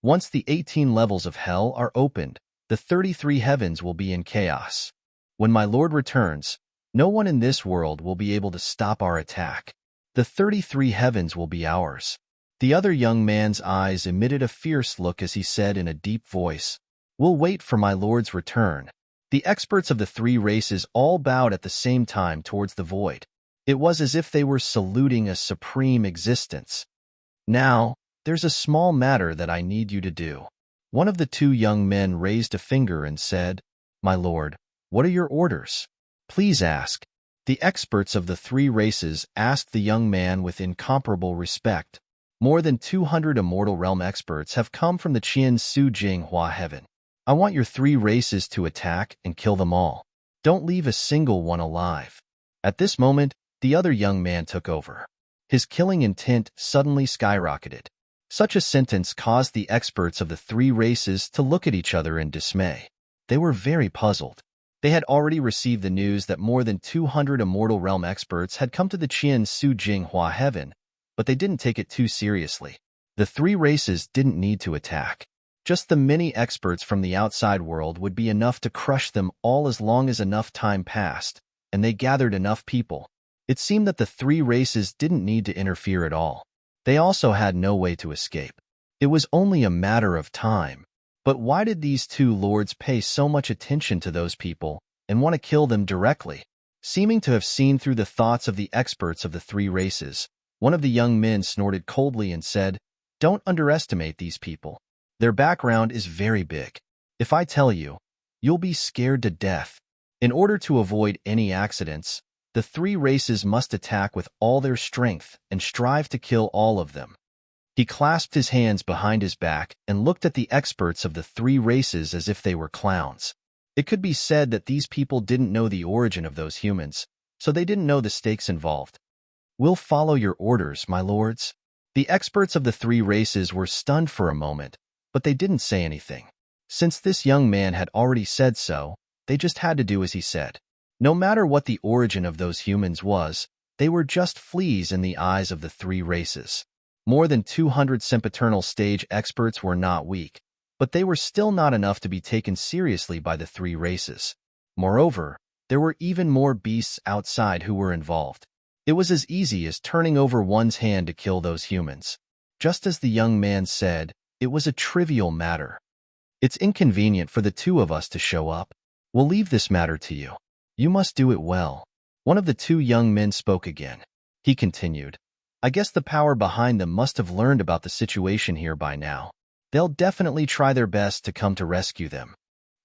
Once the 18 levels of hell are opened, the 33 heavens will be in chaos. When my lord returns, no one in this world will be able to stop our attack. The 33 heavens will be ours. The other young man's eyes emitted a fierce look as he said in a deep voice, "We'll wait for my lord's return." The experts of the three races all bowed at the same time towards the void. It was as if they were saluting a supreme existence. "Now, there's a small matter that I need you to do." One of the two young men raised a finger and said, "My lord, what are your orders?" "Please ask." The experts of the three races asked the young man with incomparable respect. "More than 200 immortal realm experts have come from the Qian Su Jinghua heaven. I want your three races to attack and kill them all. Don't leave a single one alive." At this moment, the other young man took over. His killing intent suddenly skyrocketed. Such a sentence caused the experts of the three races to look at each other in dismay. They were very puzzled. They had already received the news that more than 200 immortal realm experts had come to the Qian Su Jinghua heaven, but they didn't take it too seriously. The three races didn't need to attack. Just the many experts from the outside world would be enough to crush them all as long as enough time passed, and they gathered enough people. It seemed that the three races didn't need to interfere at all. They also had no way to escape. It was only a matter of time. But why did these two lords pay so much attention to those people and want to kill them directly? Seeming to have seen through the thoughts of the experts of the three races, one of the young men snorted coldly and said, "Don't underestimate these people. Their background is very big. If I tell you, you'll be scared to death." In order to avoid any accidents, the three races must attack with all their strength and strive to kill all of them. He clasped his hands behind his back and looked at the experts of the three races as if they were clowns. It could be said that these people didn't know the origin of those humans, so they didn't know the stakes involved. "We'll follow your orders, my lords." The experts of the three races were stunned for a moment, but they didn't say anything. Since this young man had already said so, they just had to do as he said. No matter what the origin of those humans was, they were just fleas in the eyes of the three races. More than 200 sempiternal stage experts were not weak, but they were still not enough to be taken seriously by the three races. Moreover, there were even more beasts outside who were involved. It was as easy as turning over one's hand to kill those humans. Just as the young man said, it was a trivial matter. "It's inconvenient for the two of us to show up. We'll leave this matter to you. You must do it well." One of the two young men spoke again. He continued, "I guess the power behind them must have learned about the situation here by now. They'll definitely try their best to come to rescue them.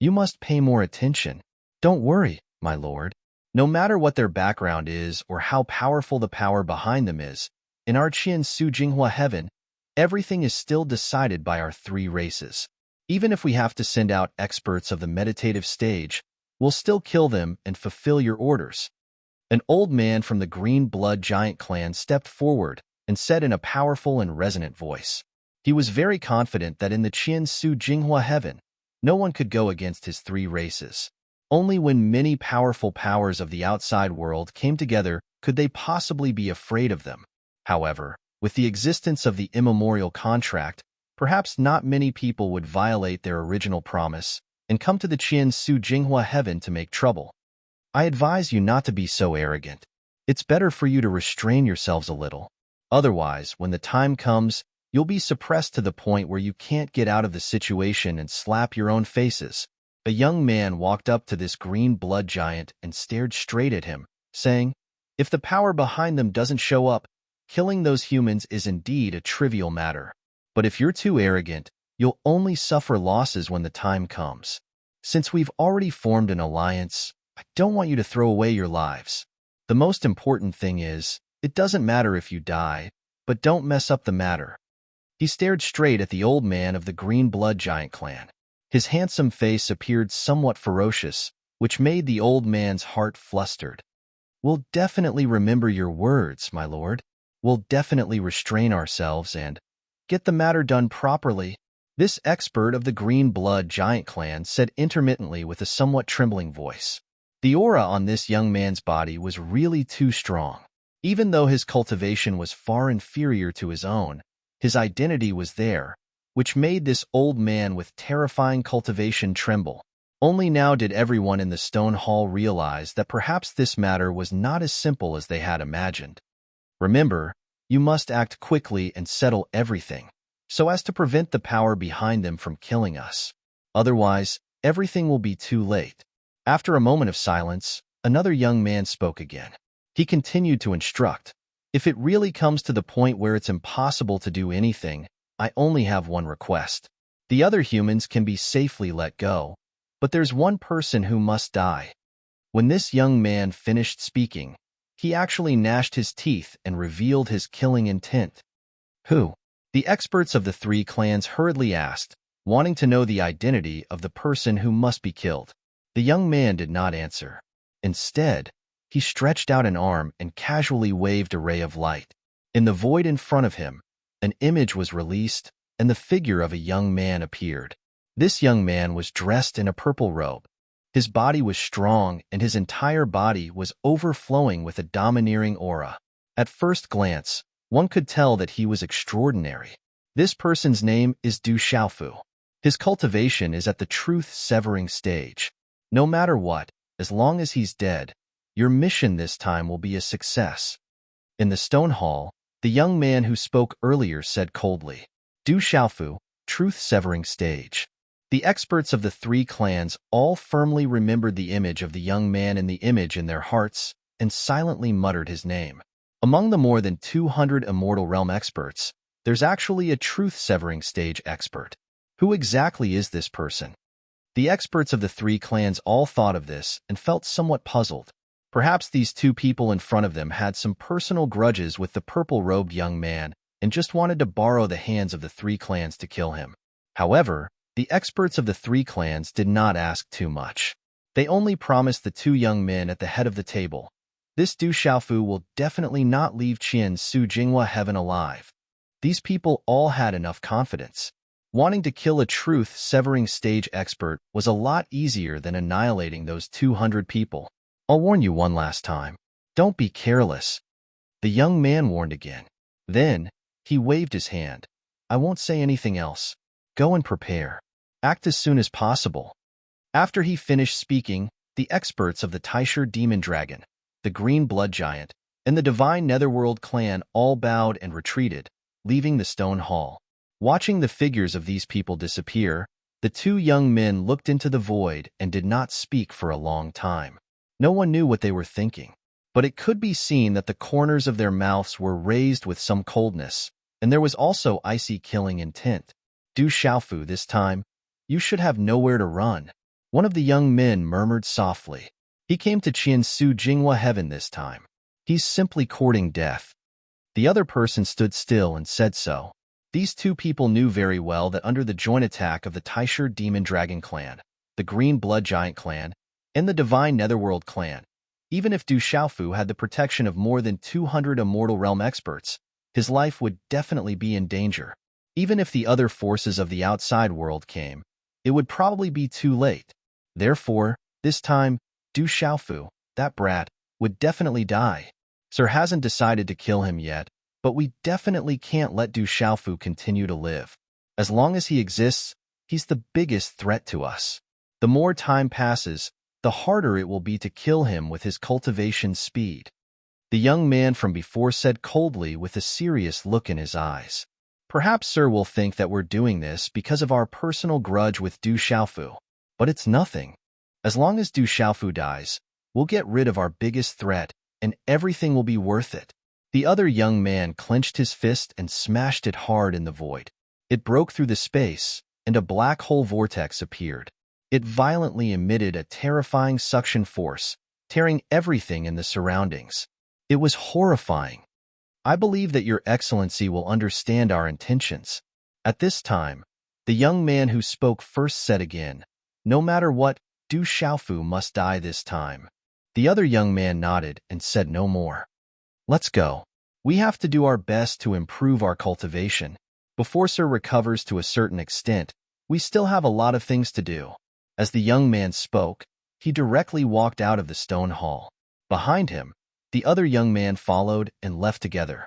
You must pay more attention. Don't worry, my lord. No matter what their background is or how powerful the power behind them is, in our Qian Su Jinghua heaven, everything is still decided by our three races. Even if we have to send out experts of the meditative stage, we'll still kill them and fulfill your orders." An old man from the Green Blood Giant clan stepped forward and said in a powerful and resonant voice. He was very confident that in the Qian Su Jinghua heaven, no one could go against his three races. Only when many powerful powers of the outside world came together could they possibly be afraid of them. However, with the existence of the immemorial contract, perhaps not many people would violate their original promise and come to the Qian Su Jinghua heaven to make trouble. I advise you not to be so arrogant. It's better for you to restrain yourselves a little. Otherwise, when the time comes, you'll be suppressed to the point where you can't get out of the situation and slap your own faces. A young man walked up to this green blood giant and stared straight at him, saying, "If the power behind them doesn't show up, killing those humans is indeed a trivial matter. But if you're too arrogant, you'll only suffer losses when the time comes. Since we've already formed an alliance, I don't want you to throw away your lives. The most important thing is, it doesn't matter if you die, but don't mess up the matter." He stared straight at the old man of the Green Blood Giant clan. His handsome face appeared somewhat ferocious, which made the old man's heart flustered. "We'll definitely remember your words, my lord. We'll definitely restrain ourselves and get the matter done properly," this expert of the Green Blood Giant clan said intermittently with a somewhat trembling voice. The aura on this young man's body was really too strong. Even though his cultivation was far inferior to his own, his identity was there, which made this old man with terrifying cultivation tremble. Only now did everyone in the stone hall realize that perhaps this matter was not as simple as they had imagined. Remember, you must act quickly and settle everything, so as to prevent the power behind them from killing us. Otherwise, everything will be too late. After a moment of silence, another young man spoke again. He continued to instruct. If it really comes to the point where it's impossible to do anything, I only have one request. The other humans can be safely let go, but there's one person who must die. When this young man finished speaking, he actually gnashed his teeth and revealed his killing intent. Who? The experts of the three clans hurriedly asked, wanting to know the identity of the person who must be killed. The young man did not answer. Instead, he stretched out an arm and casually waved a ray of light. In the void in front of him, an image was released, and the figure of a young man appeared. This young man was dressed in a purple robe. His body was strong, and his entire body was overflowing with a domineering aura. At first glance, one could tell that he was extraordinary. This person's name is Du Xiaofu. His cultivation is at the truth-severing stage. No matter what, as long as he's dead, your mission this time will be a success. In the stone hall, the young man who spoke earlier said coldly, Du Xiaofu, truth-severing stage. The experts of the three clans all firmly remembered the image of the young man and the image in their hearts and silently muttered his name. Among the more than 200 Immortal Realm experts, there's actually a truth-severing stage expert. Who exactly is this person? The experts of the three clans all thought of this and felt somewhat puzzled. Perhaps these two people in front of them had some personal grudges with the purple-robed young man and just wanted to borrow the hands of the three clans to kill him. However, the experts of the three clans did not ask too much. They only promised the two young men at the head of the table, this Du Xiaofu will definitely not leave Qian Su Jinghua heaven alive. These people all had enough confidence. Wanting to kill a truth-severing stage expert was a lot easier than annihilating those 200 people. I'll warn you one last time. Don't be careless. The young man warned again. Then, he waved his hand. I won't say anything else. Go and prepare. Act as soon as possible. After he finished speaking, the experts of the Taisher Demon Dragon, the Green Blood Giant, and the Divine Netherworld clan all bowed and retreated, leaving the stone hall. Watching the figures of these people disappear, the two young men looked into the void and did not speak for a long time. No one knew what they were thinking, but it could be seen that the corners of their mouths were raised with some coldness, and there was also icy killing intent. Du Xiaofu, this time, you should have nowhere to run. One of the young men murmured softly. He came to Qian Su Jinghua heaven this time. He's simply courting death. The other person stood still and said so. These two people knew very well that under the joint attack of the Taisher Demon Dragon clan, the Green Blood Giant clan, and the Divine Netherworld clan, even if Du Xiaofu had the protection of more than 200 Immortal Realm experts, his life would definitely be in danger. Even if the other forces of the outside world came, it would probably be too late. Therefore, this time, Du Xiaofu, that brat, would definitely die. Sir hasn't decided to kill him yet, but we definitely can't let Du Xiaofu continue to live. As long as he exists, he's the biggest threat to us. The more time passes, the harder it will be to kill him with his cultivation speed. The young man from before said coldly with a serious look in his eyes. Perhaps Sir will think that we're doing this because of our personal grudge with Du Xiaofu, but it's nothing. As long as Du Xiaofu dies, we'll get rid of our biggest threat, and everything will be worth it. The other young man clenched his fist and smashed it hard in the void. It broke through the space, and a black hole vortex appeared. It violently emitted a terrifying suction force, tearing everything in the surroundings. It was horrifying. I believe that Your Excellency will understand our intentions. At this time, the young man who spoke first said again, no matter what, Du Xiaofu must die this time. The other young man nodded and said no more. Let's go. We have to do our best to improve our cultivation. Before Sir recovers to a certain extent, we still have a lot of things to do. As the young man spoke, he directly walked out of the stone hall. Behind him, the other young man followed and left together.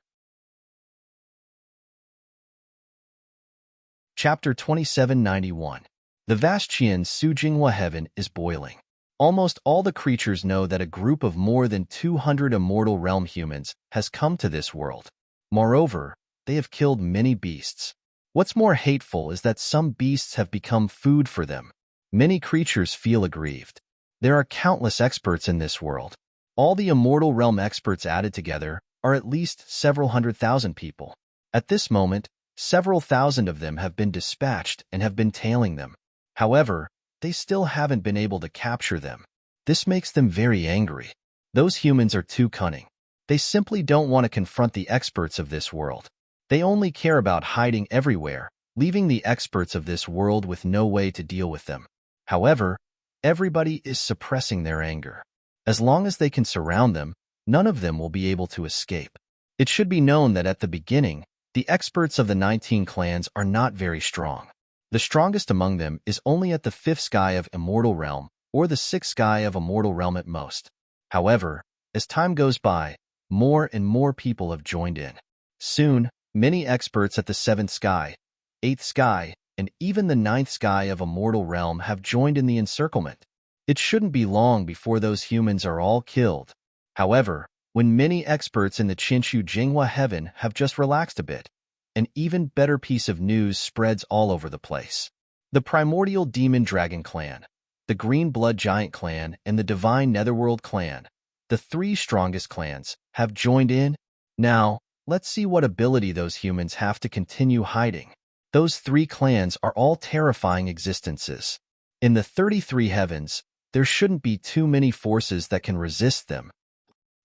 Chapter 2791. The vast Qian Su Jinghua heaven is boiling. Almost all the creatures know that a group of more than 200 immortal realm humans has come to this world. Moreover, they have killed many beasts. What's more hateful is that some beasts have become food for them. Many creatures feel aggrieved. There are countless experts in this world. All the immortal realm experts added together are at least several 100,000 people. At this moment, several thousand of them have been dispatched and have been tailing them. However, they still haven't been able to capture them. This makes them very angry. Those humans are too cunning. They simply don't want to confront the experts of this world. They only care about hiding everywhere, leaving the experts of this world with no way to deal with them. However, everybody is suppressing their anger. As long as they can surround them, none of them will be able to escape. It should be known that at the beginning, the experts of the 19 clans are not very strong. The strongest among them is only at the 5th sky of Immortal Realm, or the 6th sky of Immortal Realm at most. However, as time goes by, more and more people have joined in. Soon, many experts at the 7th sky, 8th sky, and even the 9th sky of Immortal Realm have joined in the encirclement. It shouldn't be long before those humans are all killed. However, when many experts in the Qinshu Jinghua heaven have just relaxed a bit, an even better piece of news spreads all over the place. The Primordial Demon Dragon Clan, the Green Blood Giant Clan, and the Divine Netherworld Clan, the 3 strongest clans, have joined in. Now, let's see what ability those humans have to continue hiding. Those 3 clans are all terrifying existences. In the 33 heavens, there shouldn't be too many forces that can resist them.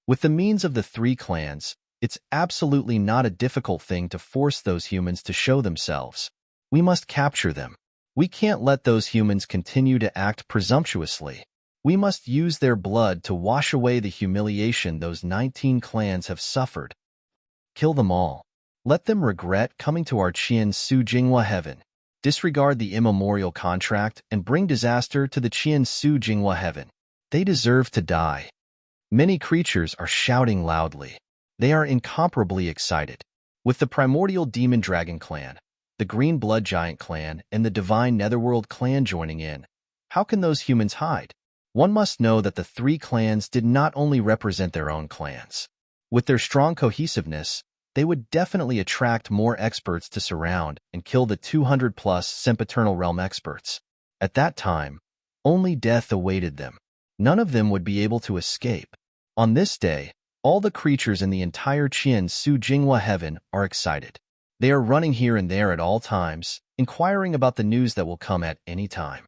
With the means of the 3 clans, it's absolutely not a difficult thing to force those humans to show themselves. We must capture them. We can't let those humans continue to act presumptuously. We must use their blood to wash away the humiliation those 19 clans have suffered. Kill them all. Let them regret coming to our Qian-Su Jinghua heaven. Disregard the immemorial contract and bring disaster to the Qian-Su Jinghua heaven. They deserve to die. Many creatures are shouting loudly. They are incomparably excited. With the Primordial Demon Dragon Clan, the Green Blood Giant Clan, and the Divine Netherworld Clan joining in, how can those humans hide? One must know that the 3 clans did not only represent their own clans. With their strong cohesiveness, they would definitely attract more experts to surround and kill the 200-plus sempiternal realm experts. At that time, only death awaited them. None of them would be able to escape. On this day, all the creatures in the entire Qian-Su Jinghua heaven are excited. They are running here and there at all times, inquiring about the news that will come at any time.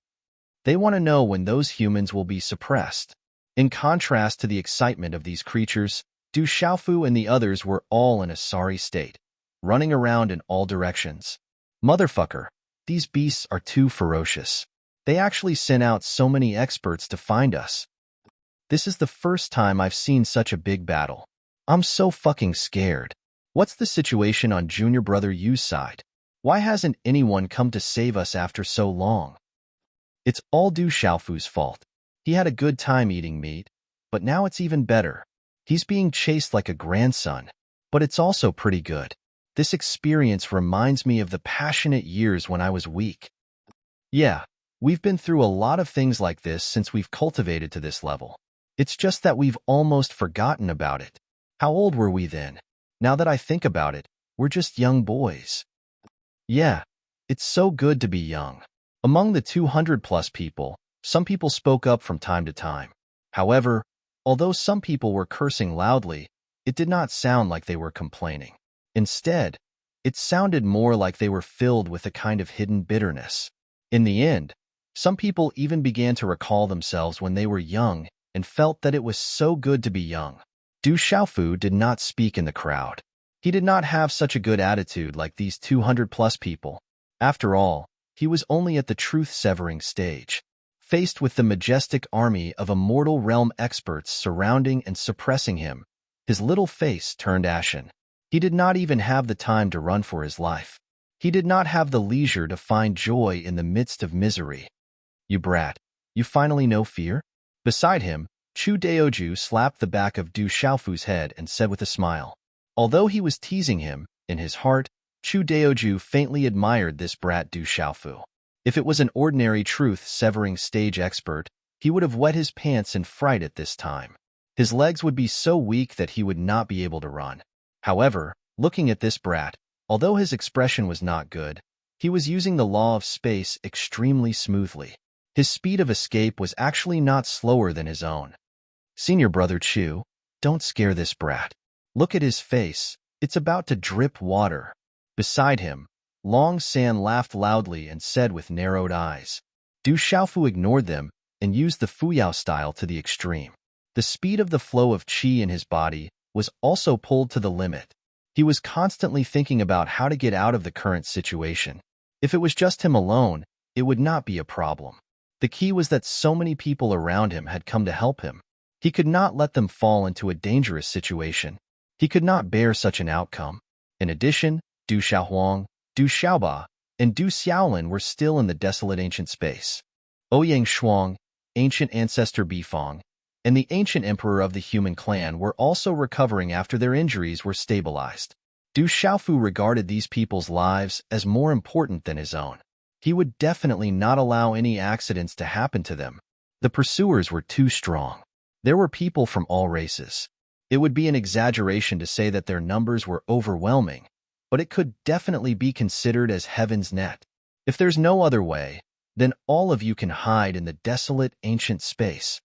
They want to know when those humans will be suppressed. In contrast to the excitement of these creatures, Du Xiaofu and the others were all in a sorry state, running around in all directions. Motherfucker, these beasts are too ferocious. They actually sent out so many experts to find us. This is the first time I've seen such a big battle. I'm so fucking scared. What's the situation on Junior Brother Yu's side? Why hasn't anyone come to save us after so long? It's all Du Xiaofu's fault. He had a good time eating meat, but now it's even better. He's being chased like a grandson, but it's also pretty good. This experience reminds me of the passionate years when I was weak. Yeah, we've been through a lot of things like this since we've cultivated to this level. It's just that we've almost forgotten about it. How old were we then? Now that I think about it, we're just young boys. Yeah, it's so good to be young. Among the 200-plus people, some people spoke up from time to time. However, although some people were cursing loudly, it did not sound like they were complaining. Instead, it sounded more like they were filled with a kind of hidden bitterness. In the end, some people even began to recall themselves when they were young and felt that it was so good to be young. Du Xiaofu did not speak in the crowd. He did not have such a good attitude like these 200-plus people. After all, he was only at the truth-severing stage. Faced with the majestic army of immortal realm experts surrounding and suppressing him, his little face turned ashen. He did not even have the time to run for his life. He did not have the leisure to find joy in the midst of misery. You brat, you finally know fear? Beside him, Chu Daoju slapped the back of Du Xiaofu's head and said with a smile. Although he was teasing him, in his heart, Chu Daoju faintly admired this brat Du Xiaofu. If it was an ordinary truth-severing stage expert, he would have wet his pants in fright at this time. His legs would be so weak that he would not be able to run. However, looking at this brat, although his expression was not good, he was using the law of space extremely smoothly. His speed of escape was actually not slower than his own. Senior brother Chu, don't scare this brat. Look at his face, it's about to drip water. Beside him, Long San laughed loudly and said with narrowed eyes. Du Xiaofu ignored them and used the Fuyao style to the extreme. The speed of the flow of qi in his body was also pulled to the limit. He was constantly thinking about how to get out of the current situation. If it was just him alone, it would not be a problem. The key was that so many people around him had come to help him. He could not let them fall into a dangerous situation. He could not bear such an outcome. In addition, Du Xiaohuang, Du Xiaoba, and Du Xiaolin were still in the desolate ancient space. Ouyang Shuang, ancient ancestor Bifang, and the ancient emperor of the human clan were also recovering after their injuries were stabilized. Du Xiaofu regarded these people's lives as more important than his own. He would definitely not allow any accidents to happen to them. The pursuers were too strong. There were people from all races. It would be an exaggeration to say that their numbers were overwhelming, but it could definitely be considered as heaven's net. If there's no other way, then all of you can hide in the desolate ancient space.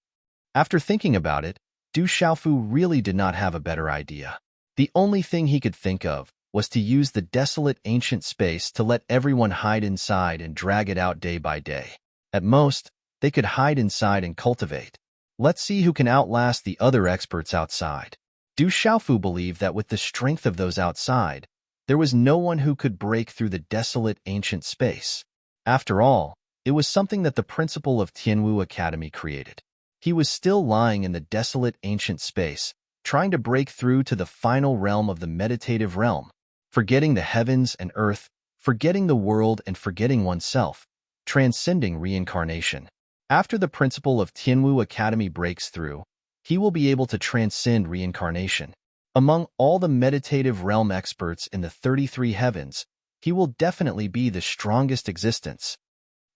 After thinking about it, Du Xiaofu really did not have a better idea. The only thing he could think of was to use the desolate ancient space to let everyone hide inside and drag it out day by day. At most, they could hide inside and cultivate. Let's see who can outlast the other experts outside. Du Xiaofu believed that with the strength of those outside, there was no one who could break through the desolate ancient space. After all, it was something that the principal of Tianwu Academy created. He was still lying in the desolate ancient space, trying to break through to the final realm of the meditative realm, forgetting the heavens and earth, forgetting the world and forgetting oneself, transcending reincarnation. After the principal of Tianwu Academy breaks through, he will be able to transcend reincarnation. Among all the meditative realm experts in the 33 heavens, he will definitely be the strongest existence.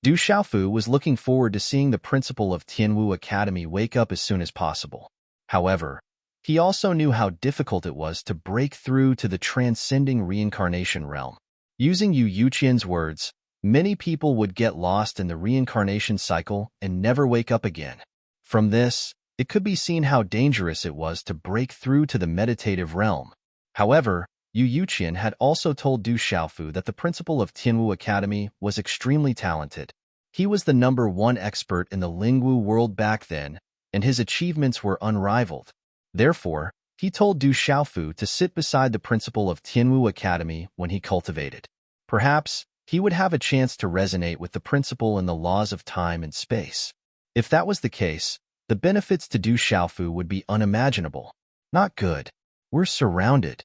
Du Xiaofu was looking forward to seeing the principal of Tianwu Academy wake up as soon as possible. However, he also knew how difficult it was to break through to the transcending reincarnation realm. Using Yu Yuqian's words, many people would get lost in the reincarnation cycle and never wake up again. From this, it could be seen how dangerous it was to break through to the meditative realm. However, Yu Yuqian had also told Du Xiaofu that the principal of Tianwu Academy was extremely talented. He was the #1 expert in the Lingwu world back then, and his achievements were unrivaled. Therefore, he told Du Xiaofu to sit beside the principal of Tianwu Academy when he cultivated. Perhaps, he would have a chance to resonate with the principal in the laws of time and space. If that was the case, the benefits to Du Xiaofu would be unimaginable. Not good. We're surrounded.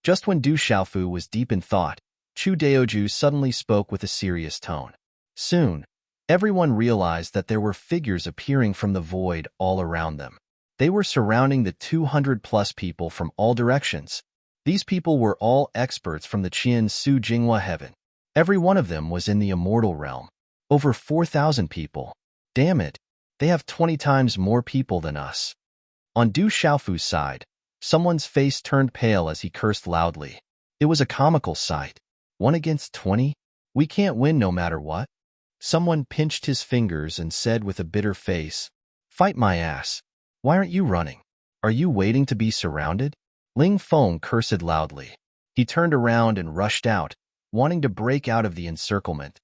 Just when Du Xiaofu was deep in thought, Chu Daoju suddenly spoke with a serious tone. Soon, everyone realized that there were figures appearing from the void all around them. They were surrounding the 200-plus people from all directions. These people were all experts from the Qian Su Jinghua heaven. Every one of them was in the immortal realm. Over 4,000 people. Damn it, they have 20 times more people than us. On Du Xiaofu's side, someone's face turned pale as he cursed loudly. It was a comical sight. 1 against 20? We can't win no matter what. Someone pinched his fingers and said with a bitter face, "Fight my ass. Why aren't you running? Are you waiting to be surrounded?" Ling Feng cursed loudly. He turned around and rushed out, wanting to break out of the encirclement.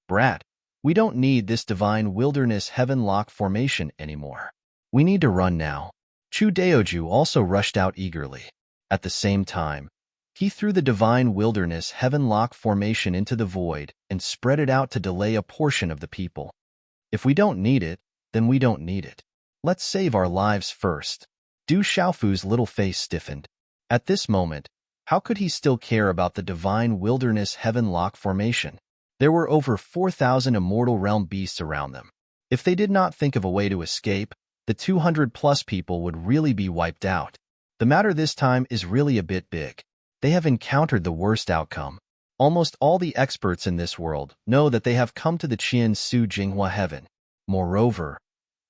"Brat, we don't need this divine wilderness heaven-lock formation anymore. We need to run now." Chu Daoju also rushed out eagerly. At the same time, he threw the divine wilderness heaven-lock formation into the void and spread it out to delay a portion of the people. If we don't need it, then we don't need it. Let's save our lives first. Du Xiaofu's little face stiffened. At this moment, how could he still care about the divine wilderness heaven-lock formation? There were over 4,000 immortal realm beasts around them. If they did not think of a way to escape, the 200-plus people would really be wiped out. The matter this time is really a bit big. They have encountered the worst outcome. Almost all the experts in this world know that they have come to the Qian Su Jinghua heaven. Moreover,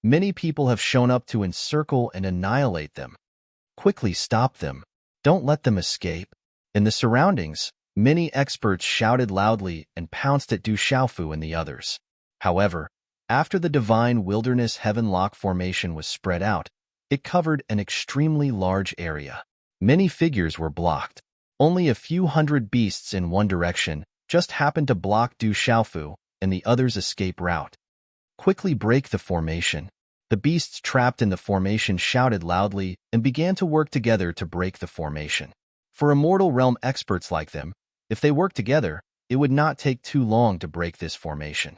Many people have shown up to encircle and annihilate them. Quickly stop them. Don't let them escape. In the surroundings, many experts shouted loudly and pounced at Du Xiaofu and the others. However, after the divine wilderness heaven-lock formation was spread out, it covered an extremely large area. Many figures were blocked. Only a few hundred beasts in one direction just happened to block Du Xiaofu and the others' escape route. Quickly break the formation. The beasts trapped in the formation shouted loudly and began to work together to break the formation. For immortal realm experts like them, if they worked together, it would not take too long to break this formation.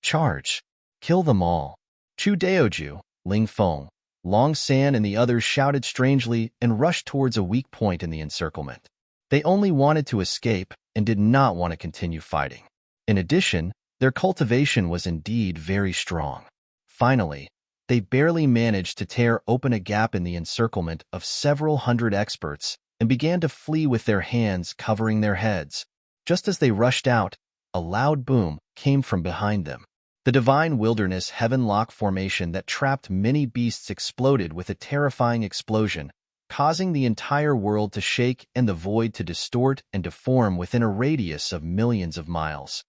Charge! Kill them all! Chu Daoju, Ling Feng, Long San and the others shouted strangely and rushed towards a weak point in the encirclement. They only wanted to escape and did not want to continue fighting. In addition, their cultivation was indeed very strong. Finally, they barely managed to tear open a gap in the encirclement of several hundred experts and began to flee with their hands covering their heads. Just as they rushed out, a loud boom came from behind them. The divine wilderness heaven-lock formation that trapped many beasts exploded with a terrifying explosion, causing the entire world to shake and the void to distort and deform within a radius of millions of miles.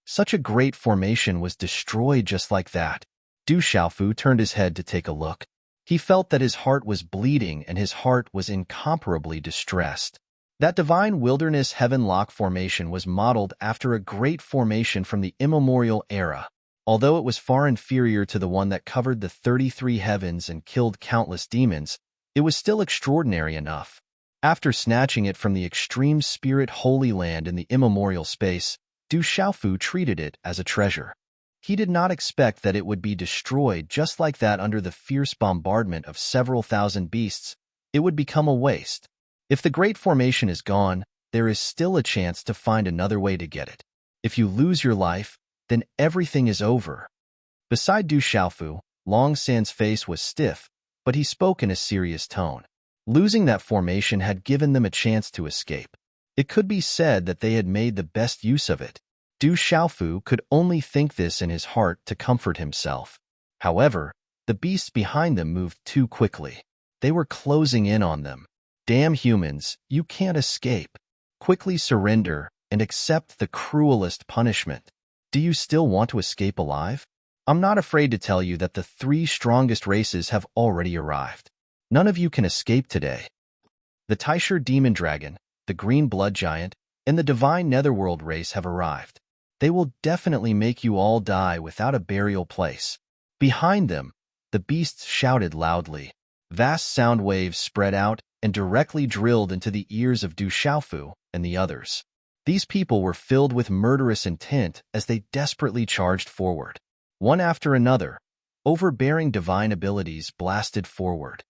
Such a great formation was destroyed just like that. Du Xiaofu turned his head to take a look. He felt that his heart was bleeding and his heart was incomparably distressed. That divine wilderness heaven-lock formation was modeled after a great formation from the immemorial era. Although it was far inferior to the one that covered the 33 heavens and killed countless demons, it was still extraordinary enough. After snatching it from the extreme spirit holy land in the immemorial space, Du Xiaofu treated it as a treasure. He did not expect that it would be destroyed just like that under the fierce bombardment of several thousand beasts. It would become a waste. If the great formation is gone, there is still a chance to find another way to get it. If you lose your life, then everything is over. Beside Du Xiaofu, Long San's face was stiff, but he spoke in a serious tone. Losing that formation had given them a chance to escape. It could be said that they had made the best use of it. Du Xiaofu could only think this in his heart to comfort himself. However, the beasts behind them moved too quickly. They were closing in on them. Damn humans, you can't escape. Quickly surrender and accept the cruelest punishment. Do you still want to escape alive? I'm not afraid to tell you that the 3 strongest races have already arrived. None of you can escape today. The Taisher Demon Dragon, the Green Blood Giant, and the Divine Netherworld race have arrived. They will definitely make you all die without a burial place. Behind them, the beasts shouted loudly. Vast sound waves spread out and directly drilled into the ears of Du Xiaofu and the others. These people were filled with murderous intent as they desperately charged forward. One after another, overbearing divine abilities blasted forward.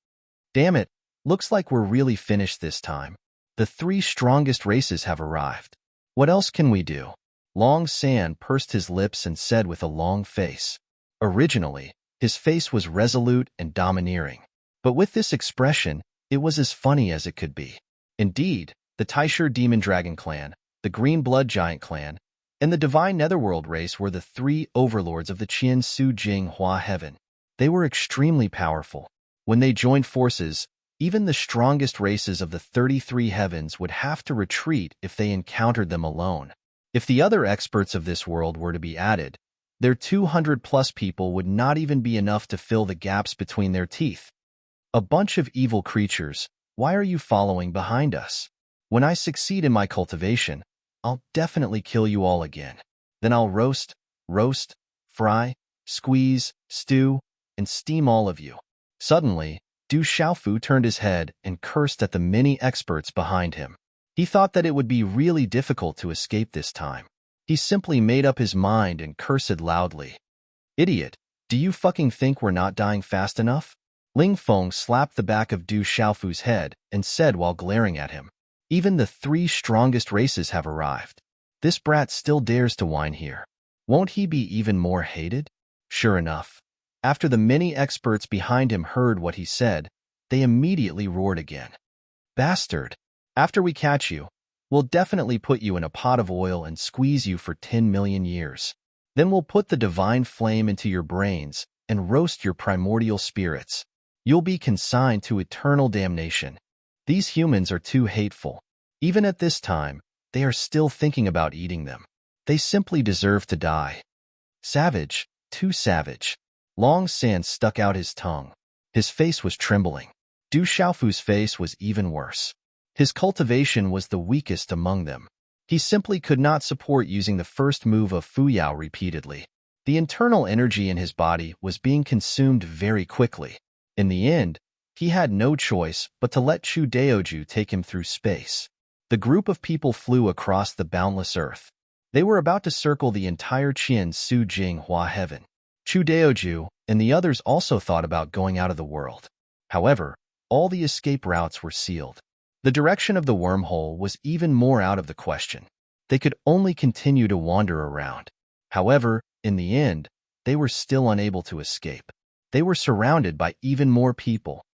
Damn it, looks like we're really finished this time. The 3 strongest races have arrived. What else can we do? Long San pursed his lips and said with a long face. Originally, his face was resolute and domineering. But with this expression, it was as funny as it could be. Indeed, the Taisher Demon Dragon clan, the Green Blood Giant clan, and the Divine Netherworld race were the 3 overlords of the Qian Su Jing Hua Heaven. They were extremely powerful. When they joined forces, even the strongest races of the 33 heavens would have to retreat if they encountered them alone. If the other experts of this world were to be added, their 200-plus people would not even be enough to fill the gaps between their teeth. A bunch of evil creatures, why are you following behind us? When I succeed in my cultivation, I'll definitely kill you all again. Then I'll roast, fry, squeeze, stew, and steam all of you. Suddenly, Du Xiaofu turned his head and cursed at the many experts behind him. He thought that it would be really difficult to escape this time. He simply made up his mind and cursed loudly. Idiot, do you fucking think we're not dying fast enough? Ling Feng slapped the back of Du Xiaofu's head and said while glaring at him. Even the 3 strongest races have arrived. This brat still dares to whine here. Won't he be even more hated? Sure enough, after the many experts behind him heard what he said, they immediately roared again. Bastard! After we catch you, we'll definitely put you in a pot of oil and squeeze you for 10 million years. Then we'll put the divine flame into your brains and roast your primordial spirits. You'll be consigned to eternal damnation. These humans are too hateful. Even at this time, they are still thinking about eating them. They simply deserve to die. Savage, too savage. Long Sand stuck out his tongue. His face was trembling. Du Xiaofu's face was even worse. His cultivation was the weakest among them. He simply could not support using the first move of Fuyao repeatedly. The internal energy in his body was being consumed very quickly. In the end, he had no choice but to let Chu Daoju take him through space. The group of people flew across the boundless earth. They were about to circle the entire Qian Su Jing Hua heaven. Chu Daoju and the others also thought about going out of the world. However, all the escape routes were sealed. The direction of the wormhole was even more out of the question. They could only continue to wander around. However, in the end, they were still unable to escape. They were surrounded by even more people.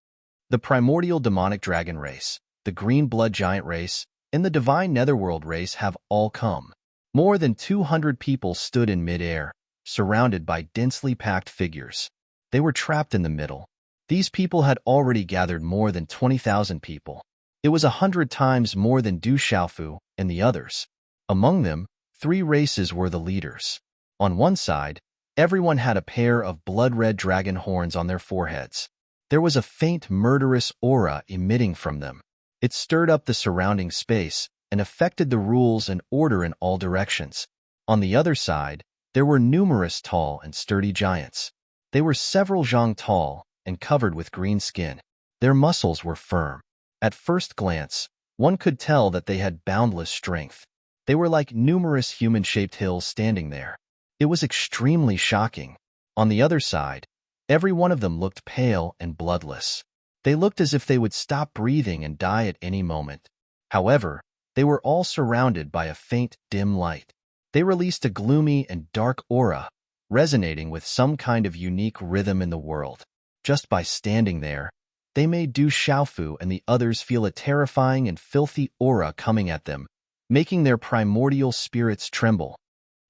The primordial demonic dragon race, the green blood giant race, and the divine netherworld race have all come. More than 200 people stood in midair, surrounded by densely packed figures. They were trapped in the middle. These people had already gathered more than 20,000 people. It was 100 times more than Du Xiaofu and the others. Among them, 3 races were the leaders. On one side, everyone had a pair of blood-red dragon horns on their foreheads. There was a faint murderous aura emitting from them. It stirred up the surrounding space and affected the rules and order in all directions. On the other side, there were numerous tall and sturdy giants. They were several zhang tall and covered with green skin. Their muscles were firm. At first glance, one could tell that they had boundless strength. They were like numerous human-shaped hills standing there. It was extremely shocking. On the other side, every one of them looked pale and bloodless. They looked as if they would stop breathing and die at any moment. However, they were all surrounded by a faint, dim light. They released a gloomy and dark aura, resonating with some kind of unique rhythm in the world. Just by standing there, they made Du Xiaofu and the others feel a terrifying and filthy aura coming at them, making their primordial spirits tremble.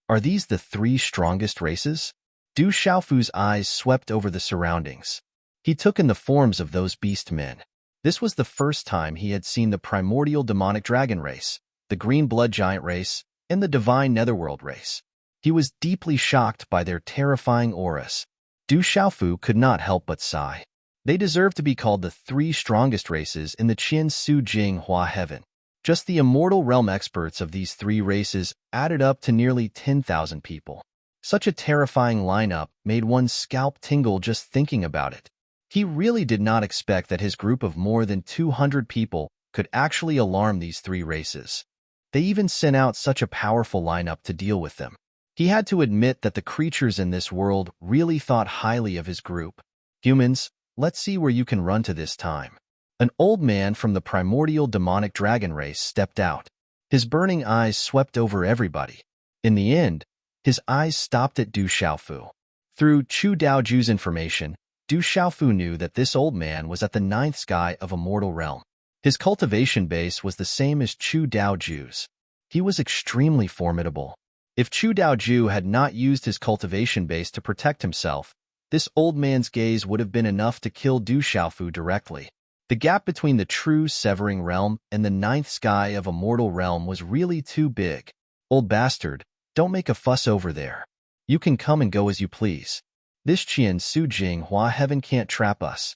Are these the 3 strongest races? Du Xiaofu's eyes swept over the surroundings. He took in the forms of those beast men. This was the first time he had seen the primordial demonic dragon race, the green blood giant race, and the divine netherworld race. He was deeply shocked by their terrifying auras. Du Xiaofu could not help but sigh. They deserve to be called the 3 strongest races in the Qian Su Jing Hua heaven. Just the immortal realm experts of these 3 races added up to nearly 10,000 people. Such a terrifying lineup made one's scalp tingle just thinking about it. He really did not expect that his group of more than 200 people could actually alarm these 3 races. They even sent out such a powerful lineup to deal with them. He had to admit that the creatures in this world really thought highly of his group. Humans, let's see where you can run to this time. An old man from the primordial demonic dragon race stepped out. His burning eyes swept over everybody. In the end, his eyes stopped at Du Xiaofu. Through Chu Daoju's information, Du Xiaofu knew that this old man was at the 9th sky of a mortal realm. His cultivation base was the same as Chu Daoju's. He was extremely formidable. If Chu Daoju had not used his cultivation base to protect himself, this old man's gaze would have been enough to kill Du Xiaofu directly. The gap between the true severing realm and the 9th sky of a mortal realm was really too big. Old bastard, don't make a fuss over there. You can come and go as you please. This Qian Su Jing Hua heaven can't trap us,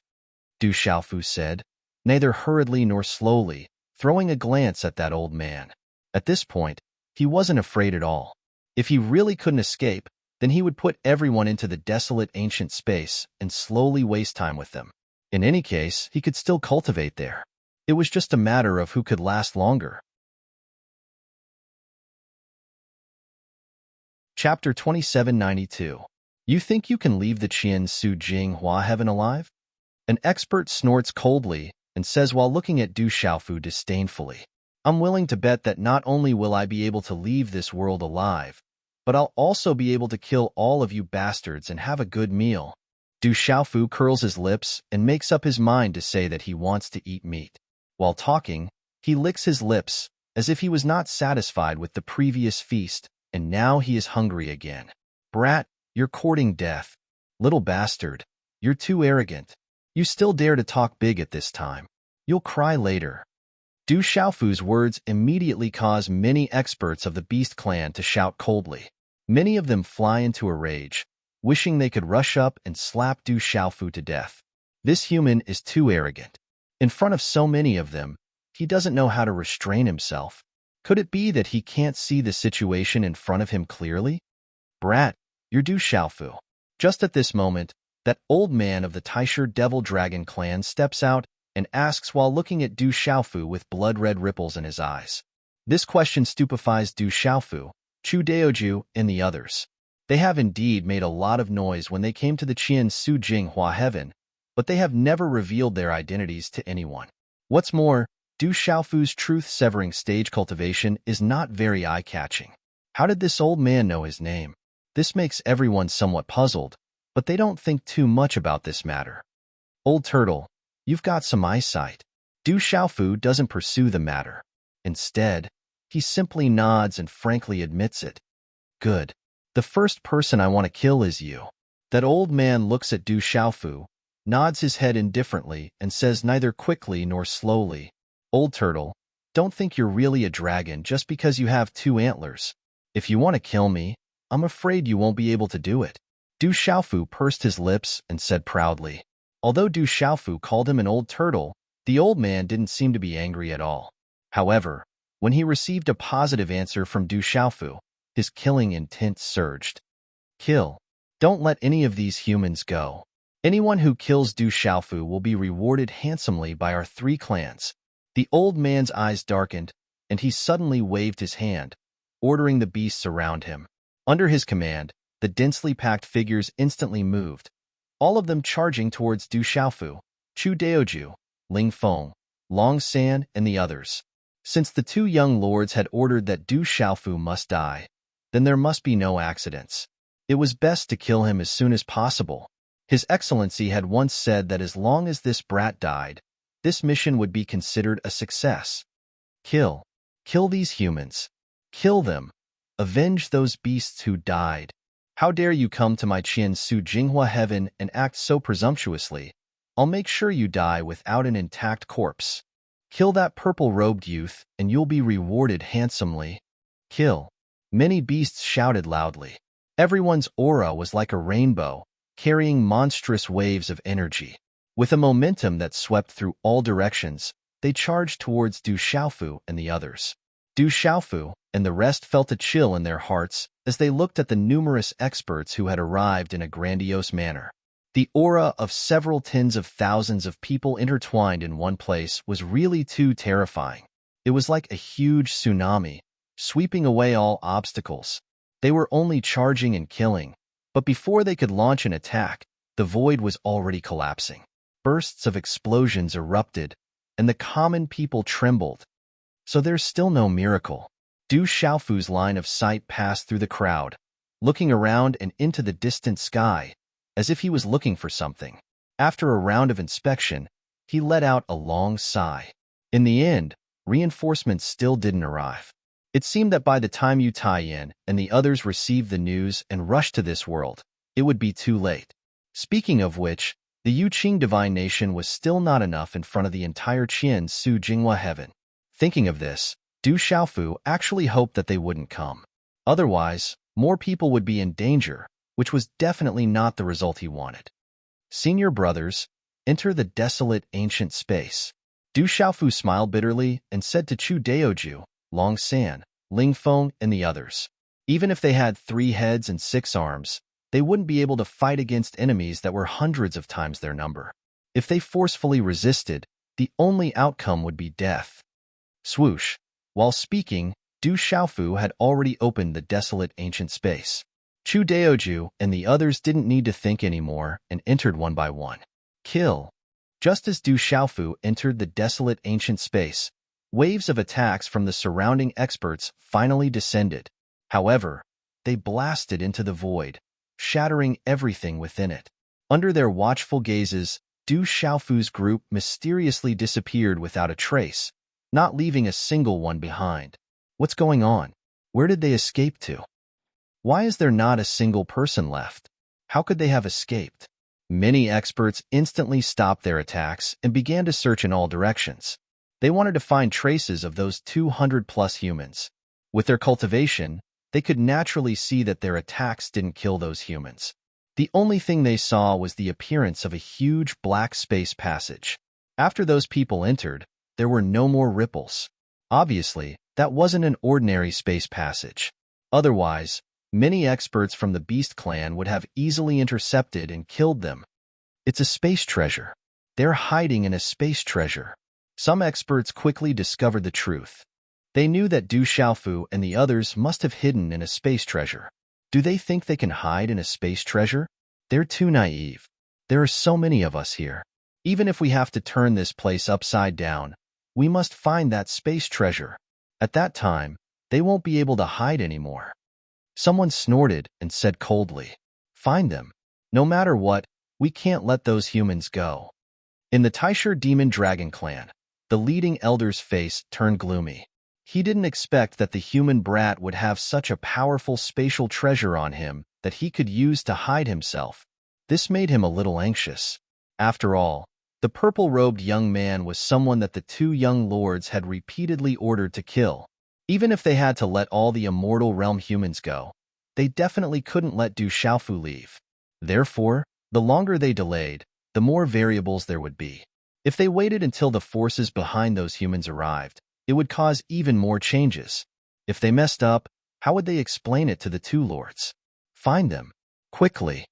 Du Xiaofu said, neither hurriedly nor slowly, throwing a glance at that old man. At this point, he wasn't afraid at all. If he really couldn't escape, then he would put everyone into the desolate ancient space and slowly waste time with them. In any case, he could still cultivate there. It was just a matter of who could last longer. Chapter 2792. You think you can leave the Qian Su Jing Hua heaven alive? An expert snorts coldly and says while looking at Du Xiaofu disdainfully, I'm willing to bet that not only will I be able to leave this world alive, but I'll also be able to kill all of you bastards and have a good meal. Du Xiaofu curls his lips and makes up his mind to say that he wants to eat meat. While talking, he licks his lips as if he was not satisfied with the previous feast, and now he is hungry again. Brat, you're courting death. Little bastard, you're too arrogant. You still dare to talk big at this time. You'll cry later. Du Xiaofu's words immediately cause many experts of the Beast clan to shout coldly. Many of them fly into a rage, wishing they could rush up and slap Du Xiaofu to death. This human is too arrogant. In front of so many of them, he doesn't know how to restrain himself. Could it be that he can't see the situation in front of him clearly? Brat, you're Du Xiaofu. Just at this moment, that old man of the Taisher Devil Dragon clan steps out and asks while looking at Du Xiaofu with blood-red ripples in his eyes. This question stupefies Du Xiaofu, Chu Daoju, and the others. They have indeed made a lot of noise when they came to the Qian Su Jinghua heaven, but they have never revealed their identities to anyone. What's more, Du Xiaofu's truth-severing stage cultivation is not very eye-catching. How did this old man know his name? This makes everyone somewhat puzzled, but they don't think too much about this matter. Old turtle, you've got some eyesight. Du Xiaofu doesn't pursue the matter. Instead, he simply nods and frankly admits it. Good. The first person I want to kill is you. That old man looks at Du Xiaofu, nods his head indifferently, and says neither quickly nor slowly, Old turtle, don't think you're really a dragon just because you have 2 antlers. If you want to kill me, I'm afraid you won't be able to do it. Du Xiaofu pursed his lips and said proudly. Although Du Xiaofu called him an old turtle, the old man didn't seem to be angry at all. However, when he received a positive answer from Du Xiaofu, his killing intent surged. Kill. Don't let any of these humans go. Anyone who kills Du Xiaofu will be rewarded handsomely by our 3 clans. The old man's eyes darkened, and he suddenly waved his hand, ordering the beasts around him. Under his command, the densely packed figures instantly moved, all of them charging towards Du Xiaofu, Chu Daoju, Ling Feng, Long San, and the others. Since the 2 young lords had ordered that Du Xiaofu must die, then there must be no accidents. It was best to kill him as soon as possible. His Excellency had once said that as long as this brat died, this mission would be considered a success. Kill. Kill these humans. Kill them. Avenge those beasts who died. How dare you come to my Qian Su Jinghua heaven and act so presumptuously? I'll make sure you die without an intact corpse. Kill that purple-robed youth, and you'll be rewarded handsomely. Kill. Many beasts shouted loudly. Everyone's aura was like a rainbow, carrying monstrous waves of energy. With a momentum that swept through all directions, they charged towards Du Xiaofu and the others. Du Xiaofu and the rest felt a chill in their hearts as they looked at the numerous experts who had arrived in a grandiose manner. The aura of several tens of thousands of people intertwined in one place was really too terrifying. It was like a huge tsunami, sweeping away all obstacles. They were only charging and killing, but before they could launch an attack, the void was already collapsing. Bursts of explosions erupted, and the common people trembled. So there's still no miracle. Du Xiaofu's line of sight passed through the crowd, looking around and into the distant sky, as if he was looking for something. After a round of inspection, he let out a long sigh. In the end, reinforcements still didn't arrive. It seemed that by the time Yu Taiyan and the others received the news and rushed to this world, it would be too late. Speaking of which, the Yuqing divine nation was still not enough in front of the entire Qian Su Jinghua heaven. Thinking of this, Du Xiaofu actually hoped that they wouldn't come. Otherwise, more people would be in danger, which was definitely not the result he wanted. Senior brothers, enter the desolate ancient space. Du Xiaofu smiled bitterly and said to Chu Daoju, Long San, Ling Feng, and the others. Even if they had 3 heads and 6 arms, they wouldn't be able to fight against enemies that were hundreds of times their number. If they forcefully resisted, the only outcome would be death. Swoosh. While speaking, Du Xiaofu had already opened the desolate ancient space. Chu Daoju and the others didn't need to think anymore and entered one by one. Kill. Just as Du Xiaofu entered the desolate ancient space, waves of attacks from the surrounding experts finally descended. However, they blasted into the void, shattering everything within it. Under their watchful gazes, Du Xiaofu's group mysteriously disappeared without a trace, not leaving a single one behind. What's going on? Where did they escape to? Why is there not a single person left? How could they have escaped? Many experts instantly stopped their attacks and began to search in all directions. They wanted to find traces of those 200-plus humans. With their cultivation, they could naturally see that their attacks didn't kill those humans. The only thing they saw was the appearance of a huge black space passage. After those people entered, there were no more ripples. Obviously, that wasn't an ordinary space passage. Otherwise, many experts from the Beast Clan would have easily intercepted and killed them. It's a space treasure. They're hiding in a space treasure. Some experts quickly discovered the truth. They knew that Du Xiaofu and the others must have hidden in a space treasure. Do they think they can hide in a space treasure? They're too naive. There are so many of us here. Even if we have to turn this place upside down, we must find that space treasure. At that time, they won't be able to hide anymore. Someone snorted and said coldly, "Find them. No matter what, we can't let those humans go." In the Taisher Demon Dragon Clan, the leading elder's face turned gloomy. He didn't expect that the human brat would have such a powerful spatial treasure on him that he could use to hide himself. This made him a little anxious. After all, the purple-robed young man was someone that the two young lords had repeatedly ordered to kill. Even if they had to let all the immortal realm humans go, they definitely couldn't let Du Xiaofu leave. Therefore, the longer they delayed, the more variables there would be. If they waited until the forces behind those humans arrived, it would cause even more changes. If they messed up, how would they explain it to the two lords? Find them. Quickly.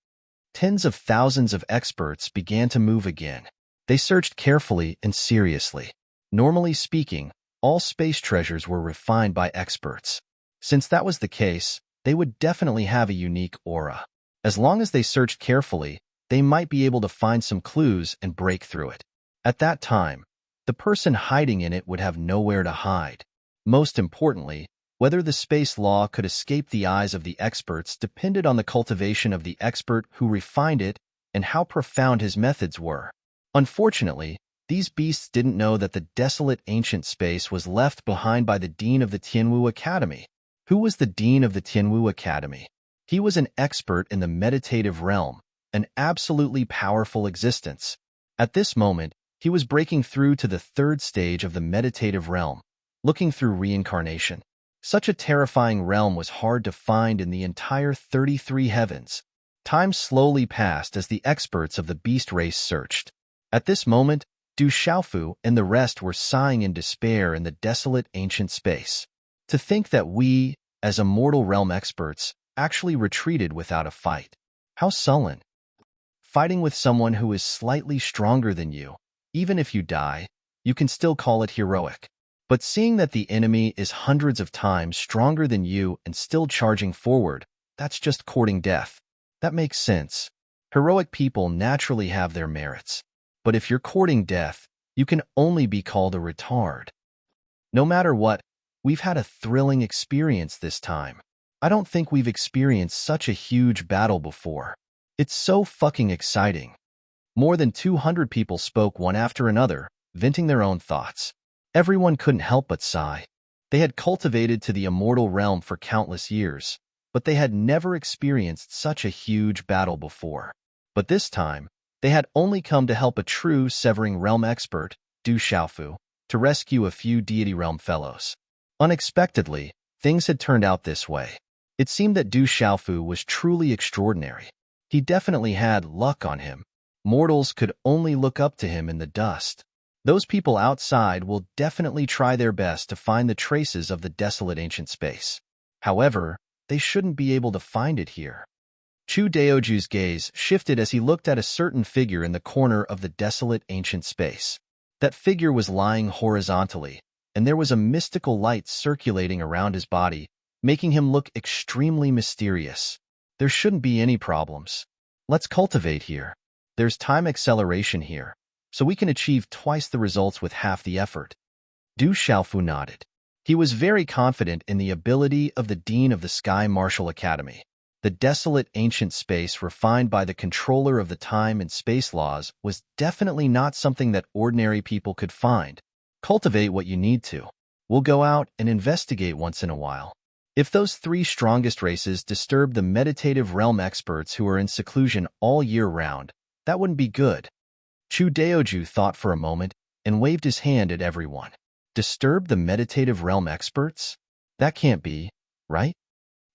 Tens of thousands of experts began to move again. They searched carefully and seriously. Normally speaking, all space treasures were refined by experts. Since that was the case, they would definitely have a unique aura. As long as they searched carefully, they might be able to find some clues and break through it. At that time, the person hiding in it would have nowhere to hide. Most importantly, whether the space law could escape the eyes of the experts depended on the cultivation of the expert who refined it and how profound his methods were. Unfortunately, these beasts didn't know that the desolate ancient space was left behind by the dean of the Tianwu Academy. Who was the dean of the Tianwu Academy? He was an expert in the meditative realm, an absolutely powerful existence. At this moment, he was breaking through to the third stage of the meditative realm, looking through reincarnation. Such a terrifying realm was hard to find in the entire 33 heavens. Time slowly passed as the experts of the beast race searched. At this moment, Du Xiaofu and the rest were sighing in despair in the desolate ancient space. To think that we, as immortal realm experts, actually retreated without a fight. How sullen. Fighting with someone who is slightly stronger than you, even if you die, you can still call it heroic. But seeing that the enemy is hundreds of times stronger than you and still charging forward, that's just courting death. That makes sense. Heroic people naturally have their merits. But if you're courting death, you can only be called a retard. No matter what, we've had a thrilling experience this time. I don't think we've experienced such a huge battle before. It's so fucking exciting. More than 200 people spoke one after another, venting their own thoughts. Everyone couldn't help but sigh. They had cultivated to the immortal realm for countless years, but they had never experienced such a huge battle before. But this time, they had only come to help a true Severing Realm expert, Du Xiaofu, to rescue a few Deity Realm fellows. Unexpectedly, things had turned out this way. It seemed that Du Xiaofu was truly extraordinary. He definitely had luck on him. Mortals could only look up to him in the dust. Those people outside will definitely try their best to find the traces of the desolate ancient space. However, they shouldn't be able to find it here. Chu Daoju's gaze shifted as he looked at a certain figure in the corner of the desolate ancient space. That figure was lying horizontally, and there was a mystical light circulating around his body, making him look extremely mysterious. There shouldn't be any problems. Let's cultivate here. There's time acceleration here, so we can achieve twice the results with half the effort. Du Xiaofu nodded. He was very confident in the ability of the Dean of the Sky Martial Academy. The desolate ancient space refined by the controller of the time and space laws was definitely not something that ordinary people could find. Cultivate what you need to. We'll go out and investigate once in a while. If those three strongest races disturbed the meditative realm experts who are in seclusion all year round, that wouldn't be good. Chu Daoju thought for a moment and waved his hand at everyone. Disturb the meditative realm experts? That can't be, right?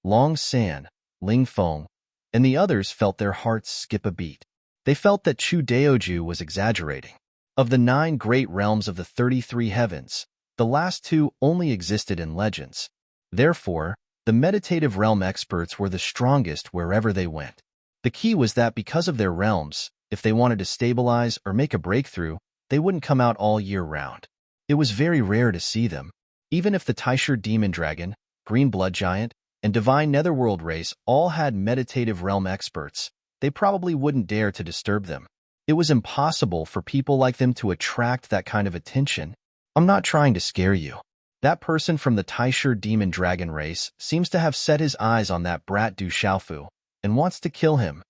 Long San, Ling Feng, and the others felt their hearts skip a beat. They felt that Chu Daoju was exaggerating. Of the 9 great realms of the 33 heavens, the last 2 only existed in legends. Therefore, the meditative realm experts were the strongest wherever they went. The key was that because of their realms, if they wanted to stabilize or make a breakthrough, they wouldn't come out all year round. It was very rare to see them. Even if the Taisher Demon Dragon, Green Blood Giant, and Divine Netherworld race all had meditative realm experts, they probably wouldn't dare to disturb them. It was impossible for people like them to attract that kind of attention. I'm not trying to scare you. That person from the Taisher Demon Dragon race seems to have set his eyes on that brat Du Xiaofu and wants to kill him,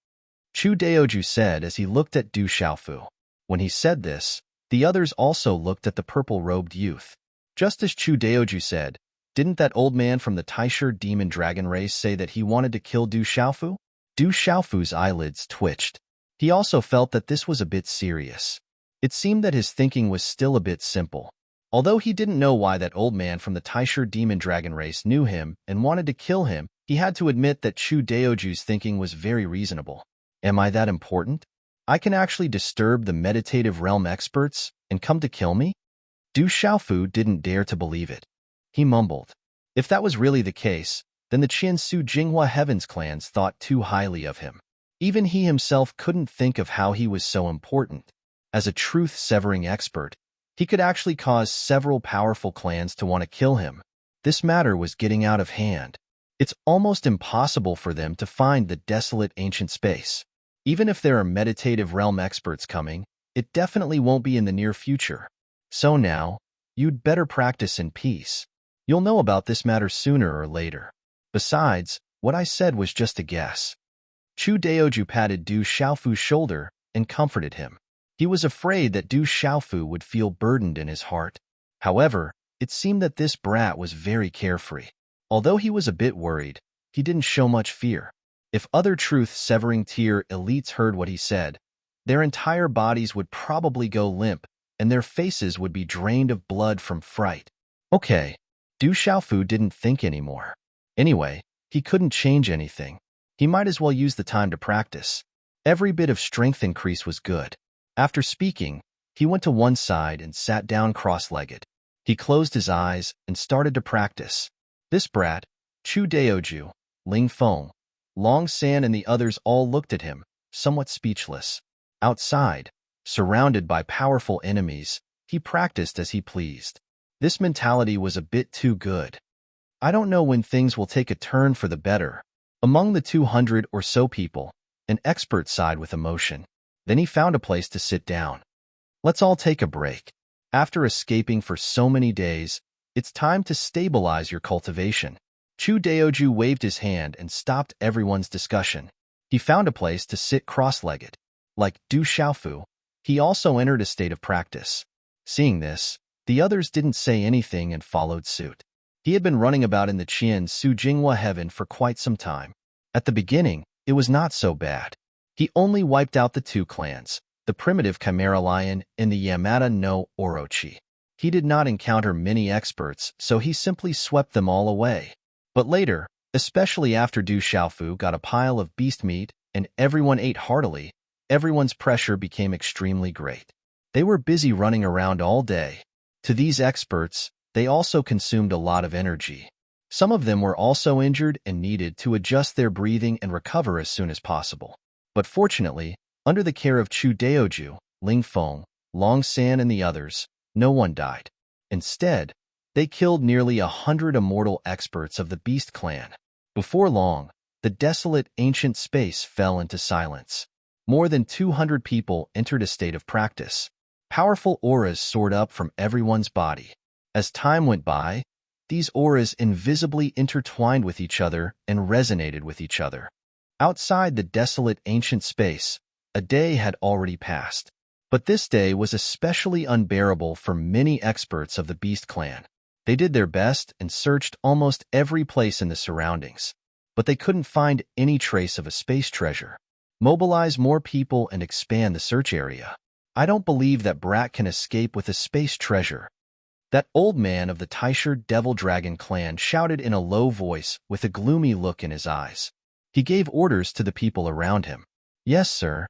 Chu Daoju said as he looked at Du Xiaofu. When he said this, the others also looked at the purple-robed youth. Just as Chu Daoju said, didn't that old man from the Taisher Demon Dragon race say that he wanted to kill Du Xiaofu? Du Xiaofu's eyelids twitched. He also felt that this was a bit serious. It seemed that his thinking was still a bit simple. Although he didn't know why that old man from the Taisher Demon Dragon race knew him and wanted to kill him, he had to admit that Chu Daoju's thinking was very reasonable. Am I that important? I can actually disturb the meditative realm experts and come to kill me? Du Xiaofu didn't dare to believe it. He mumbled. If that was really the case, then the Qiansu Jinghua Heavens clans thought too highly of him. Even he himself couldn't think of how he was so important. As a truth-severing expert, he could actually cause several powerful clans to want to kill him. This matter was getting out of hand. It's almost impossible for them to find the desolate ancient space. Even if there are meditative realm experts coming, it definitely won't be in the near future. So now, you'd better practice in peace. You'll know about this matter sooner or later. Besides, what I said was just a guess. Chu Daoju patted Du Xiaofu's shoulder and comforted him. He was afraid that Du Xiaofu would feel burdened in his heart. However, it seemed that this brat was very carefree. Although he was a bit worried, he didn't show much fear. If other truth-severing tier elites heard what he said, their entire bodies would probably go limp, and their faces would be drained of blood from fright. Okay, Du Xiaofu didn't think anymore. Anyway, he couldn't change anything. He might as well use the time to practice. Every bit of strength increase was good. After speaking, he went to one side and sat down cross-legged. He closed his eyes and started to practice. This brat, Chu Daoju, Ling Feng, Long San and the others all looked at him, somewhat speechless. Outside, surrounded by powerful enemies, he practiced as he pleased. This mentality was a bit too good. I don't know when things will take a turn for the better. Among the 200 or so people, an expert sighed with emotion. Then he found a place to sit down. Let's all take a break. After escaping for so many days, it's time to stabilize your cultivation. Chu Daoju waved his hand and stopped everyone's discussion. He found a place to sit cross-legged. Like Du Xiaofu, he also entered a state of practice. Seeing this, the others didn't say anything and followed suit. He had been running about in the Qiansu Jinghua Heaven for quite some time. At the beginning, it was not so bad. He only wiped out the 2 clans, the primitive Chimera Lion and the Yamada no Orochi. He did not encounter many experts, so he simply swept them all away. But later, especially after Du Xiaofu got a pile of beast meat and everyone ate heartily, everyone's pressure became extremely great. They were busy running around all day. To these experts, they also consumed a lot of energy. Some of them were also injured and needed to adjust their breathing and recover as soon as possible. But fortunately, under the care of Chu Daoju, Ling Feng, Long San and the others, no one died. Instead, they killed nearly 100 immortal experts of the Beast Clan. Before long, the desolate ancient space fell into silence. More than 200 people entered a state of practice. Powerful auras soared up from everyone's body. As time went by, these auras invisibly intertwined with each other and resonated with each other. Outside the desolate ancient space, a day had already passed. But this day was especially unbearable for many experts of the Beast Clan. They did their best and searched almost every place in the surroundings, but they couldn't find any trace of a space treasure. Mobilize more people and expand the search area. I don't believe that brat can escape with a space treasure. That old man of the Taisher Devil Dragon clan shouted in a low voice with a gloomy look in his eyes. He gave orders to the people around him. Yes, sir.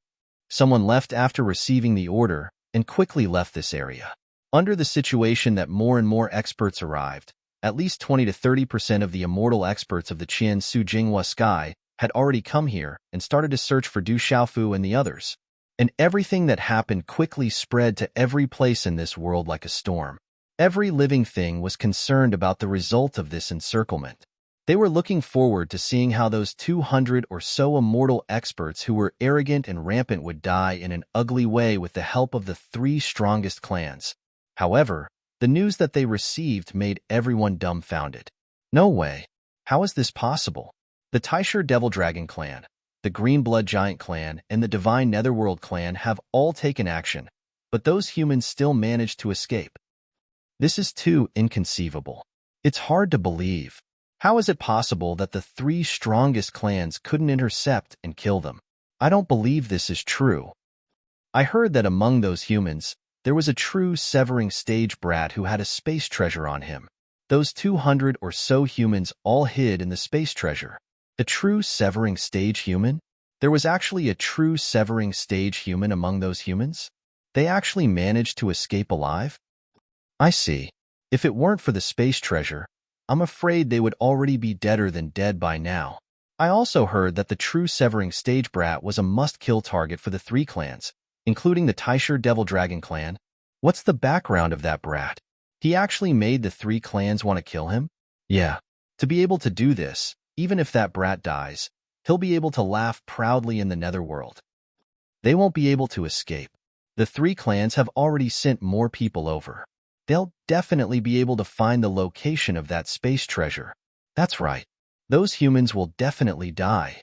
Someone left after receiving the order and quickly left this area. Under the situation that more and more experts arrived, at least 20 to 30% of the immortal experts of the Qian Su Jinghua sky had already come here and started to search for Du Xiaofu and the others. And everything that happened quickly spread to every place in this world like a storm. Every living thing was concerned about the result of this encirclement. They were looking forward to seeing how those 200 or so immortal experts who were arrogant and rampant would die in an ugly way with the help of the 3 strongest clans. However, the news that they received made everyone dumbfounded. No way. How is this possible? The Taisher Devil Dragon clan, the Green Blood Giant clan, and the Divine Netherworld clan have all taken action, but those humans still managed to escape. This is too inconceivable. It's hard to believe. How is it possible that the 3 strongest clans couldn't intercept and kill them? I don't believe this is true. I heard that among those humans, there was a true severing stage brat who had a space treasure on him. Those 200 or so humans all hid in the space treasure. A true severing stage human? There was actually a true severing stage human among those humans? They actually managed to escape alive? I see. If it weren't for the space treasure, I'm afraid they would already be deader than dead by now. I also heard that the true severing stage brat was a must-kill target for the 3 clans, including the Taisher Devil Dragon clan. What's the background of that brat? He actually made the 3 clans want to kill him? Yeah. To be able to do this, even if that brat dies, he'll be able to laugh proudly in the netherworld. They won't be able to escape. The 3 clans have already sent more people over. They'll definitely be able to find the location of that space treasure. That's right. Those humans will definitely die.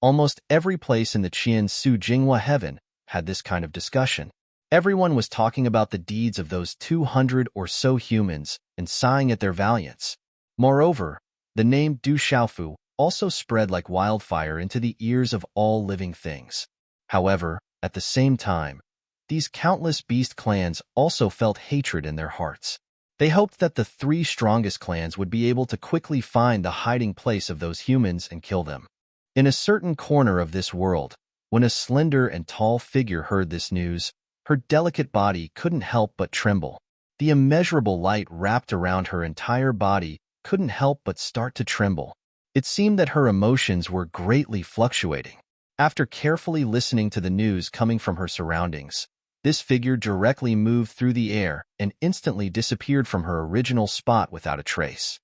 Almost every place in the Qian Su Jinghua heaven had this kind of discussion. Everyone was talking about the deeds of those 200 or so humans and sighing at their valiance. Moreover, the name Du Xiaofu also spread like wildfire into the ears of all living things. However, at the same time, these countless beast clans also felt hatred in their hearts. They hoped that the 3 strongest clans would be able to quickly find the hiding place of those humans and kill them. In a certain corner of this world, when a slender and tall figure heard this news, her delicate body couldn't help but tremble. The immeasurable light wrapped around her entire body couldn't help but start to tremble. It seemed that her emotions were greatly fluctuating. After carefully listening to the news coming from her surroundings, this figure directly moved through the air and instantly disappeared from her original spot without a trace.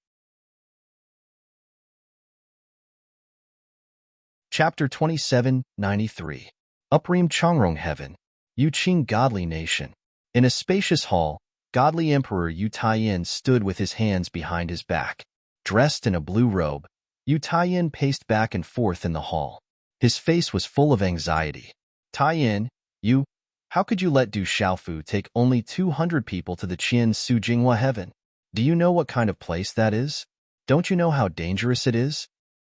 Chapter 2793 Uprim Chongrong Heaven, Yuqing Godly Nation. In a spacious hall, godly Emperor Yu Taiyin stood with his hands behind his back. Dressed in a blue robe, Yu Taiyin paced back and forth in the hall. His face was full of anxiety. Taiyin, how could you let Du Xiaofu take only 200 people to the Qian Su Jinghua heaven? Do you know what kind of place that is? Don't you know how dangerous it is?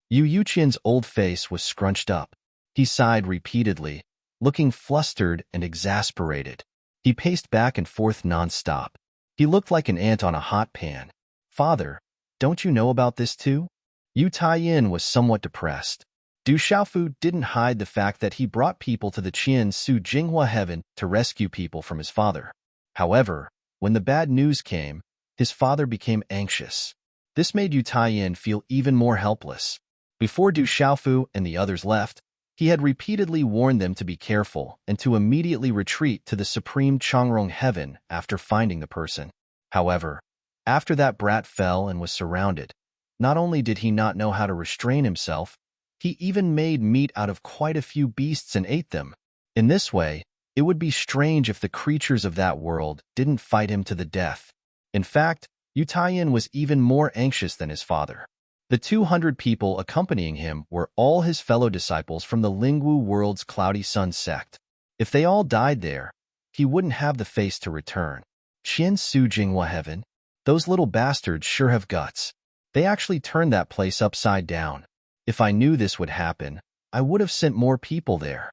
Yu Yuqian's old face was scrunched up. He sighed repeatedly, looking flustered and exasperated. He paced back and forth non-stop. He looked like an ant on a hot pan. Father, don't you know about this too? Yu Taiyin was somewhat depressed. Du Xiaofu didn't hide the fact that he brought people to the Qian Su Jinghua heaven to rescue people from his father. However, when the bad news came, his father became anxious. This made Yu Taiyin feel even more helpless. Before Du Xiaofu and the others left, he had repeatedly warned them to be careful and to immediately retreat to the supreme Chongrong heaven after finding the person. However, after that brat fell and was surrounded, not only did he not know how to restrain himself, he even made meat out of quite a few beasts and ate them. In this way, it would be strange if the creatures of that world didn't fight him to the death. In fact, Yu Taiyin was even more anxious than his father. The 200 people accompanying him were all his fellow disciples from the Lingwu world's Cloudy Sun sect. If they all died there, he wouldn't have the face to return. Qian Su Jinghua heaven? Those little bastards sure have guts. They actually turned that place upside down. If I knew this would happen, I would have sent more people there.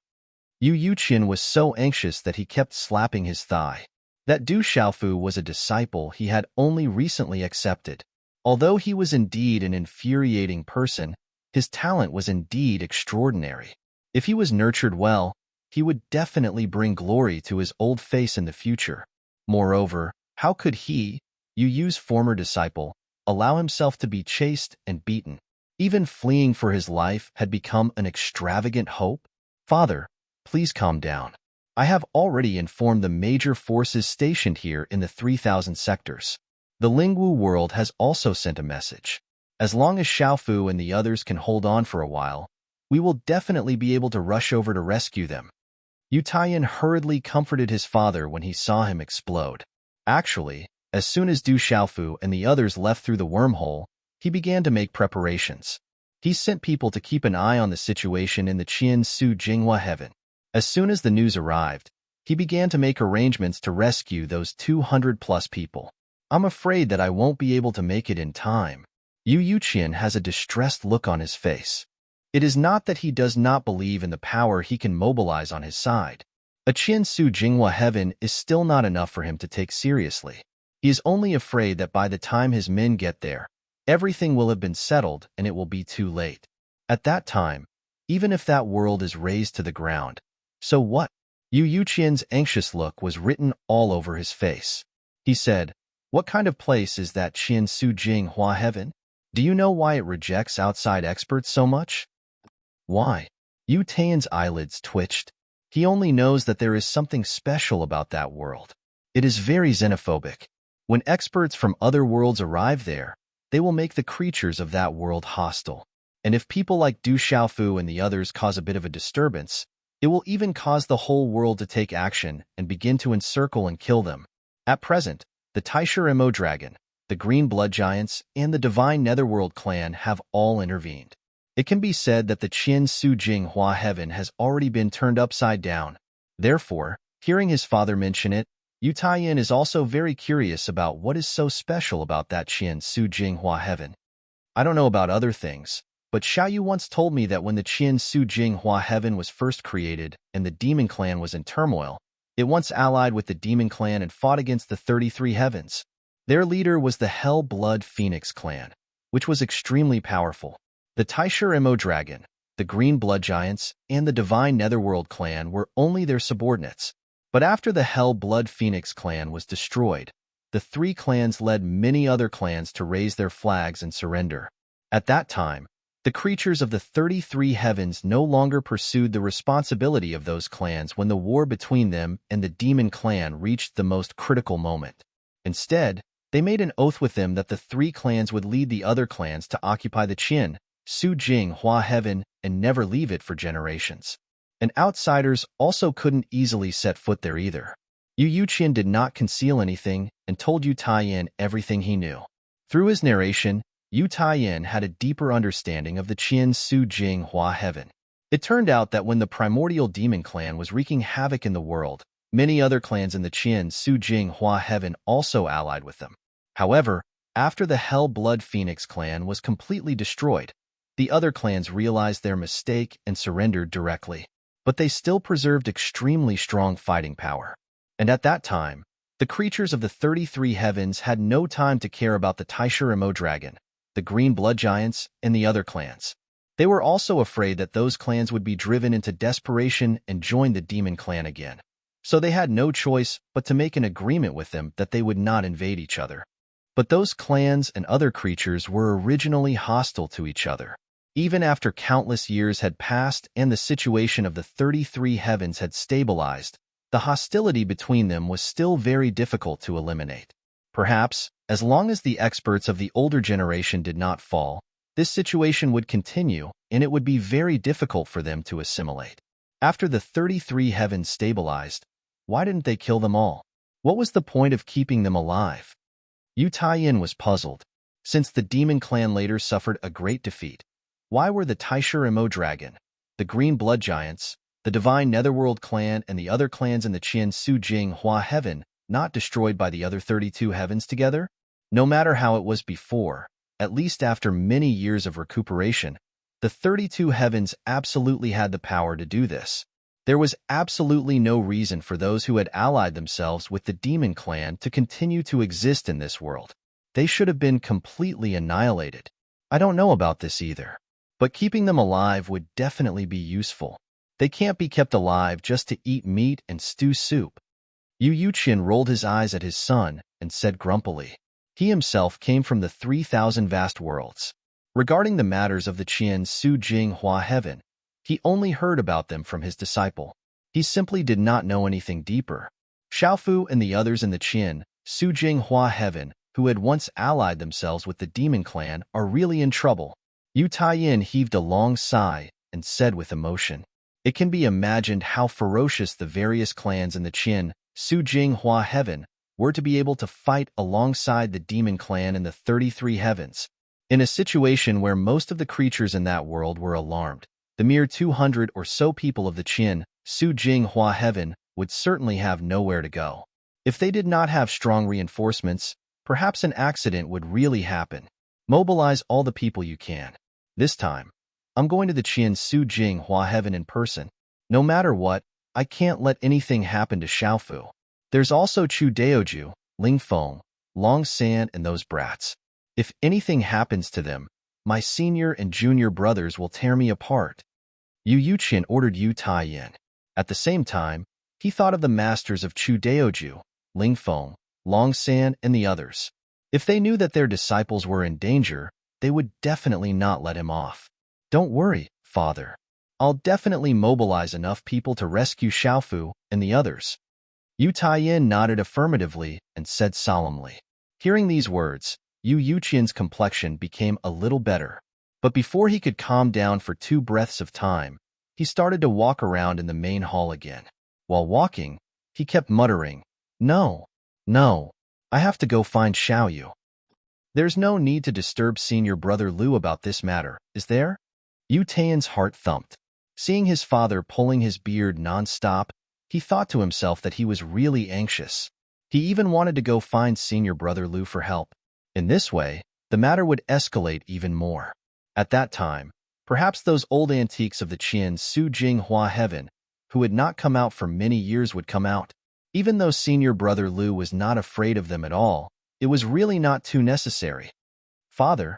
Yu Yuqian was so anxious that he kept slapping his thigh. That Du Xiaofu was a disciple he had only recently accepted. Although he was indeed an infuriating person, his talent was indeed extraordinary. If he was nurtured well, he would definitely bring glory to his old face in the future. Moreover, how could he, Yu Yu's former disciple, allow himself to be chased and beaten? Even fleeing for his life had become an extravagant hope? Father, please calm down. I have already informed the major forces stationed here in the 3,000 sectors. The Lingwu world has also sent a message. As long as Xiaofu and the others can hold on for a while, we will definitely be able to rush over to rescue them. Yu Taiyan hurriedly comforted his father when he saw him explode. Actually, as soon as Du Xiaofu and the others left through the wormhole, he began to make preparations. He sent people to keep an eye on the situation in the Qian Su Jinghua heaven. As soon as the news arrived, he began to make arrangements to rescue those 200+ people. I'm afraid that I won't be able to make it in time. Yu Yuqian has a distressed look on his face. It is not that he does not believe in the power he can mobilize on his side. A Qian Su Jinghua heaven is still not enough for him to take seriously. He is only afraid that by the time his men get there, everything will have been settled and it will be too late. At that time, even if that world is razed to the ground, so what? Yu Yuqian's anxious look was written all over his face. He said, "What kind of place is that Qian Su Jinghua heaven? Do you know why it rejects outside experts so much?" Why? Yu Taiyan's eyelids twitched. He only knows that there is something special about that world. It is very xenophobic. When experts from other worlds arrive there, they will make the creatures of that world hostile. And if people like Du Xiaofu and the others cause a bit of a disturbance, it will even cause the whole world to take action and begin to encircle and kill them. At present, the Taisha Mo Dragon, the Green Blood Giants, and the Divine Netherworld clan have all intervened. It can be said that the Qian Su Jinghua heaven has already been turned upside down. Therefore, hearing his father mention it, Yu Taiyan is also very curious about what is so special about that Qian Su Jinghua heaven. I don't know about other things, but Xiaoyu once told me that when the Qian Su Jinghua heaven was first created and the demon clan was in turmoil, it once allied with the demon clan and fought against the 33 heavens. Their leader was the Hell Blood Phoenix clan, which was extremely powerful. The Taisha Mo Dragon, the Green Blood Giants, and the Divine Netherworld clan were only their subordinates. But after the Hell Blood Phoenix clan was destroyed, the three clans led many other clans to raise their flags and surrender. At that time, the creatures of the 33 heavens no longer pursued the responsibility of those clans when the war between them and the demon clan reached the most critical moment. Instead, they made an oath with them that the three clans would lead the other clans to occupy the Qian Su Jinghua heaven and never leave it for generations. And outsiders also couldn't easily set foot there either. Yu Yuqian did not conceal anything and told Yu Taiyan everything he knew. Through his narration, Yu Taiyan had a deeper understanding of the Qian Su Jinghua heaven. It turned out that when the primordial demon clan was wreaking havoc in the world, many other clans in the Qian Su Jinghua heaven also allied with them. However, after the Hell Blood Phoenix clan was completely destroyed, the other clans realized their mistake and surrendered directly. But they still preserved extremely strong fighting power. And at that time, the creatures of the 33 heavens had no time to care about the Taisha Mo Dragon, the Green Blood Giants, and the other clans. They were also afraid that those clans would be driven into desperation and join the demon clan again. So they had no choice but to make an agreement with them that they would not invade each other. But those clans and other creatures were originally hostile to each other. Even after countless years had passed and the situation of the 33 heavens had stabilized, the hostility between them was still very difficult to eliminate. Perhaps, as long as the experts of the older generation did not fall, this situation would continue and it would be very difficult for them to assimilate. After the 33 heavens stabilized, why didn't they kill them all? What was the point of keeping them alive? Yu Taiyan was puzzled. Since the demon clan later suffered a great defeat, why were the Taisha Mo Dragon, the Green Blood Giants, the Divine Netherworld clan, and the other clans in the Qian Su Jinghua heaven not destroyed by the other 32 heavens together? No matter how it was before, at least after many years of recuperation, the 32 heavens absolutely had the power to do this. There was absolutely no reason for those who had allied themselves with the demon clan to continue to exist in this world. They should have been completely annihilated. I don't know about this either, but keeping them alive would definitely be useful. They can't be kept alive just to eat meat and stew soup. Yu Yuqian rolled his eyes at his son and said grumpily. He himself came from the 3,000 vast worlds. Regarding the matters of the Qian Su Jing Hua heaven, he only heard about them from his disciple. He simply did not know anything deeper. Xiaofu and the others in the Qian Su Jing Hua heaven, who had once allied themselves with the demon clan, are really in trouble. Yu Taiyin heaved a long sigh and said with emotion. It can be imagined how ferocious the various clans in the Qian Su Jing Hua heaven were to be able to fight alongside the demon clan in the 33 heavens. In a situation where most of the creatures in that world were alarmed, the mere 200 or so people of the Qian Su Jing Hua heaven would certainly have nowhere to go. If they did not have strong reinforcements, perhaps an accident would really happen. Mobilize all the people you can. This time, I'm going to the Qian Su Jing Hua heaven in person. No matter what, I can't let anything happen to Xiaofu. There's also Chu Daoju, Ling Feng, Long San, and those brats. If anything happens to them, my senior and junior brothers will tear me apart. Yu Yuqian ordered Yu Taiyin. At the same time, he thought of the masters of Chu Daoju, Ling Feng, Long San, and the others. If they knew that their disciples were in danger, they would definitely not let him off. Don't worry, father. I'll definitely mobilize enough people to rescue Xiaofu and the others. Yu Taiyin nodded affirmatively and said solemnly. Hearing these words, Yu Yuqian's complexion became a little better. But before he could calm down for 2 breaths of time, he started to walk around in the main hall again. While walking, he kept muttering, No, I have to go find Xiaoyu. There's no need to disturb senior brother Lu about this matter, is there? Yu Taiyan's heart thumped. Seeing his father pulling his beard non-stop, he thought to himself that he was really anxious. He even wanted to go find senior brother Lu for help. In this way, the matter would escalate even more. At that time, perhaps those old antiques of the Qian Su Jing Hua heaven, who had not come out for many years, would come out. Even though senior brother Lu was not afraid of them at all, it was really not too necessary. Father,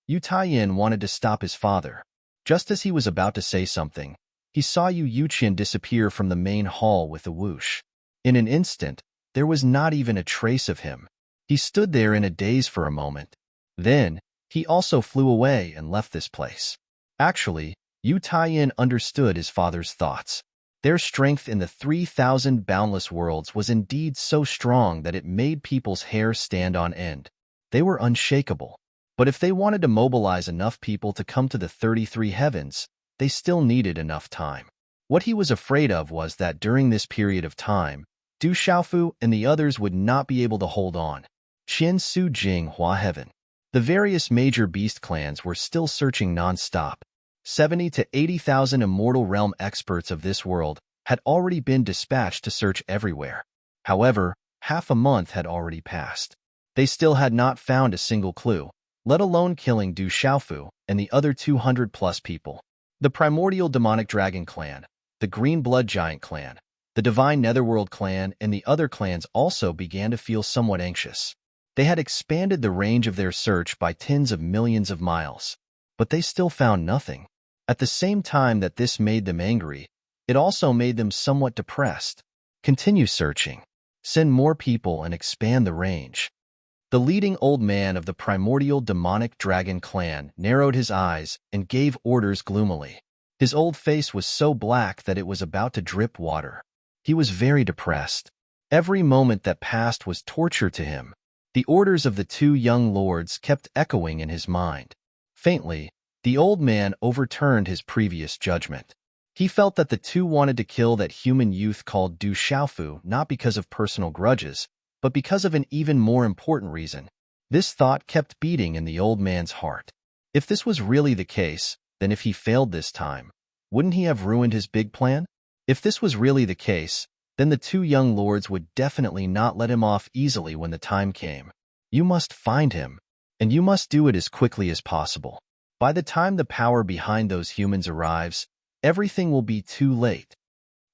Yu Taiyin wanted to stop his father. Just as he was about to say something, he saw Yu Yuqian disappear from the main hall with a whoosh. In an instant, there was not even a trace of him. He stood there in a daze for a moment. Then, he also flew away and left this place. Actually, Yu Taiyin understood his father's thoughts. Their strength in the 3,000 boundless worlds was indeed so strong that it made people's hair stand on end. They were unshakable. But if they wanted to mobilize enough people to come to the 33 heavens, they still needed enough time. What he was afraid of was that during this period of time, Du Xiaofu and the others would not be able to hold on. Qian Su Jing Hua heaven. The various major beast clans were still searching non-stop. 70 to 80,000 immortal realm experts of this world had already been dispatched to search everywhere. However, half a month had already passed. They still had not found a single clue, let alone killing Du Xiaofu and the other 200-plus people. The primordial demonic dragon clan, the green blood giant clan, the divine netherworld clan, and the other clans also began to feel somewhat anxious. They had expanded the range of their search by tens of millions of miles, but they still found nothing. At the same time that this made them angry, it also made them somewhat depressed. Continue searching. Send more people and expand the range. The leading old man of the primordial demonic dragon clan narrowed his eyes and gave orders gloomily. His old face was so black that it was about to drip water. He was very depressed. Every moment that passed was torture to him. The orders of the 2 young lords kept echoing in his mind. Faintly, the old man overturned his previous judgment. He felt that the 2 wanted to kill that human youth called Du Xiaofu not because of personal grudges, but because of an even more important reason. This thought kept beating in the old man's heart. If this was really the case, then if he failed this time, wouldn't he have ruined his big plan? If this was really the case, then the 2 young lords would definitely not let him off easily when the time came. You must find him, and you must do it as quickly as possible. By the time the power behind those humans arrives, everything will be too late.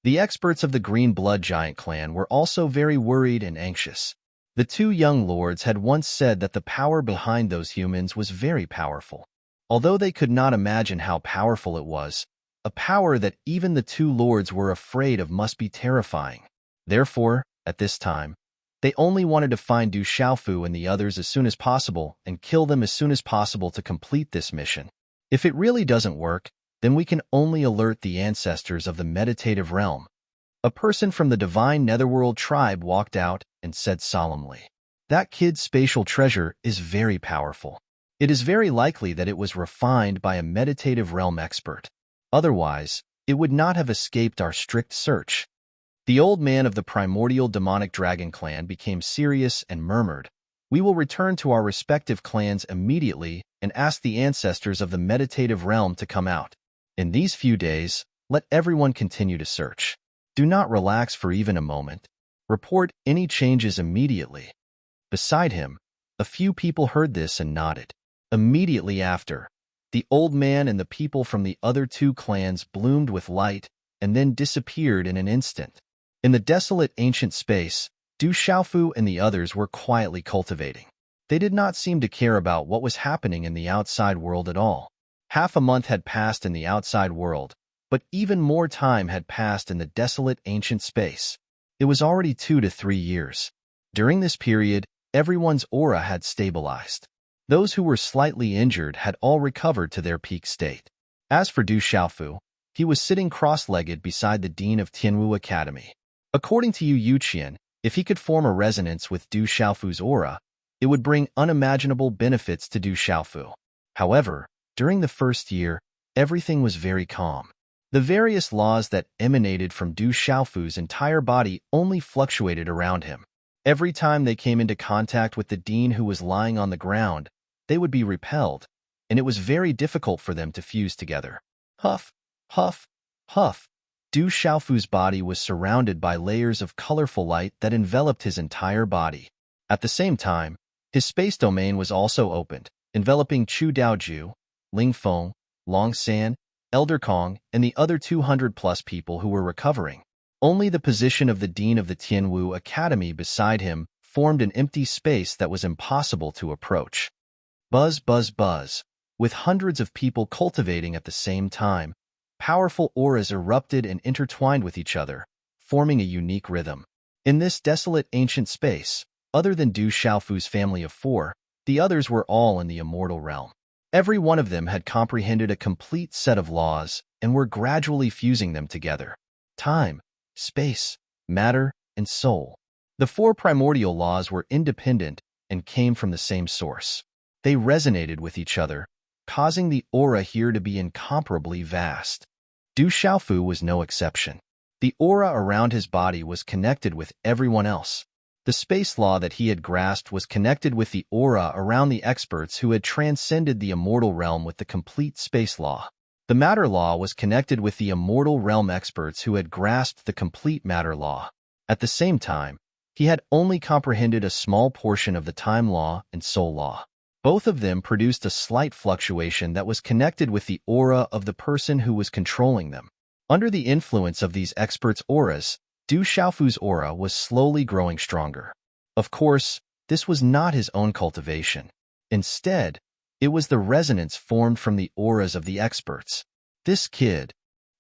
The experts of the Green Blood Giant clan were also very worried and anxious. The two young lords had once said that the power behind those humans was very powerful. Although they could not imagine how powerful it was, a power that even the two lords were afraid of must be terrifying. Therefore, at this time, they only wanted to find Du Xiaofu and the others as soon as possible and kill them as soon as possible to complete this mission. If it really doesn't work, then we can only alert the ancestors of the meditative realm. A person from the divine netherworld tribe walked out and said solemnly, "That kid's spatial treasure is very powerful. It is very likely that it was refined by a meditative realm expert. Otherwise, it would not have escaped our strict search." The old man of the primordial demonic dragon clan became serious and murmured, "We will return to our respective clans immediately and ask the ancestors of the meditative realm to come out. In these few days, let everyone continue to search. Do not relax for even a moment. Report any changes immediately." Beside him, a few people heard this and nodded. Immediately after, the old man and the people from the other two clans bloomed with light and then disappeared in an instant. In the desolate ancient space, Du Xiaofu and the others were quietly cultivating. They did not seem to care about what was happening in the outside world at all. Half a month had passed in the outside world, but even more time had passed in the desolate ancient space. It was already 2 to 3 years. During this period, everyone's aura had stabilized. Those who were slightly injured had all recovered to their peak state. As for Du Xiaofu, he was sitting cross-legged beside the dean of Tianwu Academy. According to Yu Yuqian, if he could form a resonance with Du Xiaofu's aura, it would bring unimaginable benefits to Du Xiaofu. However, during the first year, everything was very calm. The various laws that emanated from Du Xiaofu's entire body only fluctuated around him. Every time they came into contact with the dean who was lying on the ground, they would be repelled, and it was very difficult for them to fuse together. Huff, huff, huff. Du Xiaofu's body was surrounded by layers of colorful light that enveloped his entire body. At the same time, his space domain was also opened, enveloping Chu Daoju, Ling Feng, Long San, Elder Kong, and the other 200-plus people who were recovering. Only the position of the dean of the Tianwu Academy beside him formed an empty space that was impossible to approach. Buzz, buzz, buzz. With hundreds of people cultivating at the same time, powerful auras erupted and intertwined with each other, forming a unique rhythm. In this desolate ancient space, other than Du Xiaofu's family of 4, the others were all in the immortal realm. Every one of them had comprehended a complete set of laws and were gradually fusing them together. Time, space, matter, and soul. The 4 primordial laws were independent and came from the same source. They resonated with each other, causing the aura here to be incomparably vast. Du Xiaofu was no exception. The aura around his body was connected with everyone else. The space law that he had grasped was connected with the aura around the experts who had transcended the immortal realm with the complete space law. The matter law was connected with the immortal realm experts who had grasped the complete matter law. At the same time, he had only comprehended a small portion of the time law and soul law. Both of them produced a slight fluctuation that was connected with the aura of the person who was controlling them. Under the influence of these experts' auras, Du Xiaofu's aura was slowly growing stronger. Of course, this was not his own cultivation. Instead, it was the resonance formed from the auras of the experts. This kid,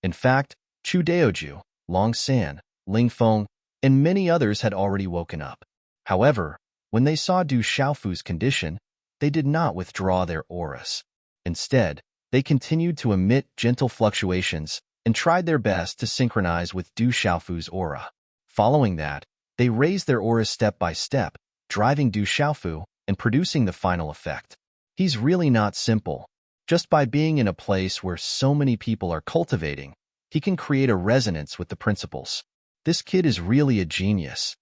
in fact, Chu Daoju, Long San, Ling Feng, and many others had already woken up. However, when they saw Du Xiaofu's condition, they did not withdraw their auras. Instead, they continued to emit gentle fluctuations and tried their best to synchronize with Du Xiaofu's aura. Following that, they raised their auras step by step, driving Du Xiaofu and producing the final effect. He's really not simple. Just by being in a place where so many people are cultivating, he can create a resonance with the principles. This kid is really a genius.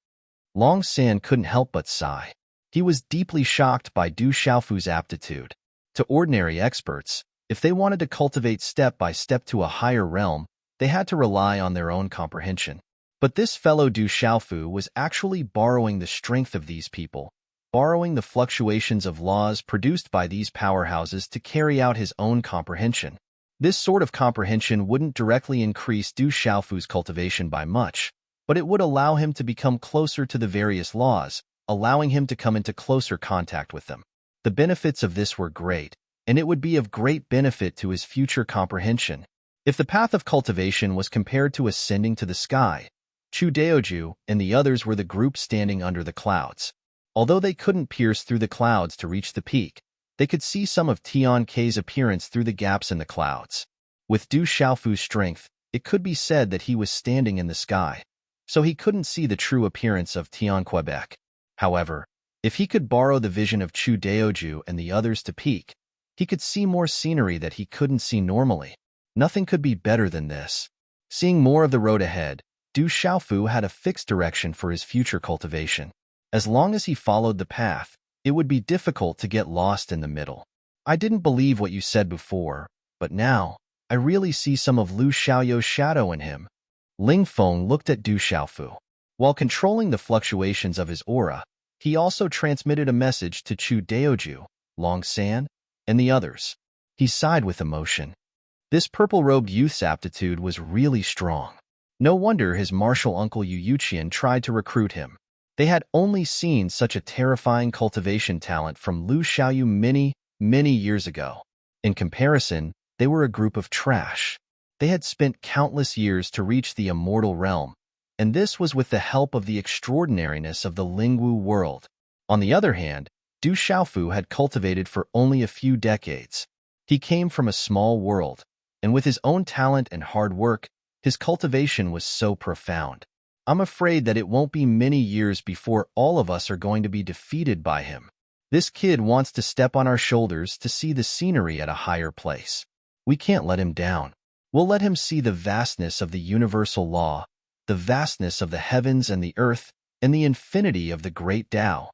Long San couldn't help but sigh. He was deeply shocked by Du Xiaofu's aptitude. To ordinary experts, if they wanted to cultivate step by step to a higher realm, they had to rely on their own comprehension. But this fellow Du Xiaofu was actually borrowing the strength of these people, borrowing the fluctuations of laws produced by these powerhouses to carry out his own comprehension. This sort of comprehension wouldn't directly increase Du Xiaofu's cultivation by much, but it would allow him to become closer to the various laws, allowing him to come into closer contact with them. The benefits of this were great, and it would be of great benefit to his future comprehension. If the path of cultivation was compared to ascending to the sky, Chu Daoju and the others were the group standing under the clouds. Although they couldn't pierce through the clouds to reach the peak, they could see some of Tian Kei's appearance through the gaps in the clouds. With Du Xiaofu's strength, it could be said that he was standing in the sky, so he couldn't see the true appearance of Tian Quebec. However, if he could borrow the vision of Chu Daoju and the others to peak, he could see more scenery that he couldn't see normally. Nothing could be better than this. Seeing more of the road ahead, Du Xiaofu had a fixed direction for his future cultivation. As long as he followed the path, it would be difficult to get lost in the middle. I didn't believe what you said before, but now, I really see some of Lu Xiaoyou's shadow in him. Ling Feng looked at Du Xiaofu. While controlling the fluctuations of his aura, he also transmitted a message to Chu Daoju, Long San, and the others. He sighed with emotion. This purple-robed youth's aptitude was really strong. No wonder his martial uncle Yu Yuqian tried to recruit him. They had only seen such a terrifying cultivation talent from Lu Xiaoyu many years ago. In comparison, they were a group of trash. They had spent countless years to reach the immortal realm, and this was with the help of the extraordinariness of the Lingwu world. On the other hand, Du Xiaofu had cultivated for only a few decades. He came from a small world, and with his own talent and hard work, his cultivation was so profound. I'm afraid that it won't be many years before all of us are going to be defeated by him. This kid wants to step on our shoulders to see the scenery at a higher place. We can't let him down. We'll let him see the vastness of the universal law, the vastness of the heavens and the earth, and the infinity of the great Tao.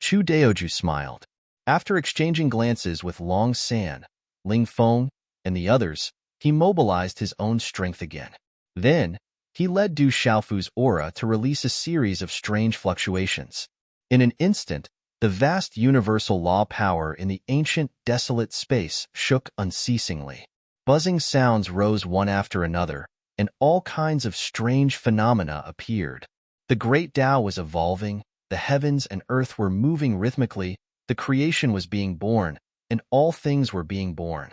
Chu Daoju smiled. After exchanging glances with Long San, Ling Feng, and the others, he mobilized his own strength again. Then, he led Du Xiaofu's aura to release a series of strange fluctuations. In an instant, the vast universal law power in the ancient, desolate space shook unceasingly. Buzzing sounds rose one after another, and all kinds of strange phenomena appeared. The great Tao was evolving, the heavens and earth were moving rhythmically, the creation was being born, and all things were being born.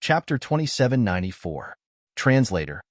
Chapter 2794. Translator.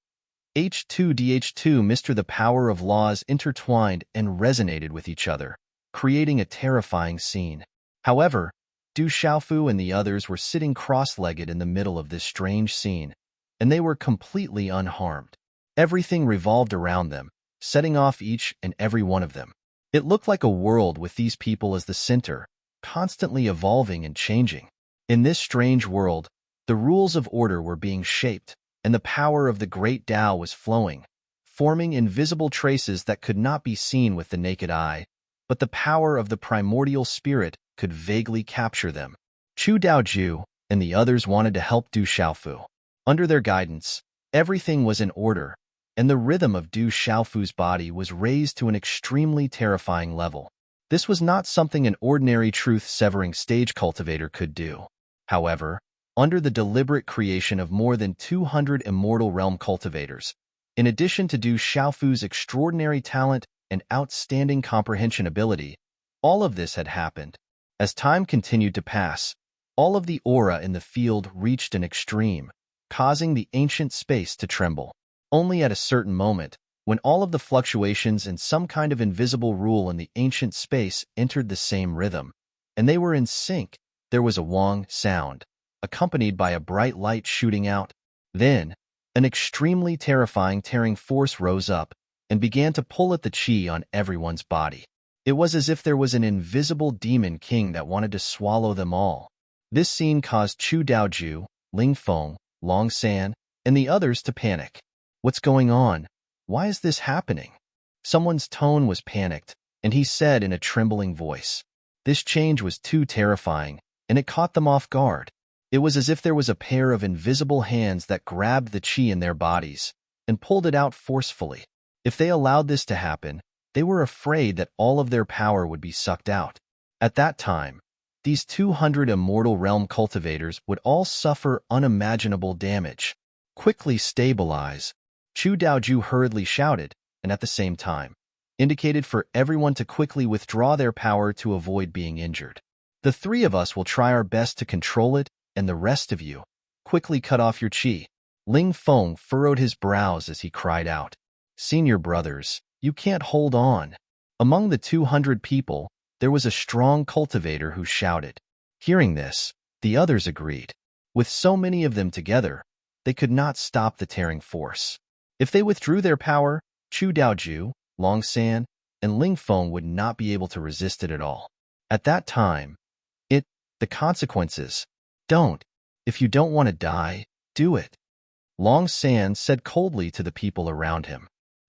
H2DH2 Mr. The power of laws intertwined and resonated with each other, creating a terrifying scene. However, Du Xiaofu and the others were sitting cross-legged in the middle of this strange scene, and they were completely unharmed. Everything revolved around them, setting off each and every one of them. It looked like a world with these people as the center, constantly evolving and changing. In this strange world, the rules of order were being shaped, and the power of the great Tao was flowing, forming invisible traces that could not be seen with the naked eye, but the power of the primordial spirit could vaguely capture them. Chu Daoju and the others wanted to help Du Xiaofu. Under their guidance, everything was in order, and the rhythm of Du Xiaofu's body was raised to an extremely terrifying level. This was not something an ordinary truth-severing stage cultivator could do. However, under the deliberate creation of more than 200 immortal realm cultivators, in addition to Du Xiaofu's extraordinary talent and outstanding comprehension ability, all of this had happened. As time continued to pass, all of the aura in the field reached an extreme, causing the ancient space to tremble. Only at a certain moment, when all of the fluctuations and some kind of invisible rule in the ancient space entered the same rhythm, and they were in sync, there was a wong sound, accompanied by a bright light shooting out. Then, an extremely terrifying tearing force rose up and began to pull at the qi on everyone's body. It was as if there was an invisible demon king that wanted to swallow them all. This scene caused Chu Daoju, Ling Feng, Long San, and the others to panic. What's going on? Why is this happening? Someone's tone was panicked, and he said in a trembling voice. This change was too terrifying, and it caught them off guard. It was as if there was a pair of invisible hands that grabbed the qi in their bodies and pulled it out forcefully. If they allowed this to happen, they were afraid that all of their power would be sucked out. At that time, these 200 immortal realm cultivators would all suffer unimaginable damage. Quickly stabilize, Chu Daoju hurriedly shouted, and at the same time, indicated for everyone to quickly withdraw their power to avoid being injured. The three of us will try our best to control it, and the rest of you, quickly cut off your qi. Ling Feng furrowed his brows as he cried out, "Senior brothers, you can't hold on." Among the 200 people, there was a strong cultivator who shouted. Hearing this, the others agreed. With so many of them together, they could not stop the tearing force. If they withdrew their power, Chu Daoju, Long San, and Ling Feng would not be able to resist it at all. At that time, the consequences. Don't. If you don't want to die, do it. Long San said coldly to the people around him.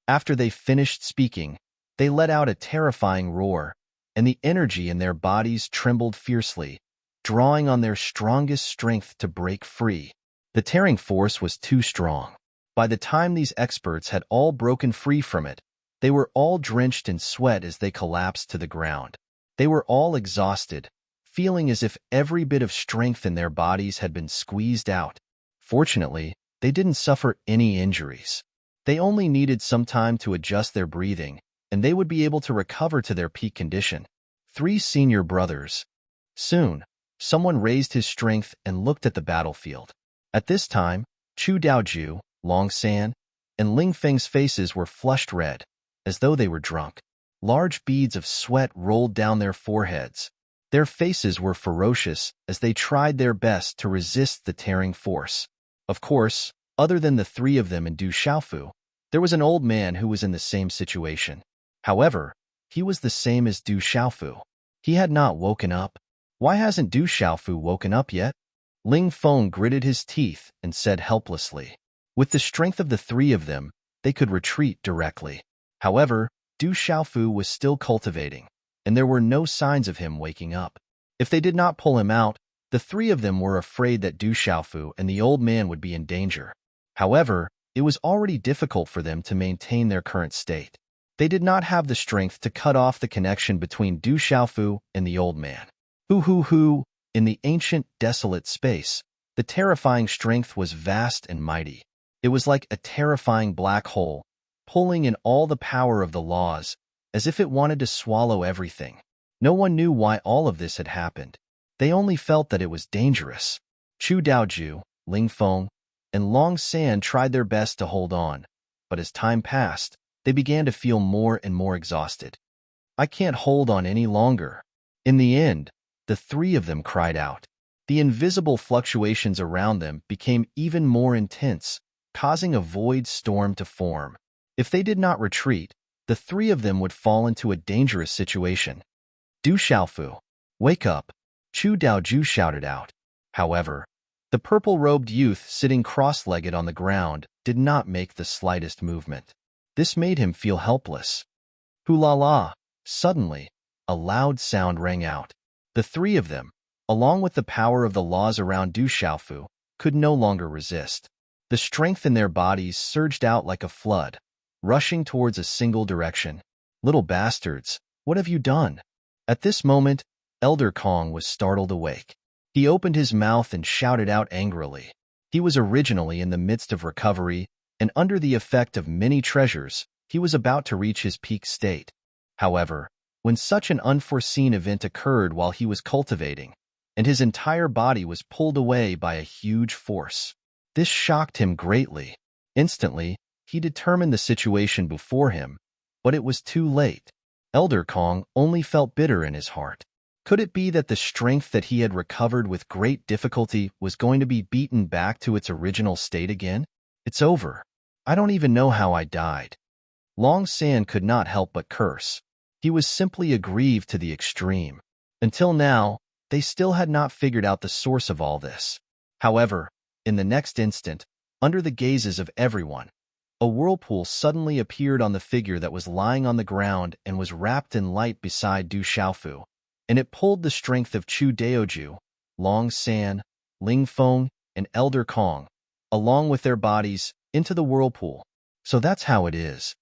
After they finished speaking, they let out a terrifying roar, and the energy in their bodies trembled fiercely, drawing on their strongest strength to break free. The tearing force was too strong. By the time these experts had all broken free from it, they were all drenched in sweat as they collapsed to the ground. They were all exhausted, feeling as if every bit of strength in their bodies had been squeezed out. Fortunately, they didn't suffer any injuries. They only needed some time to adjust their breathing, and they would be able to recover to their peak condition. 3 senior brothers. Soon, someone raised his strength and looked at the battlefield. At this time, Chu Daoju, Long San, and Ling Feng's faces were flushed red, as though they were drunk. Large beads of sweat rolled down their foreheads. Their faces were ferocious as they tried their best to resist the tearing force. Of course, other than the 3 of them and Du Xiaofu, there was an old man who was in the same situation. However, he was the same as Du Xiaofu. He had not woken up. Why hasn't Du Xiaofu woken up yet? Ling Feng gritted his teeth and said helplessly. With the strength of the 3 of them, they could retreat directly. However, Du Xiaofu was still cultivating, and there were no signs of him waking up. If they did not pull him out, the 3 of them were afraid that Du Xiaofu and the old man would be in danger. However, it was already difficult for them to maintain their current state. They did not have the strength to cut off the connection between Du Xiaofu and the old man. Hoo, in the ancient, desolate space, the terrifying strength was vast and mighty. It was like a terrifying black hole, pulling in all the power of the laws, as if it wanted to swallow everything. No one knew why all of this had happened. They only felt that it was dangerous. Chu Daoju, Ling Feng, and Long San tried their best to hold on, but as time passed, they began to feel more and more exhausted. "I can't hold on any longer." In the end, the 3 of them cried out. The invisible fluctuations around them became even more intense, causing a void storm to form. If they did not retreat, the 3 of them would fall into a dangerous situation. "Du Xiaofu, wake up!" Chu Daoju shouted out. However, the purple-robed youth sitting cross-legged on the ground did not make the slightest movement. This made him feel helpless. Hoo-la-la! Suddenly, a loud sound rang out. The 3 of them, along with the power of the laws around Du Xiaofu, could no longer resist. The strength in their bodies surged out like a flood, rushing towards a single direction. "Little bastards, what have you done?" At this moment, Elder Kong was startled awake. He opened his mouth and shouted out angrily. He was originally in the midst of recovery, and under the effect of many treasures, he was about to reach his peak state. However, when such an unforeseen event occurred while he was cultivating, and his entire body was pulled away by a huge force, this shocked him greatly. Instantly, he determined the situation before him, but it was too late. Elder Kong only felt bitter in his heart. Could it be that the strength that he had recovered with great difficulty was going to be beaten back to its original state again? "It's over. I don't even know how I died." Long San could not help but curse. He was simply aggrieved to the extreme. Until now, they still had not figured out the source of all this. However, in the next instant, under the gazes of everyone, a whirlpool suddenly appeared on the figure that was lying on the ground and was wrapped in light beside Du Xiaofu, and it pulled the strength of Chu Daoju, Long San, Ling Feng, and Elder Kong, along with their bodies, into the whirlpool. So that's how it is.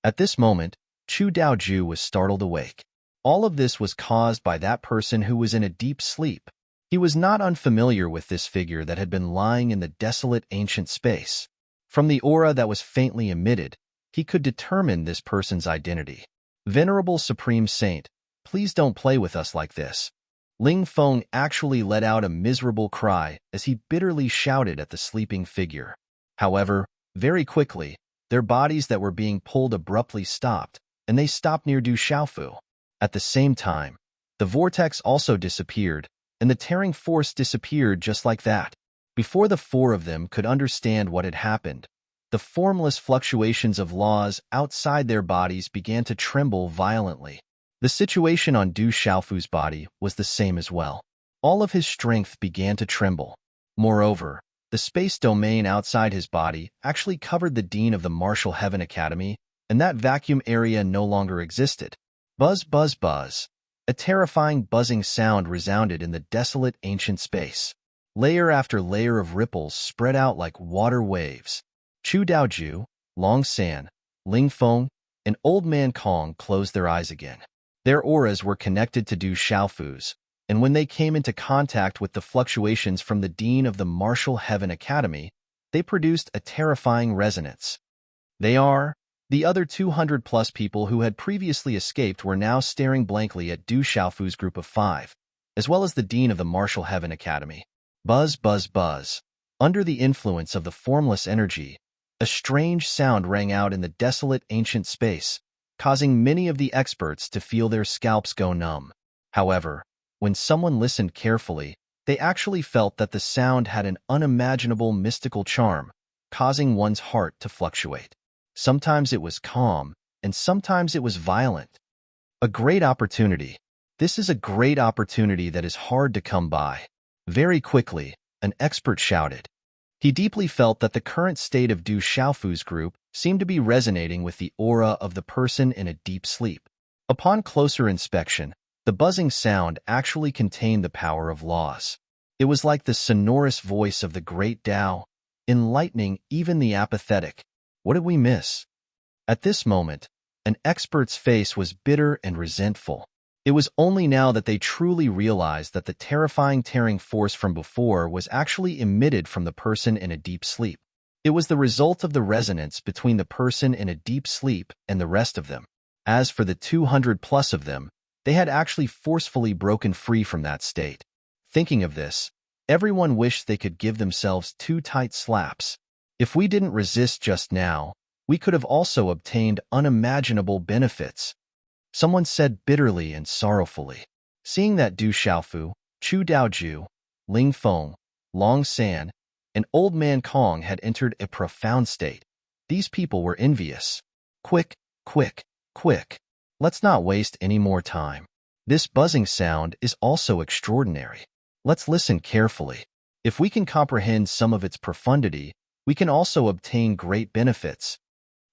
At this moment, Chu Daoju was startled awake. All of this was caused by that person who was in a deep sleep. He was not unfamiliar with this figure that had been lying in the desolate ancient space. From the aura that was faintly emitted, he could determine this person's identity. Venerable Supreme Saint, please don't play with us like this. Ling Feng actually let out a miserable cry as he bitterly shouted at the sleeping figure. However, very quickly, their bodies that were being pulled abruptly stopped, and they stopped near Du Xiaofu. At the same time, the vortex also disappeared, and the tearing force disappeared just like that. Before the four of them could understand what had happened, the formless fluctuations of laws outside their bodies began to tremble violently. The situation on Du Xiaofu's body was the same as well. All of his strength began to tremble. Moreover, the space domain outside his body actually covered the dean of the Martial Heaven Academy, and that vacuum area no longer existed. Buzz, buzz, buzz. A terrifying buzzing sound resounded in the desolate ancient space. Layer after layer of ripples spread out like water waves. Chu Daoju, Long San, Ling Feng, and Old Man Kong closed their eyes again. Their auras were connected to Du Xiaofu's, and when they came into contact with the fluctuations from the dean of the Martial Heaven Academy, they produced a terrifying resonance. The other 200-plus people who had previously escaped were now staring blankly at Du Xiaofu's group of 5, as well as the dean of the Martial Heaven Academy. Buzz, buzz, buzz. Under the influence of the formless energy, a strange sound rang out in the desolate ancient space, causing many of the experts to feel their scalps go numb. However, when someone listened carefully, they actually felt that the sound had an unimaginable mystical charm, causing one's heart to fluctuate. Sometimes it was calm, and sometimes it was violent. A great opportunity. This is a great opportunity that is hard to come by. Very quickly, an expert shouted. He deeply felt that the current state of Du Xiaofu's group seemed to be resonating with the aura of the person in a deep sleep. Upon closer inspection, the buzzing sound actually contained the power of laws. It was like the sonorous voice of the great Tao, enlightening even the apathetic. What did we miss? At this moment, an expert's face was bitter and resentful. It was only now that they truly realized that the terrifying tearing force from before was actually emitted from the person in a deep sleep. It was the result of the resonance between the person in a deep sleep and the rest of them. As for the 200-plus of them, they had actually forcefully broken free from that state. Thinking of this, everyone wished they could give themselves 2 tight slaps. If we didn't resist just now, we could have also obtained unimaginable benefits. Someone said bitterly and sorrowfully. Seeing that Du Xiaofu, Chu Daoju, Ling Feng, Long San, and Old Man Kong had entered a profound state, these people were envious. Quick, quick, quick. Let's not waste any more time. This buzzing sound is also extraordinary. Let's listen carefully. If we can comprehend some of its profundity, we can also obtain great benefits.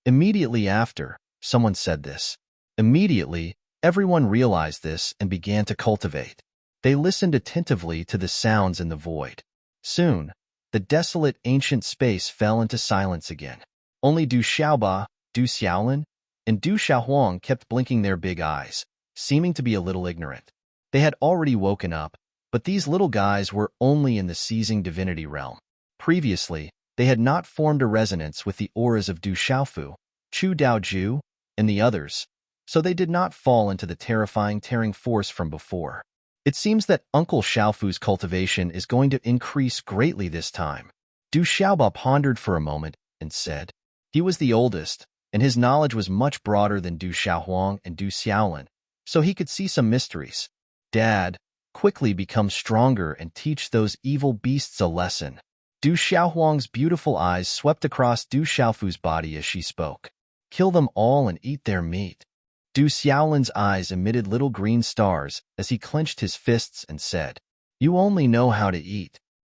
Immediately after, someone said this. Immediately, everyone realized this and began to cultivate. They listened attentively to the sounds in the void. Soon, the desolate ancient space fell into silence again. Only Du Xiaoba, Du Xiaolin, and Du Xiaohuang kept blinking their big eyes, seeming to be a little ignorant. They had already woken up, but these little guys were only in the seizing divinity realm. Previously, they had not formed a resonance with the auras of Du Xiaofu, Chu Daoju, and the others, so they did not fall into the terrifying tearing force from before. It seems that Uncle Xiaofu's cultivation is going to increase greatly this time. Du Xiaoba pondered for a moment and said. He was the oldest, and his knowledge was much broader than Du Xiaohuang and Du Xiaolin, so he could see some mysteries. Dad, quickly become stronger and teach those evil beasts a lesson. Du Xiaohuang's beautiful eyes swept across Du Xiaofu's body as she spoke. Kill them all and eat their meat. Du Xiaolin's eyes emitted little green stars as he clenched his fists and said, You only know how to eat.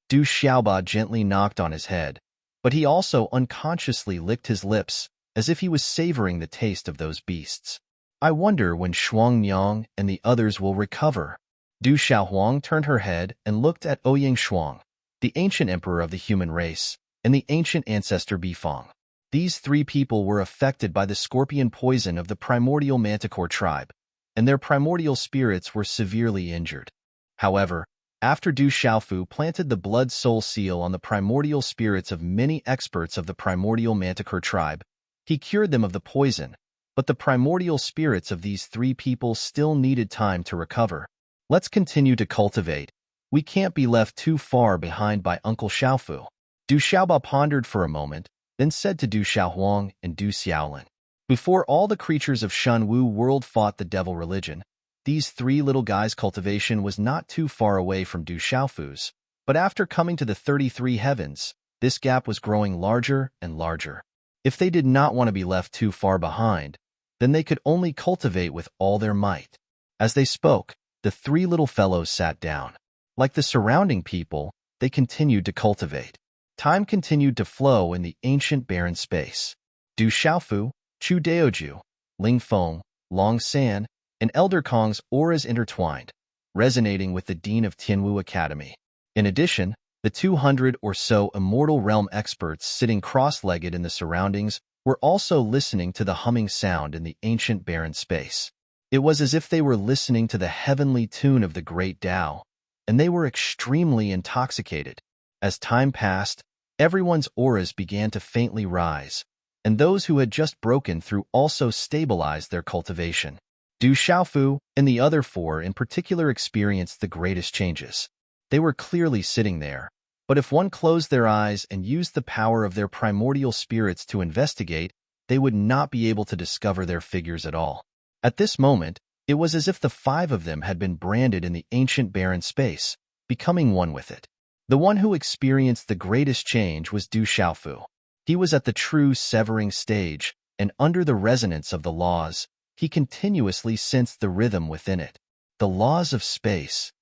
Du Xiaoba gently knocked on his head, but he also unconsciously licked his lips as if he was savoring the taste of those beasts. I wonder when Shuangniang and the others will recover. Du Xiaohuang turned her head and looked at Ouyang Shuang, the ancient emperor of the human race, and the ancient ancestor Bifang. These three people were affected by the scorpion poison of the primordial manticore tribe, and their primordial spirits were severely injured. However, after Du Xiaofu planted the blood soul seal on the primordial spirits of many experts of the primordial manticore tribe, he cured them of the poison, but the primordial spirits of these three people still needed time to recover. Let's continue to cultivate. We can't be left too far behind by Uncle Xiaofu. Du Xiaoba pondered for a moment, then said to Du Xiaohuang and Du Xiaolin, before all the creatures of Shenwu world fought the devil religion, these three little guys' cultivation was not too far away from Du Xiaofu's, but after coming to the 33 heavens, this gap was growing larger and larger. If they did not want to be left too far behind, then they could only cultivate with all their might. As they spoke, the three little fellows sat down. Like the surrounding people, they continued to cultivate. Time continued to flow in the ancient barren space. Du Xiaofu, Chu Daoju, Ling Feng, Long San, and Elder Kong's auras intertwined, resonating with the Dean of Tianwu Academy. In addition, the 200 or so immortal realm experts sitting cross-legged in the surroundings were also listening to the humming sound in the ancient barren space. It was as if they were listening to the heavenly tune of the great Tao, and they were extremely intoxicated. As time passed, everyone's auras began to faintly rise, and those who had just broken through also stabilized their cultivation. Du Xiaofu and the other four in particular experienced the greatest changes. They were clearly sitting there, but if one closed their eyes and used the power of their primordial spirits to investigate, they would not be able to discover their figures at all. At this moment, it was as if the five of them had been branded in the ancient barren space, becoming one with it. The one who experienced the greatest change was Du Xiaofu. He was at the true severing stage, and under the resonance of the laws, he continuously sensed the rhythm within it. The laws of space.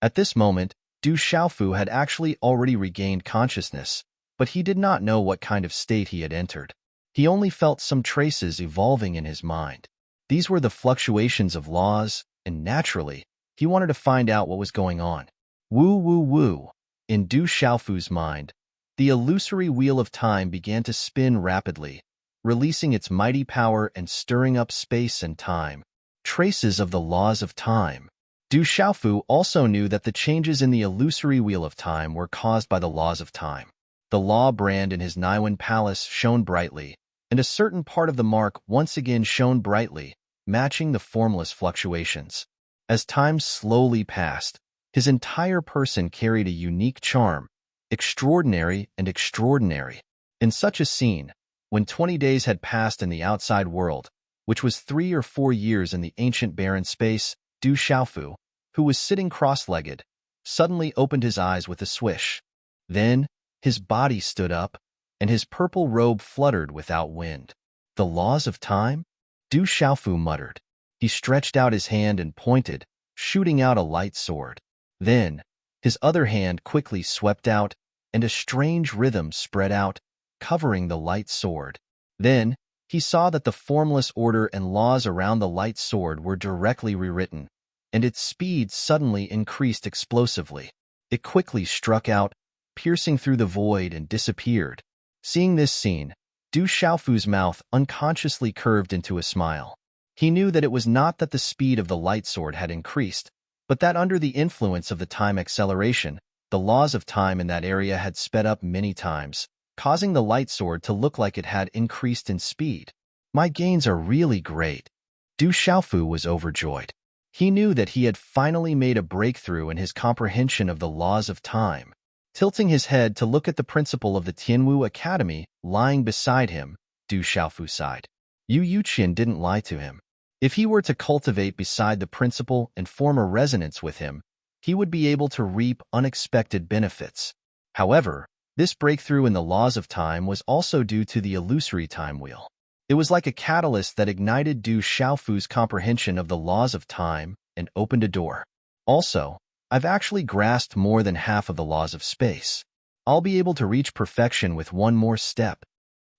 At this moment, Du Xiaofu had actually already regained consciousness, but he did not know what kind of state he had entered. He only felt some traces evolving in his mind. These were the fluctuations of laws, and naturally, he wanted to find out what was going on. Woo woo woo. In Du Xiaofu's mind, the illusory wheel of time began to spin rapidly, releasing its mighty power and stirring up space and time. Traces of the laws of time. Du Xiaofu also knew that the changes in the illusory wheel of time were caused by the laws of time. The law brand in his Niwen palace shone brightly, and a certain part of the mark once again shone brightly, matching the formless fluctuations. As time slowly passed, his entire person carried a unique charm, extraordinary and extraordinary. In such a scene, when 20 days had passed in the outside world, which was 3 or 4 years in the ancient barren space, Du Xiaofu, who was sitting cross-legged, suddenly opened his eyes with a swish. Then, his body stood up, and his purple robe fluttered without wind. The laws of time? Du Xiaofu muttered. He stretched out his hand and pointed, shooting out a light sword. Then, his other hand quickly swept out, and a strange rhythm spread out, covering the light sword. Then, he saw that the formless order and laws around the light sword were directly rewritten, and its speed suddenly increased explosively. It quickly struck out, piercing through the void and disappeared. Seeing this scene, Du Xiaofu's mouth unconsciously curved into a smile. He knew that it was not that the speed of the light sword had increased, but that under the influence of the time acceleration, the laws of time in that area had sped up many times, causing the light sword to look like it had increased in speed. My gains are really great. Du Xiaofu was overjoyed. He knew that he had finally made a breakthrough in his comprehension of the laws of time. Tilting his head to look at the principal of the Tianwu Academy lying beside him, Du Xiaofu sighed. Yu Yuqian didn't lie to him. If he were to cultivate beside the principal and form a resonance with him, he would be able to reap unexpected benefits. However, this breakthrough in the laws of time was also due to the illusory time wheel. It was like a catalyst that ignited Du Xiaofu's comprehension of the laws of time and opened a door. Also, I've actually grasped more than half of the laws of space. I'll be able to reach perfection with one more step.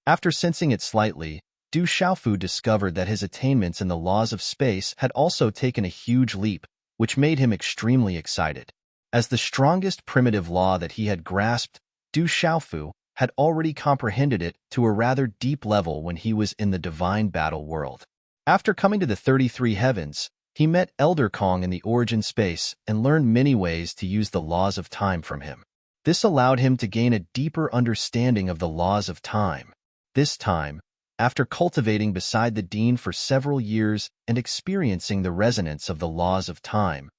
After sensing it slightly, Du Xiaofu discovered that his attainments in the laws of space had also taken a huge leap, which made him extremely excited. As the strongest primitive law that he had grasped, Du Xiaofu had already comprehended it to a rather deep level when he was in the divine battle world. After coming to the 33 heavens, he met Elder Kong in the origin space and learned many ways to use the laws of time from him. This allowed him to gain a deeper understanding of the laws of time. This time, after cultivating beside the Dean for several years and experiencing the resonance of the laws of time,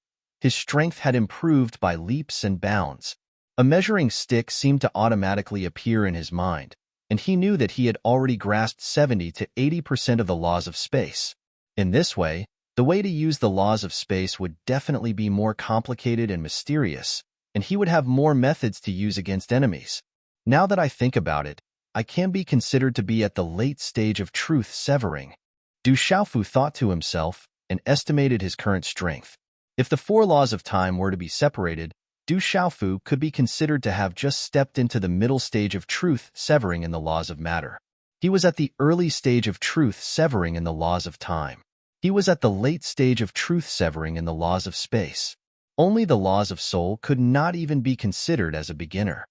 his strength had improved by leaps and bounds. A measuring stick seemed to automatically appear in his mind, and he knew that he had already grasped 70 to 80% of the laws of space. In this way, the way to use the laws of space would definitely be more complicated and mysterious, and he would have more methods to use against enemies. Now that I think about it, I can be considered to be at the late stage of truth severing. Du Xiaofu thought to himself and estimated his current strength. If the 4 laws of time were to be separated, Du Xiaofu could be considered to have just stepped into the middle stage of truth severing in the laws of matter. He was at the early stage of truth severing in the laws of time. He was at the late stage of truth severing in the laws of space. Only the laws of soul could not even be considered as a beginner.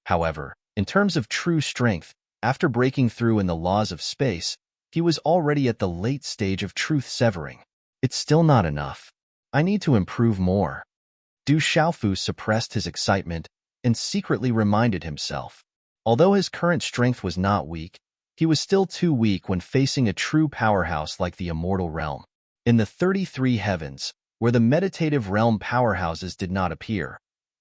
However, in terms of true strength, after breaking through in the laws of space, he was already at the late stage of truth severing. It's still not enough. I need to improve more. Du Xiaofu suppressed his excitement and secretly reminded himself. Although his current strength was not weak, he was still too weak when facing a true powerhouse like the immortal realm. In the 33 heavens, where the meditative realm powerhouses did not appear,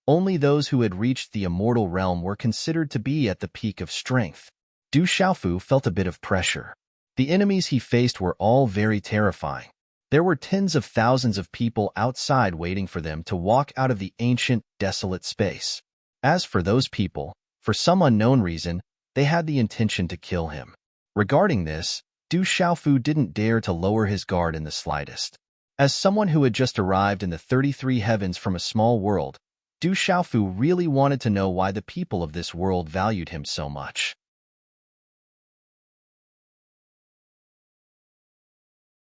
only those who had reached the immortal realm were considered to be at the peak of strength. Du Xiaofu felt a bit of pressure. The enemies he faced were all very terrifying. There were tens of thousands of people outside waiting for them to walk out of the ancient, desolate space. As for those people, for some unknown reason, they had the intention to kill him. Regarding this, Du Xiaofu didn't dare to lower his guard in the slightest. As someone who had just arrived in the 33 heavens from a small world, Du Xiaofu really wanted to know why the people of this world valued him so much.